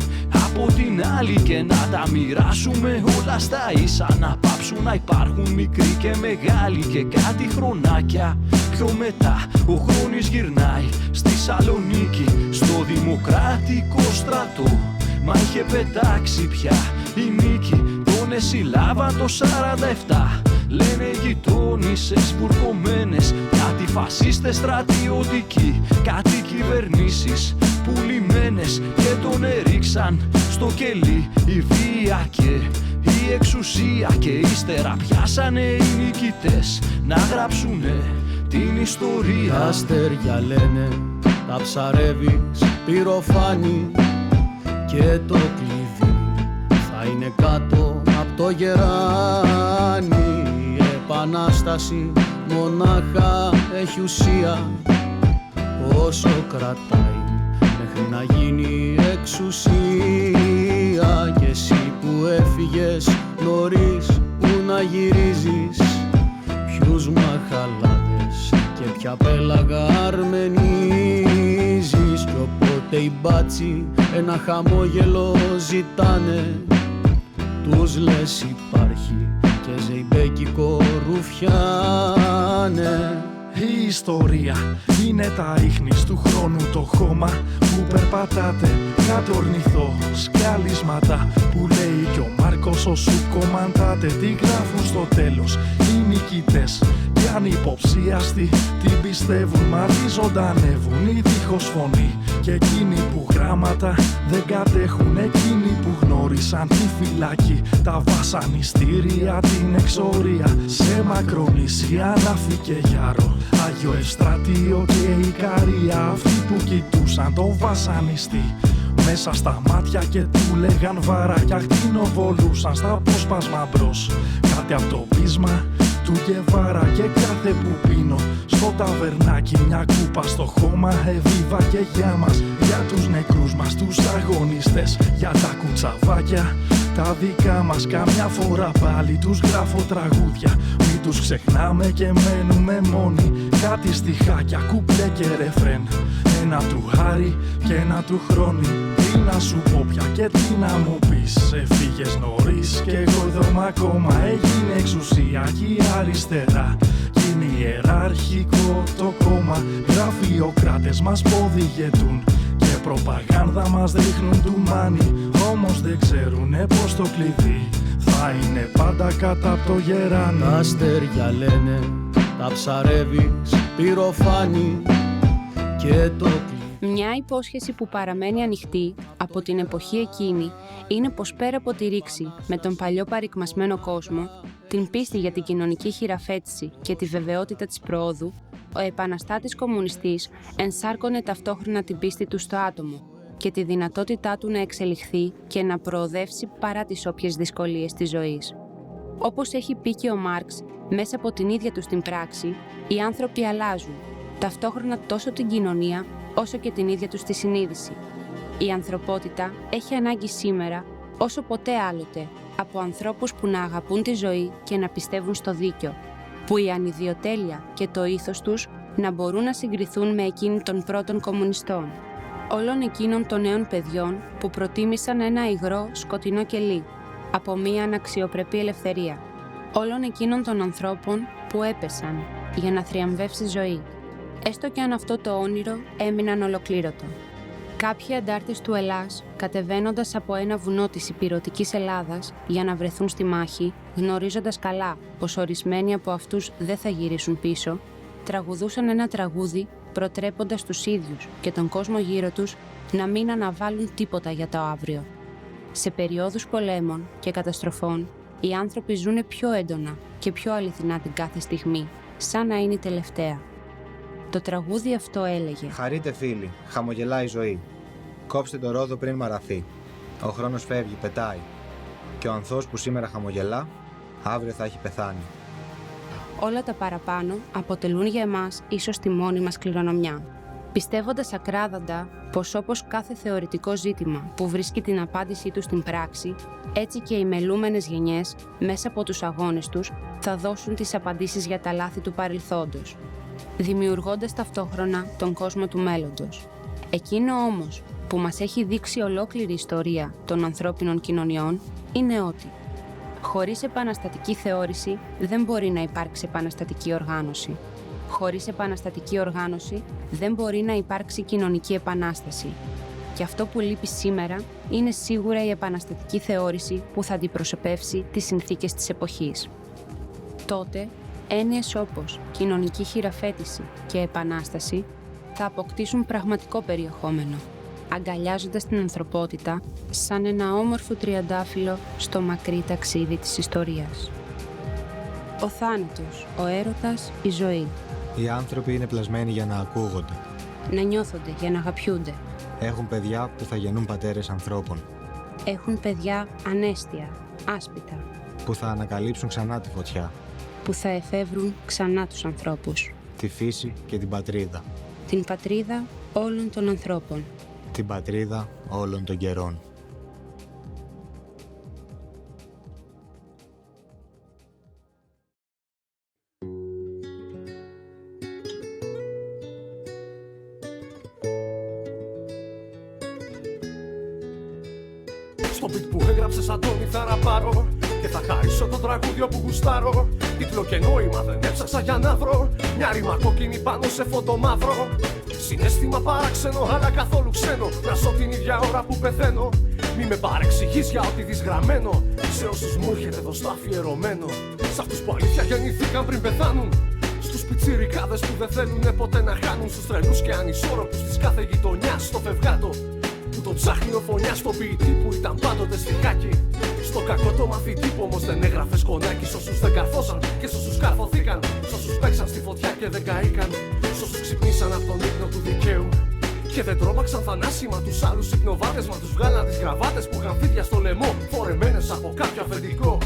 από την άλλη, και να τα μοιράσουμε όλα στα ίσα, να πάψουν να υπάρχουν μικροί και μεγάλοι και κάτι χρονάκια πιο μετά ο χρόνος γυρνάει στη Σαλονίκη, στο Δημοκρατικό στρατό. Μα είχε πετάξει πια η νίκη, τον εσυλάβαν το 47. Λένε γειτόνισσες μπουρκωμένες, κάτι φασίστες στρατιωτικοί, κάτι κυβερνήσεις πουλημένες, και τον έριξαν στο κελί η βία και η εξουσία, και ύστερα πιάσανε οι νικητές να γράψουνε την ιστορία. Τα αστέρια λένε, τα ψαρεύεις πυροφάνι, και το κλειδί θα είναι κάτω απ' το γεράνι. Η επανάσταση μονάχα έχει ουσία όσο κρατάει μέχρι να γίνει εξουσία. Και εσύ που έφυγες νωρίς, που να γυρίζεις, ποιους μαχαλάδες και ποια πέλαγα αρμενίζεις. Κι όποτε οι μπάτσοι ένα χαμόγελο ζητάνε, τους λες υπάρχει και ζεϊμπέκικο ρουφιάνε. Η ιστορία είναι τα ίχνης του χρόνου, το χώμα που περπατάτε κάτω ορνηθό σκάλισματα που λέει κι ο Μάρκος όσου κομμαντάτε. Τι γράφουν στο τέλος οι νικητές και ανυποψίαστοι την πιστεύουν, μα τι ζωντανεύουν οι δίχως φωνή. Και εκείνοι που γράμματα δεν κατέχουν, εκείνοι που γνώρισαν τη φυλακή, τα βασανιστήρια, την εξορία, σε Μακρονήσια, Ναύη και Γιάρο, Άγιο Ευστρατείο και Ικαρία. Αυτοί που κοιτούσαν το βασανιστή μέσα στα μάτια και του λέγαν βαράκια, κτηνοβολούσαν στα απόσπασμα μπρος κάτι από το πείσμα του Γκεβάρα. Και κάθε που πίνω στο ταβερνάκι μια κούπα στο χώμα, εβίβα και για μας, για τους νεκρούς μας, τους αγωνιστές, για τα κουτσαβάκια τα δικά μας. Καμιά φορά πάλι τους γράφω τραγούδια, μην τους ξεχνάμε και μένουμε μόνοι. Κάτι στιχάκια, κουπλέ και ρεφρέν, ένα του Χάρη και ένα του Χρόνη. Τι να σου πω πια και τι να μου πεις, έφυγες νωρίς και εγώ εδώ μ' ακόμα. Έγινε εξουσία και η αριστερά, κι είναι ιεραρχικό το κόμμα. Γραφειοκράτες μας ποδηγετούν και προπαγάνδα μας ρίχνουν του μάνι. Όμως δεν ξέρουνε πως το κλειδί θα είναι πάντα κάτω από το γεράνι. Τα αστέρια λένε, τα ψαρεύεις πυροφάνι, και το κλειδί. Μια υπόσχεση που παραμένει ανοιχτή από την εποχή εκείνη είναι πως πέρα από τη ρήξη με τον παλιό παρικμασμένο κόσμο, την πίστη για την κοινωνική χειραφέτηση και τη βεβαιότητα της προόδου, ο επαναστάτης κομμουνιστής ενσάρκωνε ταυτόχρονα την πίστη του στο άτομο και τη δυνατότητά του να εξελιχθεί και να προοδεύσει παρά τις όποιες δυσκολίες της ζωής. Όπως έχει πει και ο Μάρξ, μέσα από την ίδια τους την πράξη, οι άνθρωποι αλλάζουν, ταυτόχρονα τόσο την κοινωνία όσο και την ίδια τους τη συνείδηση. Η ανθρωπότητα έχει ανάγκη σήμερα, όσο ποτέ άλλοτε, από ανθρώπους που να αγαπούν τη ζωή και να πιστεύουν στο δίκιο, που η ανιδιοτέλεια και το ήθος τους να μπορούν να συγκριθούν με εκείνη των πρώτων κομμουνιστών, όλων εκείνων των νέων παιδιών που προτίμησαν ένα υγρό σκοτεινό κελί από μία αναξιοπρεπή ελευθερία, όλων εκείνων των ανθρώπων που έπεσαν για να θριαμβεύσει ζωή, έστω και αν αυτό το όνειρο έμεινε ανολοκλήρωτο. Κάποιοι αντάρτες του Ελλάς, κατεβαίνοντας από ένα βουνό της υπηρωτικής Ελλάδας για να βρεθούν στη μάχη, γνωρίζοντας καλά πως ορισμένοι από αυτούς δεν θα γυρίσουν πίσω, τραγουδούσαν ένα τραγούδι προτρέποντας τους ίδιους και τον κόσμο γύρω τους να μην αναβάλουν τίποτα για το αύριο. Σε περιόδους πολέμων και καταστροφών, οι άνθρωποι ζουν πιο έντονα και πιο αληθινά την κάθε στιγμή, σαν να είναι η τελευταία. Το τραγούδι αυτό έλεγε «Χαρείτε φίλοι, χαμογελάει η ζωή. Κόψτε το ρόδο πριν μαραθεί. Ο χρόνος φεύγει, πετάει. Και ο ανθός που σήμερα χαμογελά, αύριο θα έχει πεθάνει». Όλα τα παραπάνω αποτελούν για εμάς ίσως τη μόνη μας κληρονομιά. Πιστεύοντας ακράδαντα πως όπως κάθε θεωρητικό ζήτημα που βρίσκει την απάντησή του στην πράξη, έτσι και οι μελούμενες γενιές μέσα από τους αγώνες τους θα δώσουν τις απαντήσεις για τα λάθη του παρελθόντος, δημιουργώντας ταυτόχρονα τον κόσμο του μέλλοντος. Εκείνο όμως που μας έχει δείξει ολόκληρη η ιστορία των ανθρώπινων κοινωνιών είναι ότι χωρίς επαναστατική θεώρηση δεν μπορεί να υπάρξει επαναστατική οργάνωση. Χωρίς επαναστατική οργάνωση δεν μπορεί να υπάρξει κοινωνική επανάσταση. Και αυτό που λείπει σήμερα είναι σίγουρα η επαναστατική θεώρηση που θα αντιπροσωπεύσει τις συνθήκες της εποχής. Τότε, έννοιες όπως κοινωνική χειραφέτηση και επανάσταση θα αποκτήσουν πραγματικό περιεχόμενο, αγκαλιάζοντας την ανθρωπότητα σαν ένα όμορφο τριαντάφυλλο στο μακρύ ταξίδι της ιστορίας. Ο θάνατος, ο έρωτας, η ζωή. Οι άνθρωποι είναι πλασμένοι για να ακούγονται. Να νιώθονται, για να αγαπιούνται. Έχουν παιδιά που θα γεννούν πατέρες ανθρώπων. Έχουν παιδιά ανέστια, άσπιτα. Που θα ανακαλύψουν ξανά τη φωτιά. Που θα εφεύρουν ξανά τους ανθρώπους. Τη φύση και την πατρίδα. Την πατρίδα όλων των ανθρώπων. Την πατρίδα όλων των καιρών. Στο beat που έγραψες Αντώνη θα ραπάρω και θα χαρίσω το τραγούδιο που γουστάρω. Τίτλο και νόημα δεν έψαξα για να βρω. Μια ρήμα κόκκινη πάνω σε φόντο μαύρο. Συναίσθημα παράξενο αλλά καθόλου ξένο. Να ζω την ίδια ώρα που πεθαίνω. Μη με παρεξηγείς για ό,τι δεις γραμμένο. Σε όσους μου έρχεται εδώ στο αφιερωμένο. Σ' αυτούς που αλήθεια γεννηθήκαν πριν πεθάνουν. Στους πιτσιρικάδες που δεν θέλουνε ποτέ να χάνουν. Στους τρελούς και ανισόρροπους της κάθε γειτονιάς. Στο φευγάτο που τον ψάχνει ο φωνιάς, στον ποιητή που ήταν πάντοτε στιχάκι. Στο κακό το μαθητή που όμως δεν έγραφε σκονάκι. Σ' όσους δεν καρφώσαν και σ' όσους καρφωθήκαν. Σ' όσους παίξαν στη φωτιά και δεν καήκαν. Σ' όσους ξυπνήσαν από τον ύπνο του δικαίου και δεν τρόμαξαν θανάσιμα τους άλλους υπνοβάτες. Μα τους βγάλαν τις γραβάτες που είχαν φίδια στο λαιμό, φορεμένες από κάποιο αφεντικό.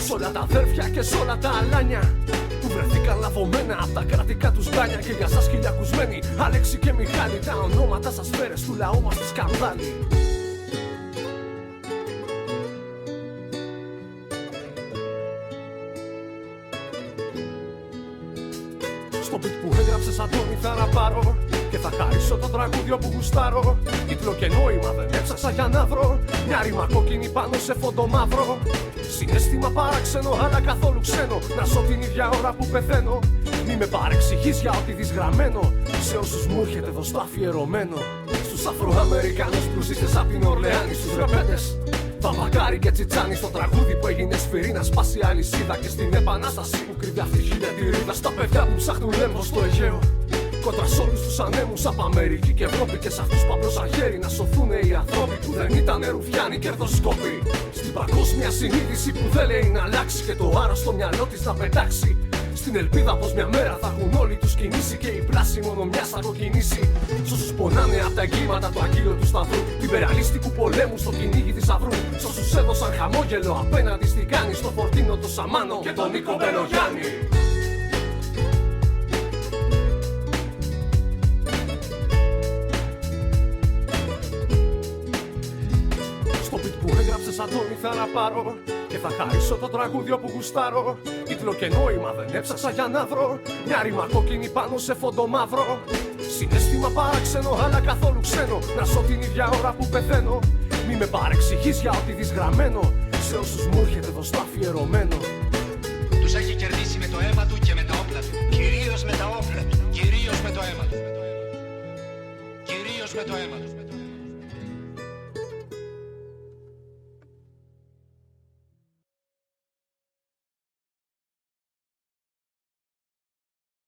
Σ' όλα τα αδέρφια και σ' όλα τα αλάνια που βρεθήκαν λαβωμένα από τα κρατικά τους γκάνια. Και για σας χιλιακουσμένοι, Άλεξη και Μιχάλη, τα ονόματα σας φέρες του λαού μας τη σκανδάλη. Στο beat που έγραψες Αντώνη θα ραπάρω και θα χαρίσω το τραγούδιο που γουστάρω. Τίτλο και νόημα δεν έψαξα για να βρω. Μια ρήμα κόκκινη πάνω σε φόντο μαύρο. Συναίσθημα παράξενο αλλά καθόλου ξένο. Να ζω την ίδια ώρα που πεθαίνω. Μη με παρεξηγείς για ό,τι δεις γραμμένο. Σε όσους μου έρχεται εδώ στο αφιερωμένο. Στους Αφροαμερικάνους που ζήσες απ' την Ορλεάνη. Στους ρεπέτες Βαμβακάρι και Τσιτσάνι. Στο τραγούδι που έγινε σφυρί να σπάσει αλυσίδα. Και στην επανάσταση που κρύβει αυτή χιλιατηρίδα. Στα παιδιά που ψάχνουν λέμβο στο Αιγαίο. Κόντρα σ' όλους τους ανέμους από Αμερική και Ευρώπη. Και σ' αυτούς που απλώσαν χέρι να σωθούνε οι ανθρώποι που δεν ήτανε ρουφιάνοι κερδοσκόποι. Στην παγκόσμια συνείδηση που δεν λέει να αλλάξει και το άρρωστο μυαλό της να πετάξει. Στην ελπίδα πως μια μέρα θα έχουν όλοι τους κινήσει και η πλάση μόνο μιας θα κοκκινήσει. Σ' όσους πονάνε απ' τα εγκλήματα του αγγείλου του σταυρού, του υπεραλίστικου πολέμου στο κυνήγι θησαυρού. Σ' όσους έδωσαν χαμόγελο απέναντι στην Κάνη, στο Φορτίνο το Σαμάνο και τον Νίκο Μπελογιάννη. Αντώνη θα ραπάρω και θα χαρίσω το τραγούδιο που γουστάρω. Τίτλο και νόημα δεν έψαξα για να βρω. Μια ρήμα κόκκινη πάνω σε φόντο μαύρο. Συναίσθημα παράξενο αλλά καθόλου ξένο. Να ζω την ίδια ώρα που πεθαίνω. Μη με παρεξηγείς για ό,τι δεις γραμμένο. Σε όσους μου έρχεται εδώ στο αφιερωμένο. Τους έχει κερδίσει με το αίμα του και με τα όπλα του. Κυρίως με τα όπλα του. Κυρίως με το αίμα του. Κυρίως με το αίμα του.